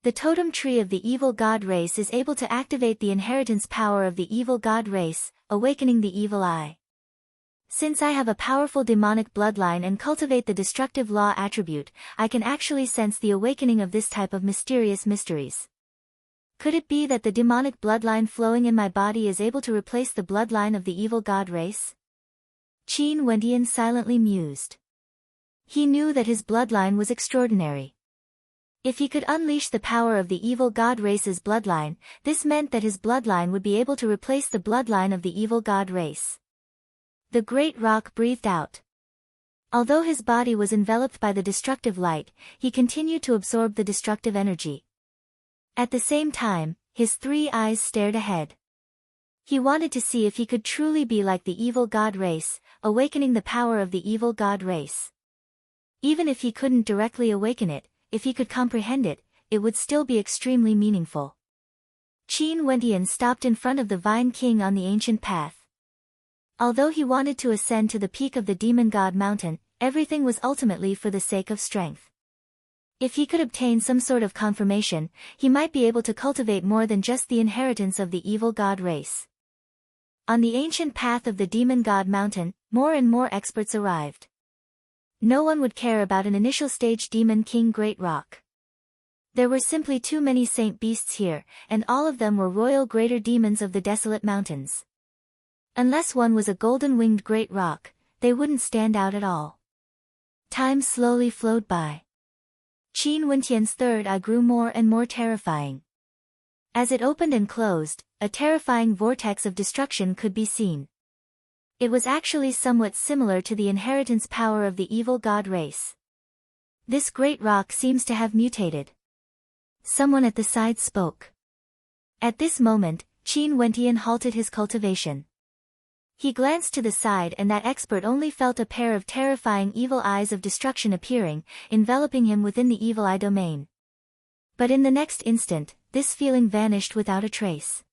The totem tree of the evil god race is able to activate the inheritance power of the evil god race, awakening the evil eye. Since I have a powerful demonic bloodline and cultivate the destructive law attribute, I can actually sense the awakening of this type of mysterious mysteries. Could it be that the demonic bloodline flowing in my body is able to replace the bloodline of the evil god race? Qin Wentian silently mused. He knew that his bloodline was extraordinary. If he could unleash the power of the evil god race's bloodline, this meant that his bloodline would be able to replace the bloodline of the evil god race. The great rock breathed out. Although his body was enveloped by the destructive light, he continued to absorb the destructive energy. At the same time, his 3 eyes stared ahead. He wanted to see if he could truly be like the evil god race, awakening the power of the evil god race. Even if he couldn't directly awaken it, if he could comprehend it, it would still be extremely meaningful. Qin Wentian stopped in front of the Vine King on the ancient path. Although he wanted to ascend to the peak of the demon god mountain, everything was ultimately for the sake of strength. If he could obtain some sort of confirmation, he might be able to cultivate more than just the inheritance of the evil god race. On the ancient path of the demon god mountain, more and more experts arrived. No one would care about an initial stage demon king great rock. There were simply too many saint beasts here, and all of them were royal greater demons of the desolate mountains. Unless one was a golden-winged great rock, they wouldn't stand out at all. Time slowly flowed by. Qin Wentian's 3rd eye grew more and more terrifying. As it opened and closed, a terrifying vortex of destruction could be seen. It was actually somewhat similar to the inheritance power of the evil god race. This great rock seems to have mutated. Someone at the side spoke. At this moment, Qin Wentian halted his cultivation. He glanced to the side and that expert only felt a pair of terrifying evil eyes of destruction appearing, enveloping him within the evil eye domain. But in the next instant, this feeling vanished without a trace.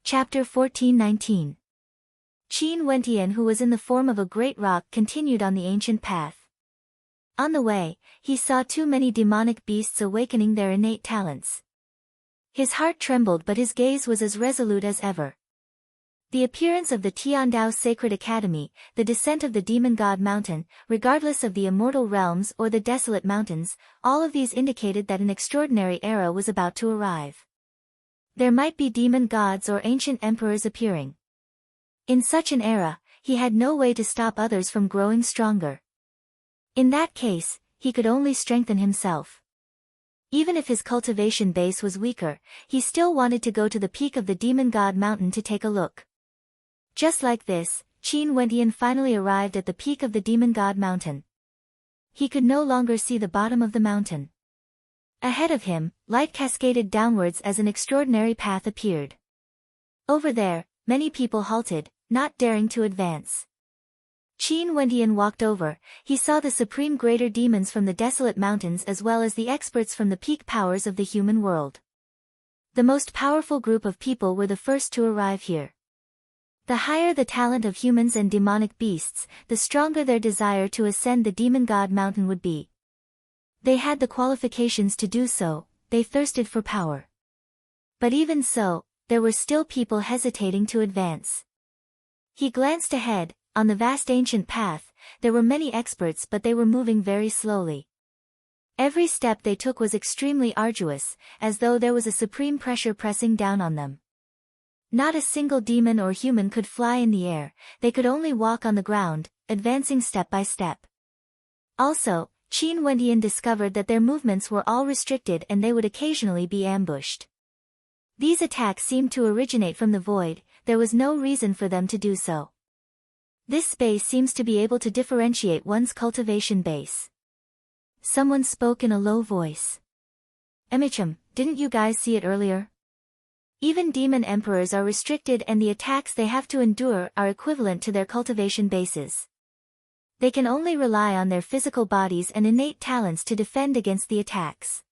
Chapter 14:19. Qin Wentian, who was in the form of a great rock, continued on the ancient path. On the way, he saw too many demonic beasts awakening their innate talents. His heart trembled but his gaze was as resolute as ever. The appearance of the Tiandao Sacred Academy, the descent of the Demon God Mountain, regardless of the immortal realms or the desolate mountains, all of these indicated that an extraordinary era was about to arrive. There might be demon gods or ancient emperors appearing. In such an era, he had no way to stop others from growing stronger. In that case, he could only strengthen himself. Even if his cultivation base was weaker, he still wanted to go to the peak of the Demon God Mountain to take a look. Just like this, Qin Wentian finally arrived at the peak of the Demon God Mountain. He could no longer see the bottom of the mountain. Ahead of him, light cascaded downwards as an extraordinary path appeared. Over there, many people halted, not daring to advance. Qin Wendian walked over. He saw the supreme greater demons from the desolate mountains as well as the experts from the peak powers of the human world. The most powerful group of people were the first to arrive here. The higher the talent of humans and demonic beasts, the stronger their desire to ascend the demon god mountain would be. They had the qualifications to do so, they thirsted for power. But even so, there were still people hesitating to advance. He glanced ahead. On the vast ancient path, there were many experts but they were moving very slowly. Every step they took was extremely arduous, as though there was a supreme pressure pressing down on them. Not a single demon or human could fly in the air, they could only walk on the ground, advancing step by step. Also, Qin Wendian discovered that their movements were all restricted and they would occasionally be ambushed. These attacks seemed to originate from the void, there was no reason for them to do so. This space seems to be able to differentiate one's cultivation base. Someone spoke in a low voice. Emicham, didn't you guys see it earlier? Even demon emperors are restricted and the attacks they have to endure are equivalent to their cultivation bases. They can only rely on their physical bodies and innate talents to defend against the attacks.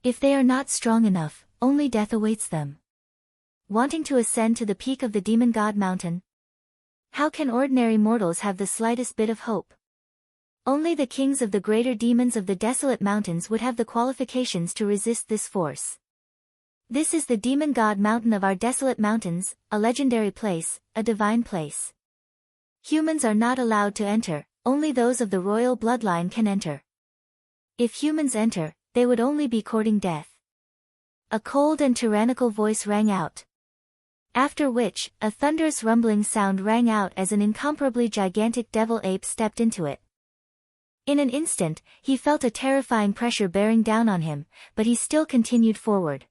If they are not strong enough, only death awaits them. Wanting to ascend to the peak of the demon god mountain? How can ordinary mortals have the slightest bit of hope? Only the kings of the greater demons of the desolate mountains would have the qualifications to resist this force. This is the demon god mountain of our desolate mountains, a legendary place, a divine place. Humans are not allowed to enter, only those of the royal bloodline can enter. If humans enter, they would only be courting death. A cold and tyrannical voice rang out. After which, a thunderous rumbling sound rang out as an incomparably gigantic devil ape stepped into it. In an instant, he felt a terrifying pressure bearing down on him, but he still continued forward.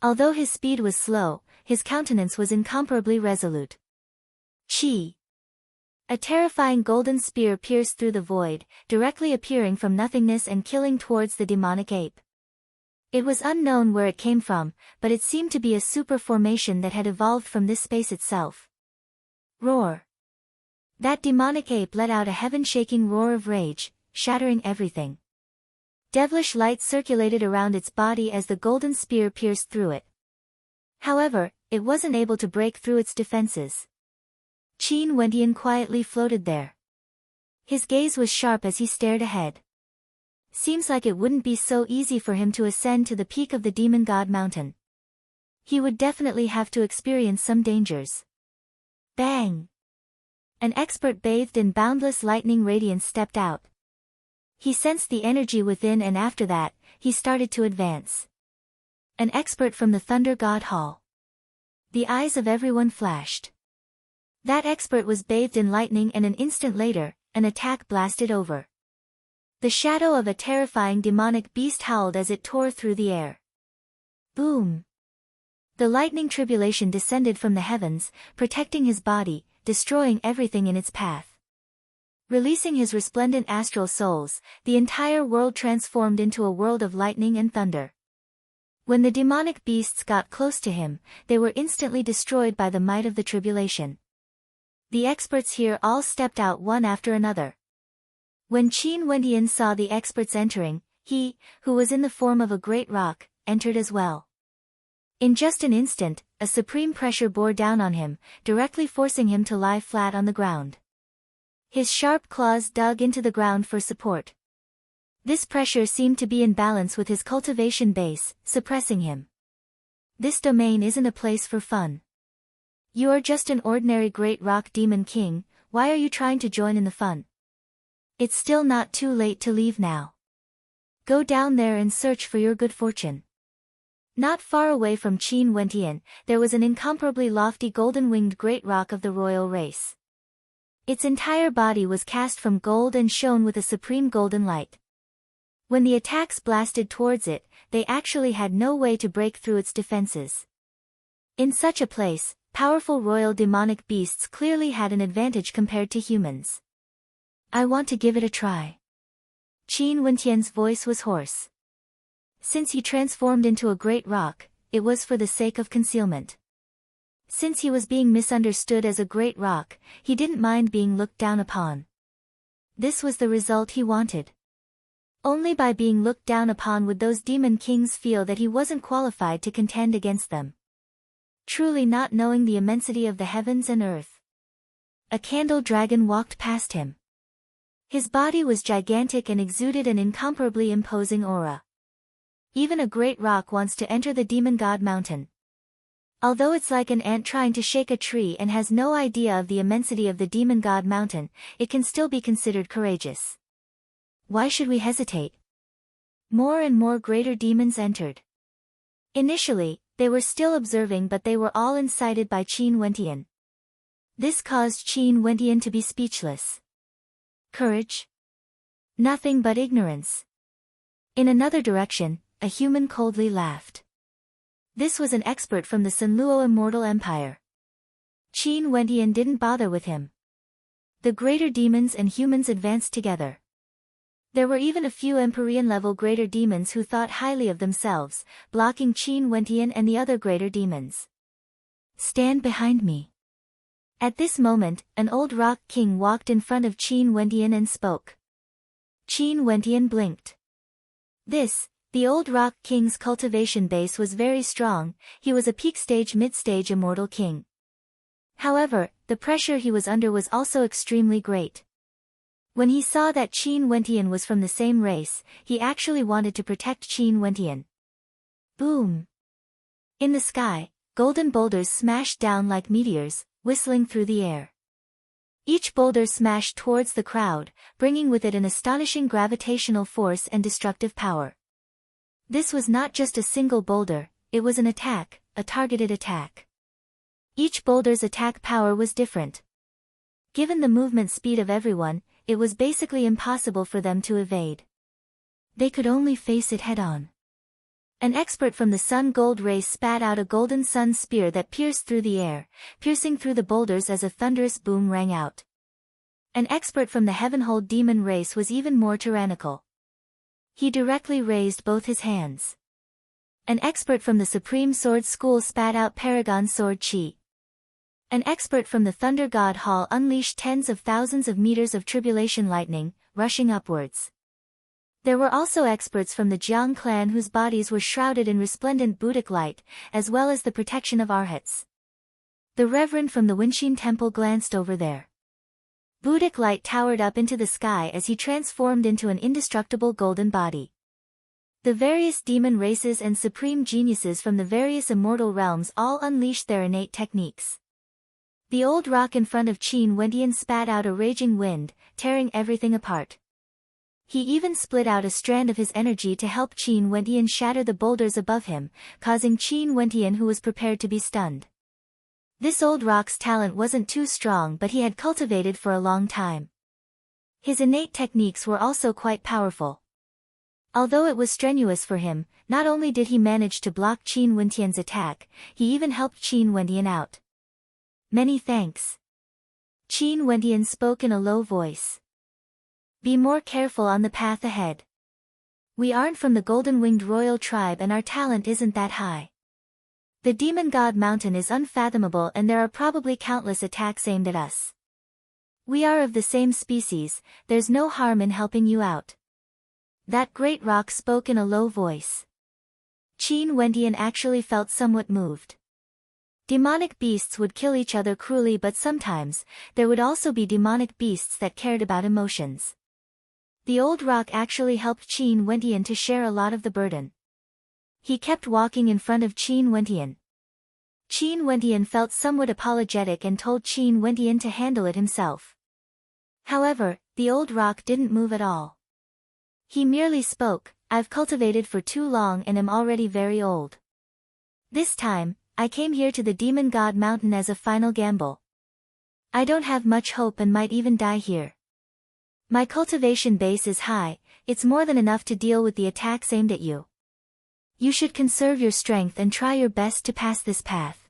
Although his speed was slow, his countenance was incomparably resolute. Chi! A terrifying golden spear pierced through the void, directly appearing from nothingness and killing towards the demonic ape. It was unknown where it came from, but it seemed to be a super formation that had evolved from this space itself. Roar! That demonic ape let out a heaven-shaking roar of rage, shattering everything. Devilish light circulated around its body as the golden spear pierced through it. However, it wasn't able to break through its defenses. Qin Wendian quietly floated there. His gaze was sharp as he stared ahead. Seems like it wouldn't be so easy for him to ascend to the peak of the demon god mountain. He would definitely have to experience some dangers. Bang! An expert bathed in boundless lightning radiance stepped out. He sensed the energy within and after that, he started to advance. An expert from the Thunder God Hall. The eyes of everyone flashed. That expert was bathed in lightning and an instant later, an attack blasted over. The shadow of a terrifying demonic beast howled as it tore through the air. Boom! The lightning tribulation descended from the heavens, protecting his body, destroying everything in its path. Releasing his resplendent astral souls, the entire world transformed into a world of lightning and thunder. When the demonic beasts got close to him, they were instantly destroyed by the might of the tribulation. The experts here all stepped out one after another. When Qin Wendian saw the experts entering, he, who was in the form of a great rock, entered as well. In just an instant, a supreme pressure bore down on him, directly forcing him to lie flat on the ground. His sharp claws dug into the ground for support. This pressure seemed to be in balance with his cultivation base, suppressing him. This domain isn't a place for fun. You are just an ordinary great rock demon king, why are you trying to join in the fun? It's still not too late to leave now. Go down there and search for your good fortune. Not far away from Qin Wendian, there was an incomparably lofty golden-winged great rock of the royal race. Its entire body was cast from gold and shone with a supreme golden light. When the attacks blasted towards it, they actually had no way to break through its defenses. In such a place, powerful royal demonic beasts clearly had an advantage compared to humans. I want to give it a try. Qin Wendian's voice was hoarse. Since he transformed into a great rock, it was for the sake of concealment. Since he was being misunderstood as a great rock, he didn't mind being looked down upon. This was the result he wanted. Only by being looked down upon would those demon kings feel that he wasn't qualified to contend against them. Truly not knowing the immensity of the heavens and earth. A candle dragon walked past him. His body was gigantic and exuded an incomparably imposing aura. Even a great rock wants to enter the demon god mountain. Although it's like an ant trying to shake a tree and has no idea of the immensity of the demon god mountain, it can still be considered courageous. Why should we hesitate? More and more greater demons entered. Initially, they were still observing, but they were all incited by Qin Wentian. This caused Qin Wentian to be speechless. Courage? Nothing but ignorance. In another direction, a human coldly laughed. This was an expert from the Sanluo Immortal Empire. Qin Wentian didn't bother with him. The greater demons and humans advanced together. There were even a few Empyrean-level greater demons who thought highly of themselves, blocking Qin Wentian and the other greater demons. Stand behind me. At this moment, an old rock king walked in front of Qin Wentian and spoke. Qin Wentian blinked. The old rock king's cultivation base was very strong. He was a peak-stage mid-stage immortal king. However, the pressure he was under was also extremely great. When he saw that Qin Wentian was from the same race, he actually wanted to protect Qin Wentian. Boom! In the sky, golden boulders smashed down like meteors, whistling through the air. Each boulder smashed towards the crowd, bringing with it an astonishing gravitational force and destructive power. This was not just a single boulder, it was an attack, a targeted attack. Each boulder's attack power was different. Given the movement speed of everyone, it was basically impossible for them to evade. They could only face it head-on. An expert from the Sun Gold race spat out a golden sun spear that pierced through the air, piercing through the boulders as a thunderous boom rang out. An expert from the Heavenhold demon race was even more tyrannical. He directly raised both his hands. An expert from the Supreme Sword School spat out Paragon Sword Chi. An expert from the Thunder God Hall unleashed tens of thousands of meters of tribulation lightning, rushing upwards. There were also experts from the Jiang clan whose bodies were shrouded in resplendent Buddhic light, as well as the protection of arhats. The Reverend from the Winshin Temple glanced over there. Buddhic light towered up into the sky as he transformed into an indestructible golden body. The various demon races and supreme geniuses from the various immortal realms all unleashed their innate techniques. The old rock in front of Qin Wentian spat out a raging wind, tearing everything apart. He even split out a strand of his energy to help Qin Wentian shatter the boulders above him, causing Qin Wentian, who was prepared to be stunned. This old rock's talent wasn't too strong, but he had cultivated for a long time. His innate techniques were also quite powerful. Although it was strenuous for him, not only did he manage to block Qin Wentian's attack, he even helped Qin Wentian out. Many thanks. Qin Wentian spoke in a low voice. Be more careful on the path ahead. We aren't from the golden-winged royal tribe and our talent isn't that high. The Demon God Mountain is unfathomable and there are probably countless attacks aimed at us. We are of the same species, there's no harm in helping you out. That great rock spoke in a low voice. Qin Wentian actually felt somewhat moved. Demonic beasts would kill each other cruelly, but sometimes, there would also be demonic beasts that cared about emotions. The old rock actually helped Qin Wentian to share a lot of the burden. He kept walking in front of Qin Wentian. Qin Wentian felt somewhat apologetic and told Qin Wentian to handle it himself. However, the old rock didn't move at all. He merely spoke, I've cultivated for too long and am already very old. This time, I came here to the Demon God Mountain as a final gamble. I don't have much hope and might even die here. My cultivation base is high, it's more than enough to deal with the attacks aimed at you. You should conserve your strength and try your best to pass this path.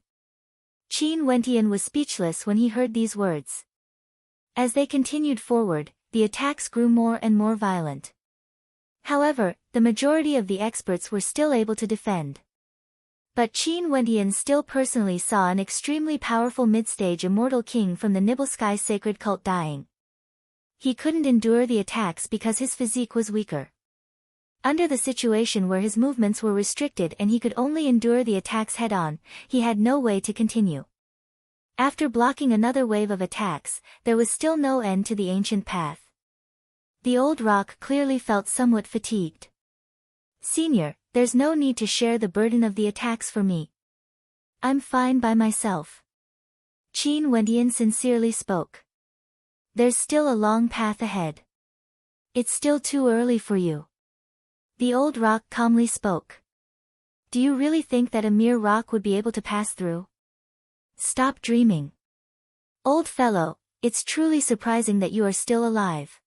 Qin Wentian was speechless when he heard these words. As they continued forward, the attacks grew more and more violent. However, the majority of the experts were still able to defend. But Qin Wendian still personally saw an extremely powerful mid-stage immortal king from the Nibelskye sacred cult dying. He couldn't endure the attacks because his physique was weaker. Under the situation where his movements were restricted and he could only endure the attacks head-on, he had no way to continue. After blocking another wave of attacks, there was still no end to the ancient path. The old rock clearly felt somewhat fatigued. "Senior, there's no need to share the burden of the attacks for me. I'm fine by myself." Qin Wendian sincerely spoke. "There's still a long path ahead. It's still too early for you." The old rock calmly spoke. "Do you really think that a mere rock would be able to pass through? Stop dreaming. Old fellow, it's truly surprising that you are still alive."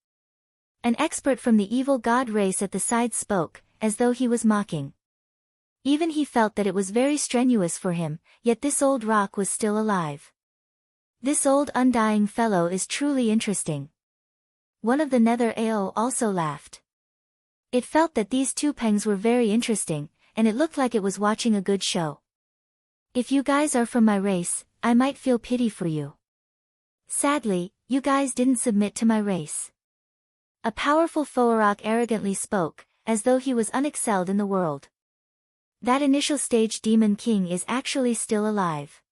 An expert from the evil god race at the side spoke, as though he was mocking. Even he felt that it was very strenuous for him, yet this old rock was still alive. "This old undying fellow is truly interesting." One of the Nether Ao also laughed. It felt that these two pengs were very interesting, and it looked like it was watching a good show. "If you guys are from my race, I might feel pity for you. Sadly, you guys didn't submit to my race." A powerful Foarok arrogantly spoke, as though he was unexcelled in the world. "That initial stage demon king is actually still alive.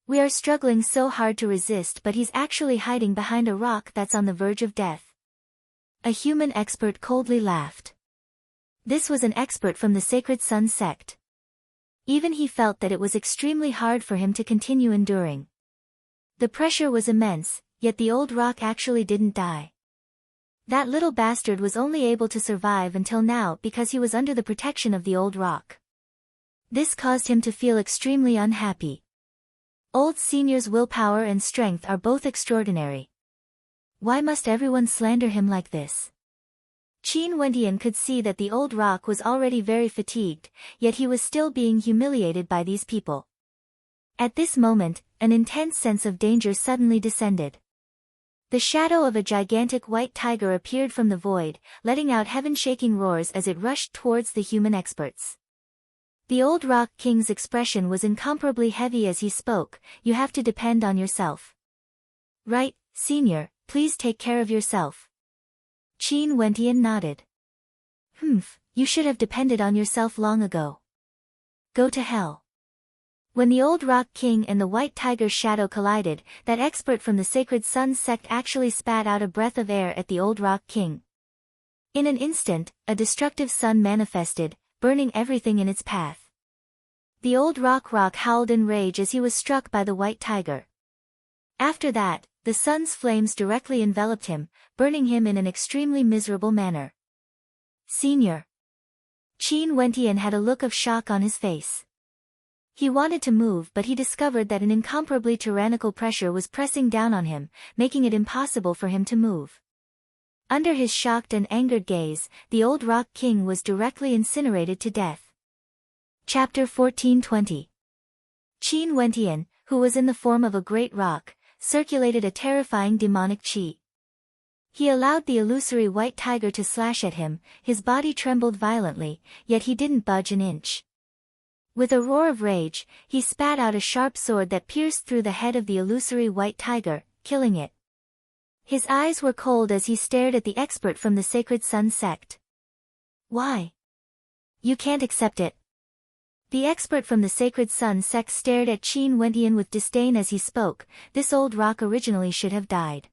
We are struggling so hard to resist, but he's actually hiding behind a rock that's on the verge of death." A human expert coldly laughed. This was an expert from the Sacred Sun sect. Even he felt that it was extremely hard for him to continue enduring. The pressure was immense, yet the old rock actually didn't die. That little bastard was only able to survive until now because he was under the protection of the old rock. This caused him to feel extremely unhappy. Old Senior's willpower and strength are both extraordinary. Why must everyone slander him like this? Qin Wendian could see that the old rock was already very fatigued, yet he was still being humiliated by these people. At this moment, an intense sense of danger suddenly descended. The shadow of a gigantic white tiger appeared from the void, letting out heaven-shaking roars as it rushed towards the human experts. The old rock king's expression was incomparably heavy as he spoke. "You have to depend on yourself." "Right, senior, please take care of yourself." Qin Wendian nodded. You should have depended on yourself long ago. Go to hell." When the old rock king and the white tiger's shadow collided, that expert from the Sacred Sun sect actually spat out a breath of air at the old rock king. In an instant, a destructive sun manifested, burning everything in its path. The old rock howled in rage as he was struck by the white tiger. After that, the sun's flames directly enveloped him, burning him in an extremely miserable manner. "Senior." Qin Wendian had a look of shock on his face. He wanted to move, but he discovered that an incomparably tyrannical pressure was pressing down on him, making it impossible for him to move. Under his shocked and angered gaze, the old rock king was directly incinerated to death. Chapter 1420. Qin Wendian, who was in the form of a great rock, circulated a terrifying demonic chi. He allowed the illusory white tiger to slash at him, his body trembled violently, yet he didn't budge an inch. With a roar of rage, he spat out a sharp sword that pierced through the head of the illusory white tiger, killing it. His eyes were cold as he stared at the expert from the Sacred Sun sect. "Why? You can't accept it." The expert from the Sacred Sun sect stared at Qin Wendian with disdain as he spoke. "This old rock originally should have died.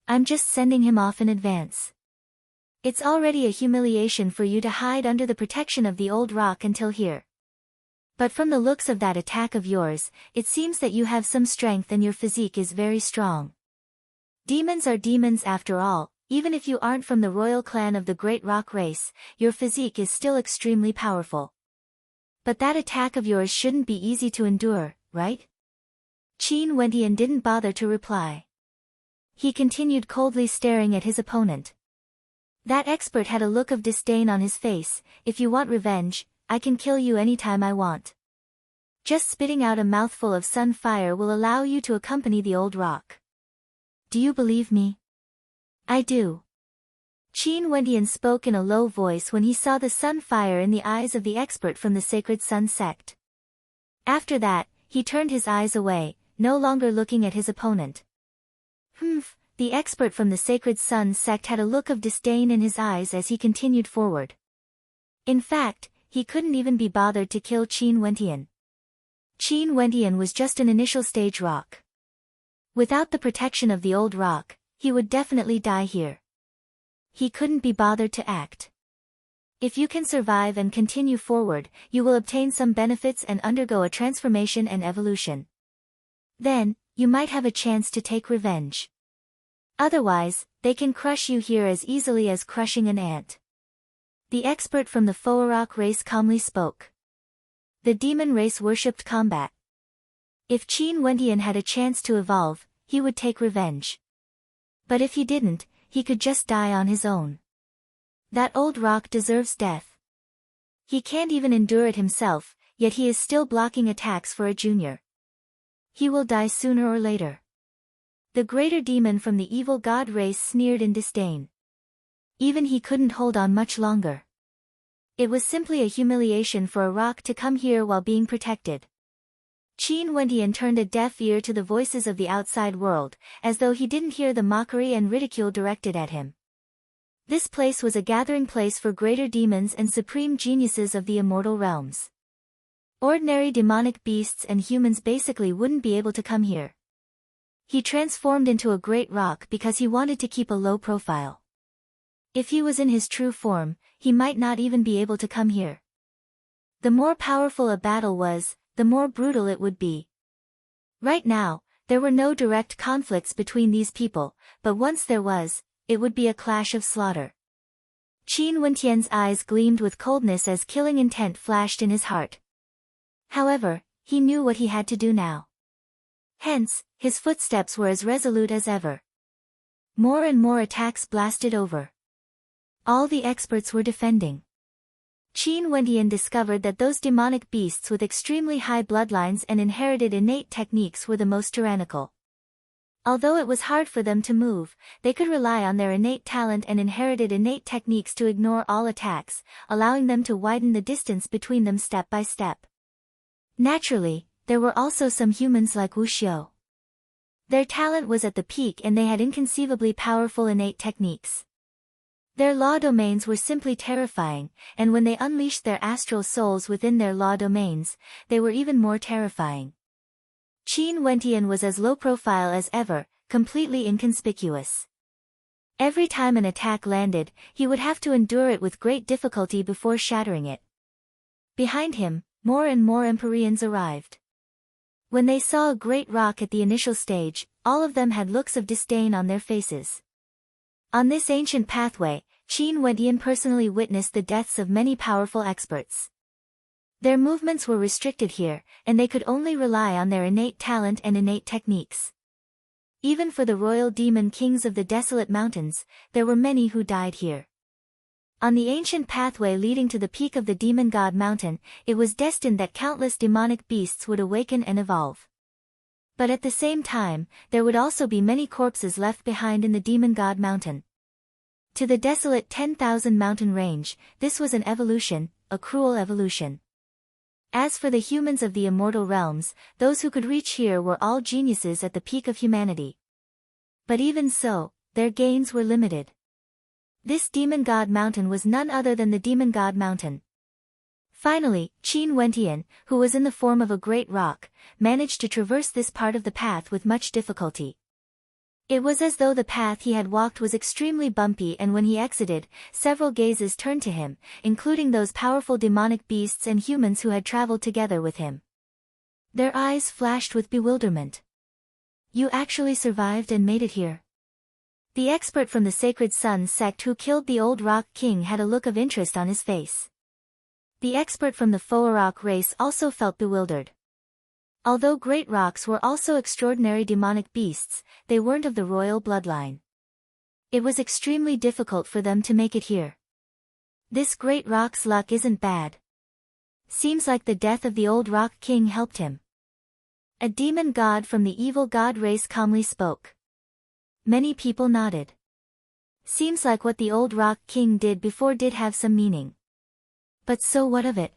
I'm just sending him off in advance. It's already a humiliation for you to hide under the protection of the old rock until here. But from the looks of that attack of yours, it seems that you have some strength and your physique is very strong. Demons are demons after all, even if you aren't from the royal clan of the Great Rock race, your physique is still extremely powerful. But that attack of yours shouldn't be easy to endure, right?" Qin Wendian didn't bother to reply. He continued coldly staring at his opponent. That expert had a look of disdain on his face. "If you want revenge, I can kill you anytime I want. Just spitting out a mouthful of sun fire will allow you to accompany the old rock. Do you believe me?" "I do." Qin Wendian spoke in a low voice when he saw the sun fire in the eyes of the expert from the Sacred Sun sect. After that, he turned his eyes away, no longer looking at his opponent. Humph, the expert from the Sacred Sun sect had a look of disdain in his eyes as he continued forward. In fact, he couldn't even be bothered to kill Qin Wentian. Qin Wentian was just an initial stage rock. Without the protection of the old rock, he would definitely die here. He couldn't be bothered to act. If you can survive and continue forward, you will obtain some benefits and undergo a transformation and evolution. Then, you might have a chance to take revenge. Otherwise, they can crush you here as easily as crushing an ant. The expert from the Foarok race calmly spoke. The demon race worshipped combat. If Qin Wentian had a chance to evolve, he would take revenge. But if he didn't, he could just die on his own. That old rock deserves death. He can't even endure it himself, yet he is still blocking attacks for a junior. He will die sooner or later. The greater demon from the evil god race sneered in disdain. Even he couldn't hold on much longer. It was simply a humiliation for a rock to come here while being protected. Qin Wentian turned a deaf ear to the voices of the outside world, as though he didn't hear the mockery and ridicule directed at him. This place was a gathering place for greater demons and supreme geniuses of the immortal realms. Ordinary demonic beasts and humans basically wouldn't be able to come here. He transformed into a great rock because he wanted to keep a low profile. If he was in his true form, he might not even be able to come here. The more powerful a battle was, the more brutal it would be. Right now, there were no direct conflicts between these people, but once there was, it would be a clash of slaughter. Qin Wentian's eyes gleamed with coldness as killing intent flashed in his heart. However, he knew what he had to do now. Hence, his footsteps were as resolute as ever. More and more attacks blasted over. All the experts were defending. Qin Wentian discovered that those demonic beasts with extremely high bloodlines and inherited innate techniques were the most tyrannical. Although it was hard for them to move, they could rely on their innate talent and inherited innate techniques to ignore all attacks, allowing them to widen the distance between them step by step. Naturally, there were also some humans like Wu Xiu. Their talent was at the peak and they had inconceivably powerful innate techniques. Their law domains were simply terrifying, and when they unleashed their astral souls within their law domains, they were even more terrifying. Qin Wentian was as low profile as ever, completely inconspicuous. Every time an attack landed, he would have to endure it with great difficulty before shattering it. Behind him, more and more Empyreans arrived. When they saw a great rock at the initial stage, all of them had looks of disdain on their faces. On this ancient pathway, Qin Wentian personally witnessed the deaths of many powerful experts. Their movements were restricted here, and they could only rely on their innate talent and innate techniques. Even for the royal demon kings of the desolate mountains, there were many who died here. On the ancient pathway leading to the peak of the demon god mountain, it was destined that countless demonic beasts would awaken and evolve. But at the same time, there would also be many corpses left behind in the demon god mountain. To the desolate 10,000 mountain range, this was an evolution, a cruel evolution. As for the humans of the immortal realms, those who could reach here were all geniuses at the peak of humanity. But even so, their gains were limited. This demon god mountain was none other than the demon god mountain. Finally, Qin Wentian, who was in the form of a great rock, managed to traverse this part of the path with much difficulty. It was as though the path he had walked was extremely bumpy, and when he exited, several gazes turned to him, including those powerful demonic beasts and humans who had traveled together with him. Their eyes flashed with bewilderment. "You actually survived and made it here?" The expert from the Sacred Sun sect who killed the old rock king had a look of interest on his face. The expert from the Foarok race also felt bewildered. Although great rocks were also extraordinary demonic beasts, they weren't of the royal bloodline. It was extremely difficult for them to make it here. This great rock's luck isn't bad. Seems like the death of the old rock king helped him. A demon god from the evil god race calmly spoke. Many people nodded. Seems like what the old rock king did before did have some meaning. But so what of it?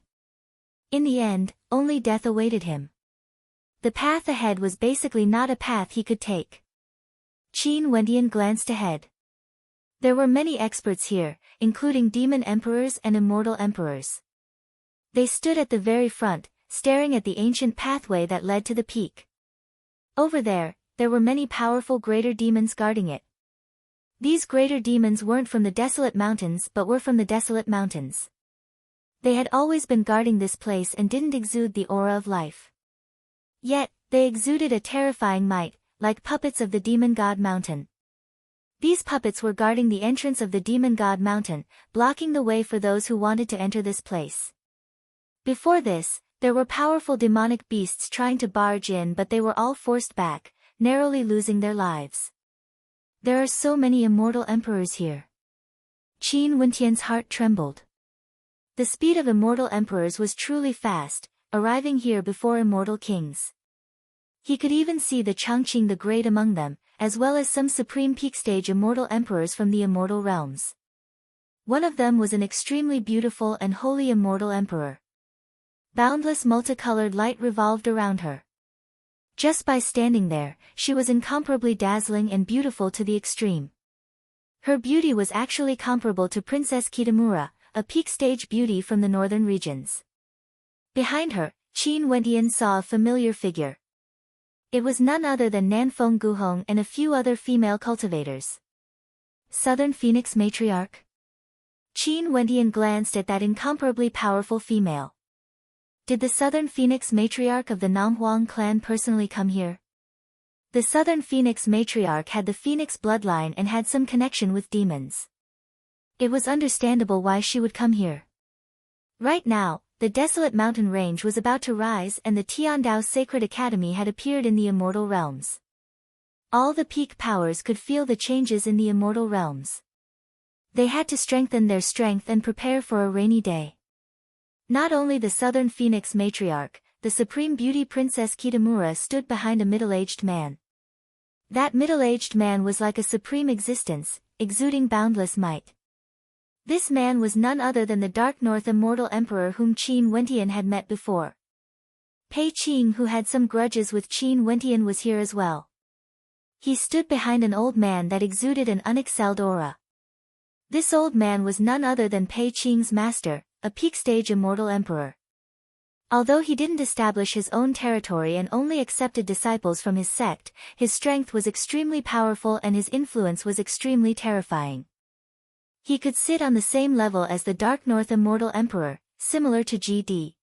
In the end, only death awaited him. The path ahead was basically not a path he could take. Qin Wendian glanced ahead. There were many experts here, including demon emperors and immortal emperors. They stood at the very front, staring at the ancient pathway that led to the peak. Over there were many powerful greater demons guarding it. These greater demons weren't from the desolate mountains but were from the desolate mountains. They had always been guarding this place and didn't exude the aura of life. Yet, they exuded a terrifying might, like puppets of the demon god mountain. These puppets were guarding the entrance of the demon god mountain, blocking the way for those who wanted to enter this place. Before this, there were powerful demonic beasts trying to barge in, but they were all forced back, narrowly losing their lives. There are so many immortal emperors here. Qin Wendian's heart trembled. The speed of immortal emperors was truly fast, arriving here before immortal kings. He could even see the Changqing the Great among them, as well as some supreme peak stage immortal emperors from the immortal realms. One of them was an extremely beautiful and holy immortal emperor. Boundless multicolored light revolved around her. Just by standing there, she was incomparably dazzling and beautiful to the extreme. Her beauty was actually comparable to Princess Kitamura, a peak stage beauty from the northern regions. Behind her, Qin Wendian saw a familiar figure. It was none other than Nanfeng Guhong and a few other female cultivators. Southern Phoenix Matriarch? Qin Wendian glanced at that incomparably powerful female. Did the Southern Phoenix Matriarch of the Namhuang clan personally come here? The Southern Phoenix Matriarch had the Phoenix bloodline and had some connection with demons. It was understandable why she would come here. Right now, the desolate mountain range was about to rise and the Tiandao Sacred Academy had appeared in the immortal realms. All the peak powers could feel the changes in the immortal realms. They had to strengthen their strength and prepare for a rainy day. Not only the Southern Phoenix Matriarch, the Supreme Beauty Princess Kitamura stood behind a middle-aged man. That middle-aged man was like a supreme existence, exuding boundless might. This man was none other than the Dark North Immortal Emperor whom Qin Wendian had met before. Pei Qing, who had some grudges with Qin Wendian, was here as well. He stood behind an old man that exuded an unexcelled aura. This old man was none other than Pei Qing's master, a peak stage immortal emperor. Although he didn't establish his own territory and only accepted disciples from his sect, his strength was extremely powerful and his influence was extremely terrifying. He could sit on the same level as the Dark North Immortal Emperor, similar to GD.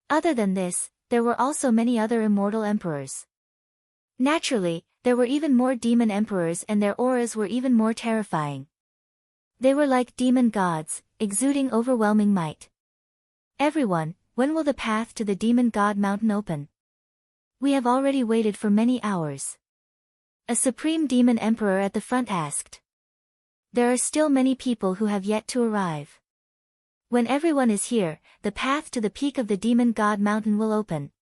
Other than this, there were also many other immortal emperors. Naturally, there were even more demon emperors and their auras were even more terrifying. They were like demon gods, exuding overwhelming might. Everyone, when will the path to the demon god mountain open? We have already waited for many hours. A supreme demon emperor at the front asked. There are still many people who have yet to arrive. When everyone is here, the path to the peak of the demon god mountain will open.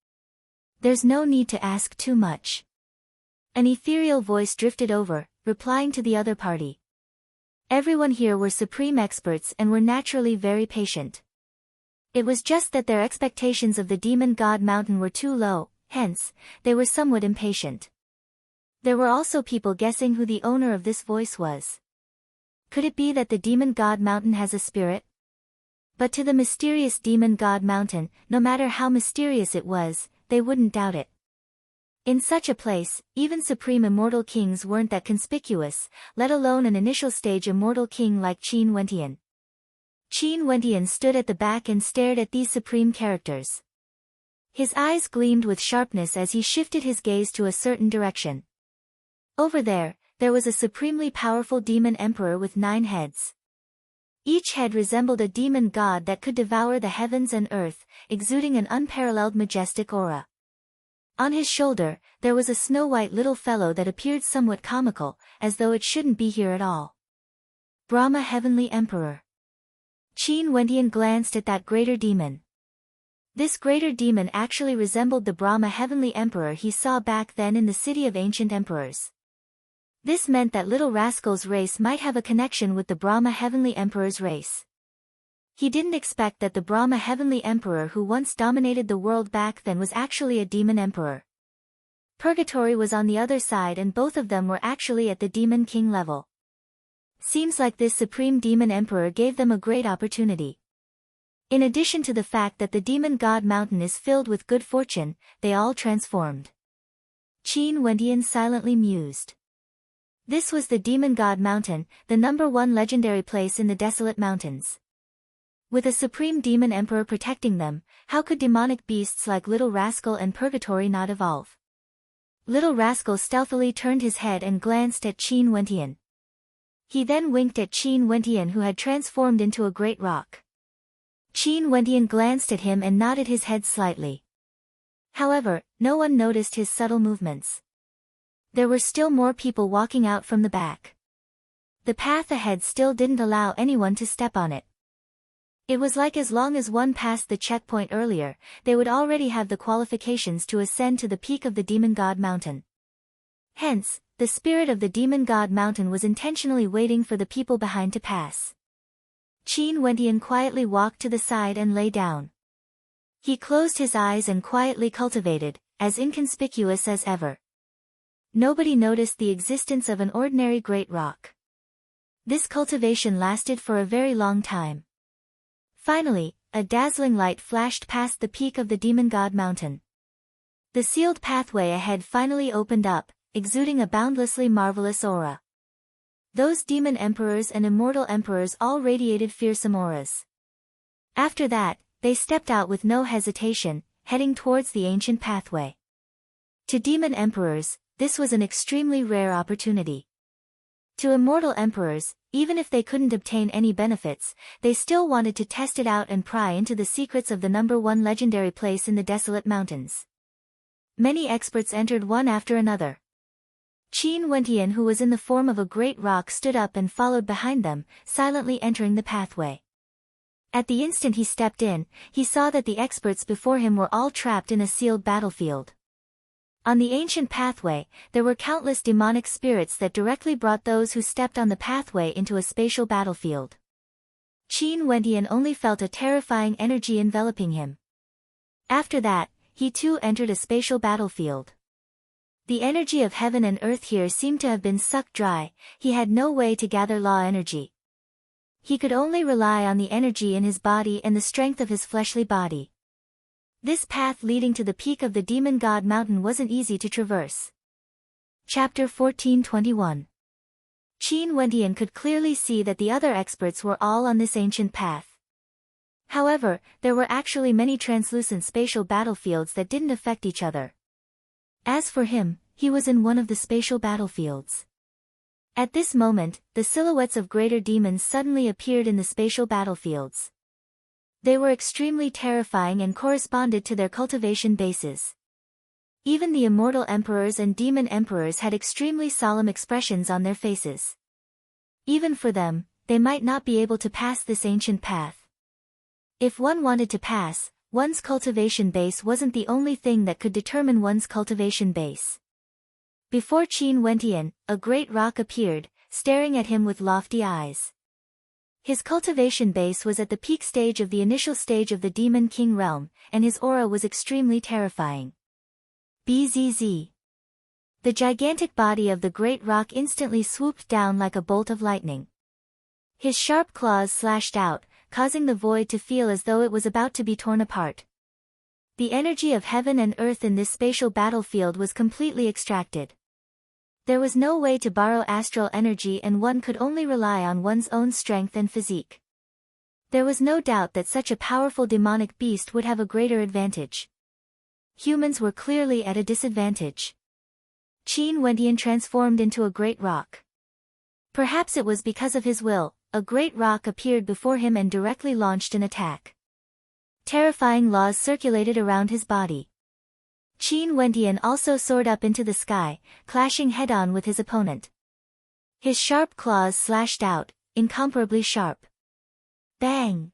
There's no need to ask too much. An ethereal voice drifted over, replying to the other party. Everyone here were supreme experts and were naturally very patient. It was just that their expectations of the demon god mountain were too low, hence, they were somewhat impatient. There were also people guessing who the owner of this voice was. Could it be that the demon god mountain has a spirit? But to the mysterious demon god mountain, no matter how mysterious it was, they wouldn't doubt it. In such a place, even supreme immortal kings weren't that conspicuous, let alone an initial stage immortal king like Qin Wendian. Qin Wendian stood at the back and stared at these supreme characters. His eyes gleamed with sharpness as he shifted his gaze to a certain direction. Over there was a supremely powerful demon emperor with 9 heads. Each head resembled a demon god that could devour the heavens and earth, exuding an unparalleled majestic aura. On his shoulder, there was a snow-white little fellow that appeared somewhat comical, as though it shouldn't be here at all. Brahma Heavenly Emperor. Qin Wendian glanced at that greater demon. This greater demon actually resembled the Brahma Heavenly Emperor he saw back then in the City of Ancient Emperors. This meant that little rascal's race might have a connection with the Brahma Heavenly Emperor's race. He didn't expect that the Brahma heavenly emperor who once dominated the world back then was actually a demon emperor. Purgatory was on the other side and both of them were actually at the demon king level. Seems like this supreme demon emperor gave them a great opportunity. In addition to the fact that the demon god mountain is filled with good fortune, they all transformed. Qin Wendian silently mused. This was the demon god mountain, the #1 legendary place in the desolate mountains. With a supreme demon emperor protecting them, how could demonic beasts like Little Rascal and Purgatory not evolve? Little Rascal stealthily turned his head and glanced at Qin Wendian. He then winked at Qin Wendian who had transformed into a great rock. Qin Wendian glanced at him and nodded his head slightly. However, no one noticed his subtle movements. There were still more people walking out from the back. The path ahead still didn't allow anyone to step on it. It was like as long as one passed the checkpoint earlier, they would already have the qualifications to ascend to the peak of the Demon God Mountain. Hence, the spirit of the Demon God Mountain was intentionally waiting for the people behind to pass. Qin Wendian quietly walked to the side and lay down. He closed his eyes and quietly cultivated, as inconspicuous as ever. Nobody noticed the existence of an ordinary great rock. This cultivation lasted for a very long time. Finally, a dazzling light flashed past the peak of the Demon God Mountain. The sealed pathway ahead finally opened up, exuding a boundlessly marvelous aura. Those demon emperors and immortal emperors all radiated fearsome auras. After that, they stepped out with no hesitation, heading towards the ancient pathway. To demon emperors, this was an extremely rare opportunity. To immortal emperors, even if they couldn't obtain any benefits, they still wanted to test it out and pry into the secrets of the #1 legendary place in the desolate mountains. Many experts entered one after another. Qin Wendian who was in the form of a great rock stood up and followed behind them, silently entering the pathway. At the instant he stepped in, he saw that the experts before him were all trapped in a sealed battlefield. On the ancient pathway, there were countless demonic spirits that directly brought those who stepped on the pathway into a spatial battlefield. Qin Wendian only felt a terrifying energy enveloping him. After that, he too entered a spatial battlefield. The energy of heaven and earth here seemed to have been sucked dry, he had no way to gather law energy. He could only rely on the energy in his body and the strength of his fleshly body. This path leading to the peak of the Demon God Mountain wasn't easy to traverse. Chapter 1421. Qin Wendian could clearly see that the other experts were all on this ancient path. However, there were actually many translucent spatial battlefields that didn't affect each other. As for him, he was in one of the spatial battlefields. At this moment, the silhouettes of greater demons suddenly appeared in the spatial battlefields. They were extremely terrifying and corresponded to their cultivation bases. Even the immortal emperors and demon emperors had extremely solemn expressions on their faces. Even for them, they might not be able to pass this ancient path. If one wanted to pass, one's cultivation base wasn't the only thing that could determine one's cultivation base. Before Qin Wendian, a great rock appeared, staring at him with lofty eyes. His cultivation base was at the peak stage of the initial stage of the Demon King realm, and his aura was extremely terrifying. Bzz. The gigantic body of the great rock instantly swooped down like a bolt of lightning. His sharp claws slashed out, causing the void to feel as though it was about to be torn apart. The energy of heaven and earth in this spatial battlefield was completely extracted. There was no way to borrow astral energy and one could only rely on one's own strength and physique. There was no doubt that such a powerful demonic beast would have a greater advantage. Humans were clearly at a disadvantage. Qin Wendian transformed into a great rock. Perhaps it was because of his will, a great rock appeared before him and directly launched an attack. Terrifying laws circulated around his body. Qin Wendian also soared up into the sky, clashing head-on with his opponent. His sharp claws slashed out, incomparably sharp. Bang!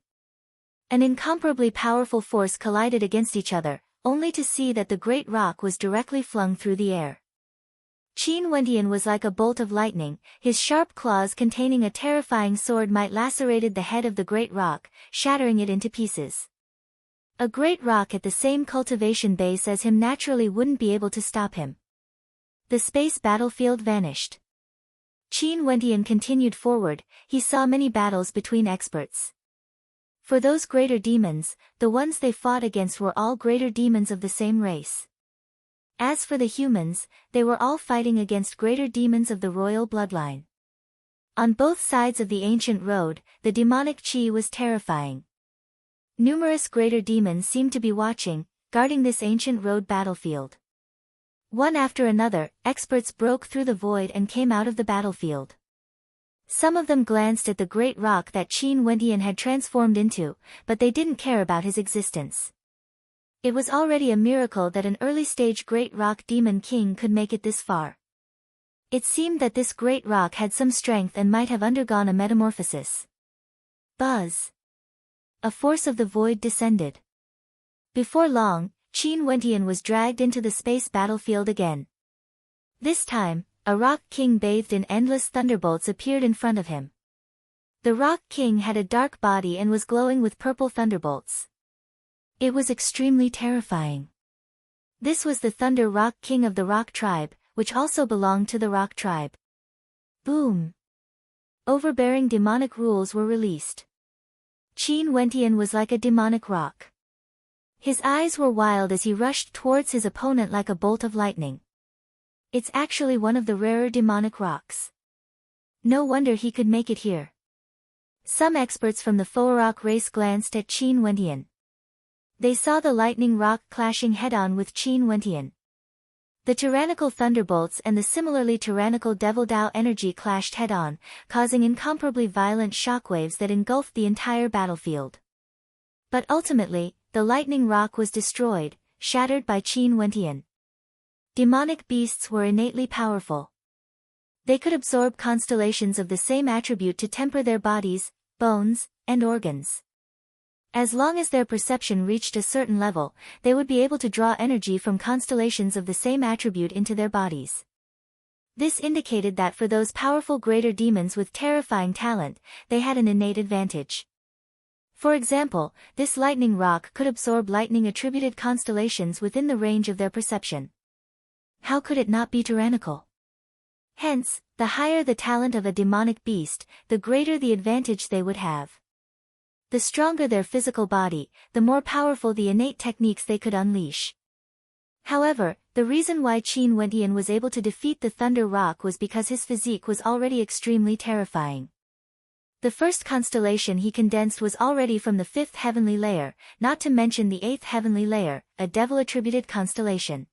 An incomparably powerful force collided against each other, only to see that the great rock was directly flung through the air. Qin Wentian was like a bolt of lightning, his sharp claws containing a terrifying sword might lacerated the head of the great rock, shattering it into pieces. A great rock at the same cultivation base as him naturally wouldn't be able to stop him. The space battlefield vanished. Qin Wentian continued forward, he saw many battles between experts. For those greater demons, the ones they fought against were all greater demons of the same race. As for the humans, they were all fighting against greater demons of the royal bloodline. On both sides of the ancient road, the demonic qi was terrifying. Numerous greater demons seemed to be watching, guarding this ancient road battlefield. One after another, experts broke through the void and came out of the battlefield. Some of them glanced at the great rock that Qin Wentian had transformed into, but they didn't care about his existence. It was already a miracle that an early-stage great rock demon king could make it this far. It seemed that this great rock had some strength and might have undergone a metamorphosis. Buzz! A force of the void descended. Before long, Qin Wentian was dragged into the space battlefield again. This time, a rock king bathed in endless thunderbolts appeared in front of him. The rock king had a dark body and was glowing with purple thunderbolts. It was extremely terrifying. This was the Thunder Rock King of the Rock Tribe, which also belonged to the Rock Tribe. Boom! Overbearing demonic rules were released. Qin Wentian was like a demonic rock. His eyes were wild as he rushed towards his opponent like a bolt of lightning. It's actually one of the rarer demonic rocks. No wonder he could make it here. Some experts from the Foarok race glanced at Qin Wentian. They saw the lightning rock clashing head-on with Qin Wentian. The tyrannical thunderbolts and the similarly tyrannical Devil Dao energy clashed head-on, causing incomparably violent shockwaves that engulfed the entire battlefield. But ultimately, the lightning rock was destroyed, shattered by Qin Wentian. Demonic beasts were innately powerful. They could absorb constellations of the same attribute to temper their bodies, bones, and organs. As long as their perception reached a certain level, they would be able to draw energy from constellations of the same attribute into their bodies. This indicated that for those powerful greater demons with terrifying talent, they had an innate advantage. For example, this lightning rock could absorb lightning-attributed constellations within the range of their perception. How could it not be tyrannical? Hence, the higher the talent of a demonic beast, the greater the advantage they would have. The stronger their physical body, the more powerful the innate techniques they could unleash. However, the reason why Qin Wentian was able to defeat the Thunder Rock was because his physique was already extremely terrifying. The first constellation he condensed was already from the 5th heavenly layer, not to mention the 8th heavenly layer, a devil-attributed constellation.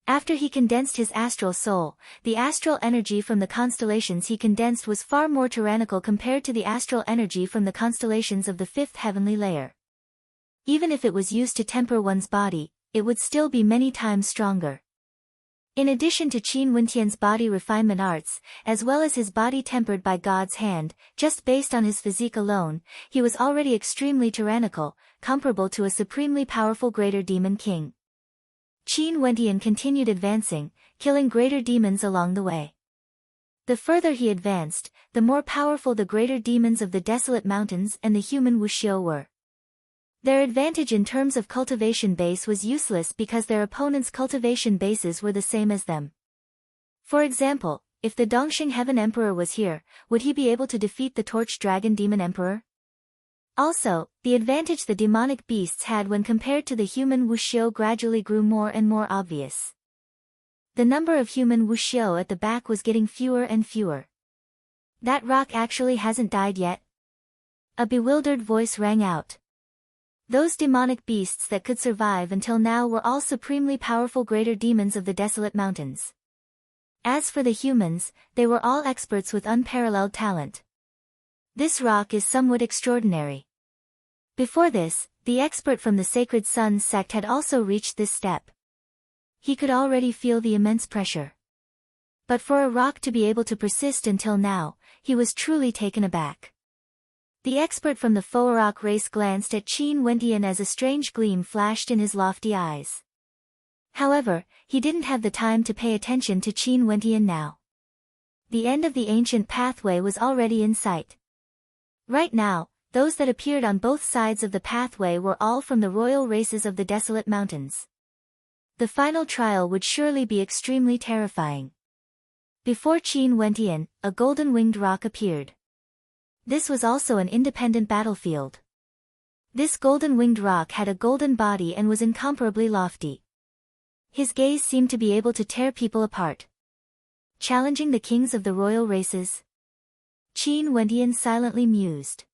After he condensed his astral soul, the astral energy from the constellations he condensed was far more tyrannical compared to the astral energy from the constellations of the 5th heavenly layer. Even if it was used to temper one's body, it would still be many times stronger. In addition to Qin Wentian's body refinement arts, as well as his body tempered by God's hand, just based on his physique alone, he was already extremely tyrannical, comparable to a supremely powerful greater demon king. Qin Wentian continued advancing, killing greater demons along the way. The further he advanced, the more powerful the greater demons of the desolate mountains and the human wuxiu were. Their advantage in terms of cultivation base was useless because their opponents' cultivation bases were the same as them. For example, if the Dongxing Heaven Emperor was here, would he be able to defeat the Torch Dragon Demon Emperor? Also, the advantage the demonic beasts had when compared to the human wuxiu gradually grew more and more obvious. The number of human wuxiu at the back was getting fewer and fewer. That rock actually hasn't died yet? A bewildered voice rang out. Those demonic beasts that could survive until now were all supremely powerful greater demons of the desolate mountains. As for the humans, they were all experts with unparalleled talent. This rock is somewhat extraordinary. Before this, the expert from the Sacred Suns sect had also reached this step. He could already feel the immense pressure. But for a rock to be able to persist until now, he was truly taken aback. The expert from the Foarok race glanced at Qin Wentian as a strange gleam flashed in his lofty eyes. However, he didn't have the time to pay attention to Qin Wentian now. The end of the ancient pathway was already in sight. Right now, those that appeared on both sides of the pathway were all from the royal races of the desolate mountains. The final trial would surely be extremely terrifying. Before Qin Wentian, a golden-winged rock appeared. This was also an independent battlefield. This golden-winged rock had a golden body and was incomparably lofty. His gaze seemed to be able to tear people apart. Challenging the kings of the royal races? Qin Wentian silently mused.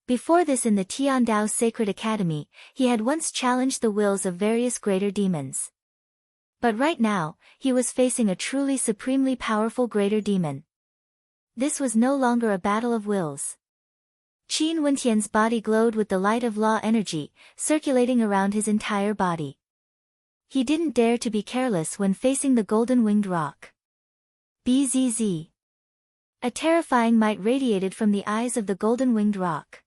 Before this in the Tiandao Sacred Academy, he had once challenged the wills of various greater demons. But right now, he was facing a truly supremely powerful greater demon. This was no longer a battle of wills. Qin Wentian's body glowed with the light of law energy, circulating around his entire body. He didn't dare to be careless when facing the golden-winged rock. Bzz. A terrifying might radiated from the eyes of the golden-winged rock.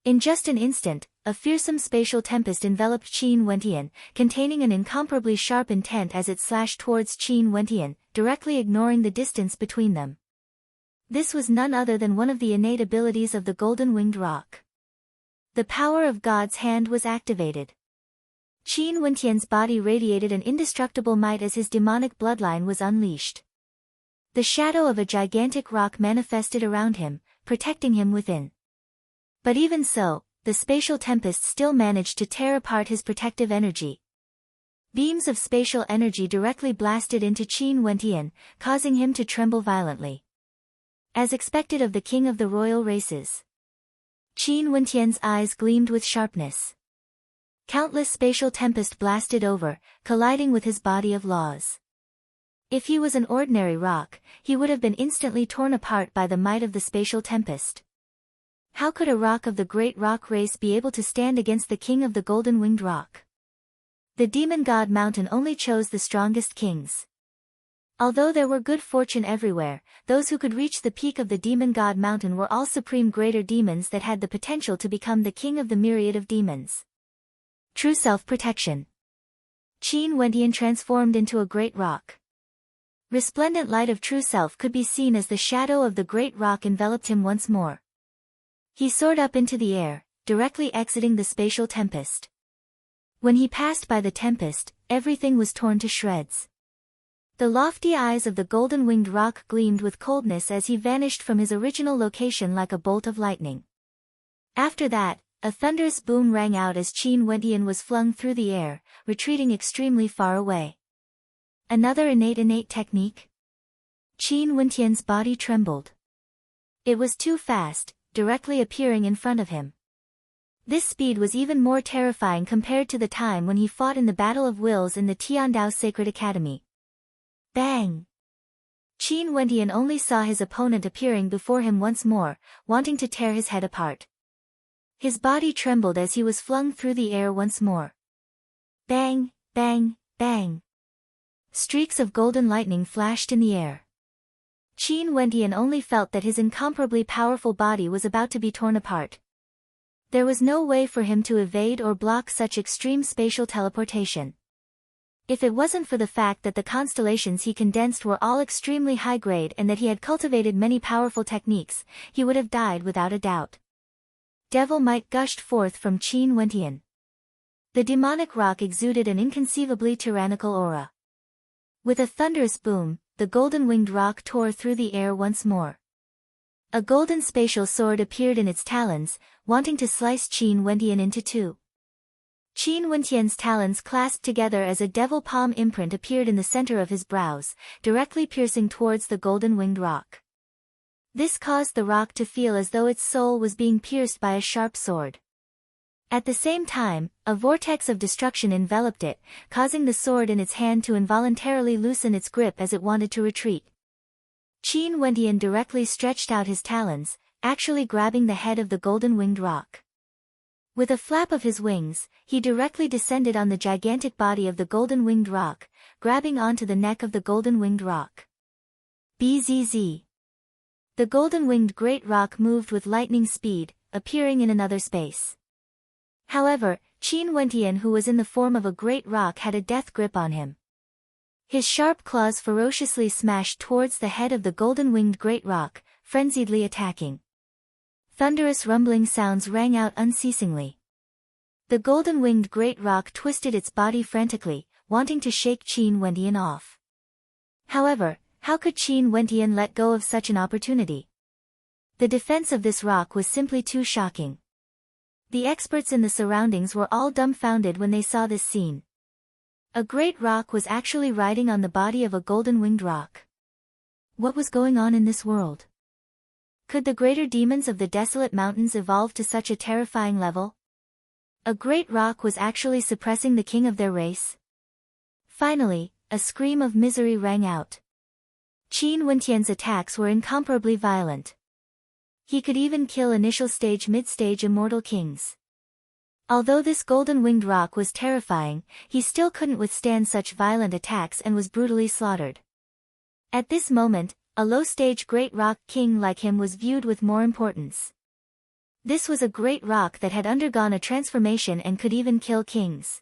In just an instant, a fearsome spatial tempest enveloped Qin Wentian, containing an incomparably sharp intent as it slashed towards Qin Wentian, directly ignoring the distance between them. This was none other than one of the innate abilities of the golden-winged rock. The power of God's hand was activated. Qin Wentian's body radiated an indestructible might as his demonic bloodline was unleashed. The shadow of a gigantic rock manifested around him, protecting him within. But even so, the spatial tempest still managed to tear apart his protective energy. Beams of spatial energy directly blasted into Qin Wentian, causing him to tremble violently. As expected of the king of the royal races. Qin Wentian's eyes gleamed with sharpness. Countless spatial tempest blasted over, colliding with his body of laws. If he was an ordinary rock, he would have been instantly torn apart by the might of the spatial tempest. How could a rock of the great rock race be able to stand against the king of the golden-winged rock? The demon god mountain only chose the strongest kings. Although there were good fortune everywhere, those who could reach the peak of the demon god mountain were all supreme greater demons that had the potential to become the king of the myriad of demons. True self-protection. Qin Wentian transformed into a great rock. Resplendent light of true self could be seen as the shadow of the great rock enveloped him once more. He soared up into the air, directly exiting the spatial tempest. When he passed by the tempest, everything was torn to shreds. The lofty eyes of the golden-winged rock gleamed with coldness as he vanished from his original location like a bolt of lightning. After that, a thunderous boom rang out as Qin Wentian was flung through the air, retreating extremely far away. Another innate technique? Qin Wentian's body trembled. It was too fast, directly appearing in front of him. This speed was even more terrifying compared to the time when he fought in the Battle of Wills in the Tiandao Sacred Academy. Bang! Qin Wentian only saw his opponent appearing before him once more, wanting to tear his head apart. His body trembled as he was flung through the air once more. Bang, bang, bang. Streaks of golden lightning flashed in the air. Qin Wentian only felt that his incomparably powerful body was about to be torn apart. There was no way for him to evade or block such extreme spatial teleportation. If it wasn't for the fact that the constellations he condensed were all extremely high-grade and that he had cultivated many powerful techniques, he would have died without a doubt. Devil might gushed forth from Qin Wentian. The demonic rock exuded an inconceivably tyrannical aura. With a thunderous boom, the golden-winged rock tore through the air once more. A golden spatial sword appeared in its talons, wanting to slice Qin Wentian into two. Qin Wentian's talons clasped together as a devil palm imprint appeared in the center of his brows, directly piercing towards the golden-winged rock. This caused the rock to feel as though its soul was being pierced by a sharp sword. At the same time, a vortex of destruction enveloped it, causing the sword in its hand to involuntarily loosen its grip as it wanted to retreat. Qin Wentian directly stretched out his talons, actually grabbing the head of the golden-winged rock. With a flap of his wings, he directly descended on the gigantic body of the golden-winged rock, grabbing onto the neck of the golden-winged rock. Bzz. The golden-winged great rock moved with lightning speed, appearing in another space. However, Qin Wentian, who was in the form of a great rock, had a death grip on him. His sharp claws ferociously smashed towards the head of the golden-winged great rock, frenziedly attacking. Thunderous rumbling sounds rang out unceasingly. The golden-winged great rock twisted its body frantically, wanting to shake Qin Wentian off. However, how could Qin Wentian let go of such an opportunity? The defense of this rock was simply too shocking. The experts in the surroundings were all dumbfounded when they saw this scene. A great rock was actually riding on the body of a golden-winged rock. What was going on in this world? Could the greater demons of the desolate mountains evolve to such a terrifying level? A great rock was actually suppressing the king of their race? Finally, a scream of misery rang out. Qin Wentian's attacks were incomparably violent. He could even kill initial stage mid-stage immortal kings. Although this golden-winged rock was terrifying, he still couldn't withstand such violent attacks and was brutally slaughtered. At this moment, a low-stage great rock king like him was viewed with more importance. This was a great rock that had undergone a transformation and could even kill kings.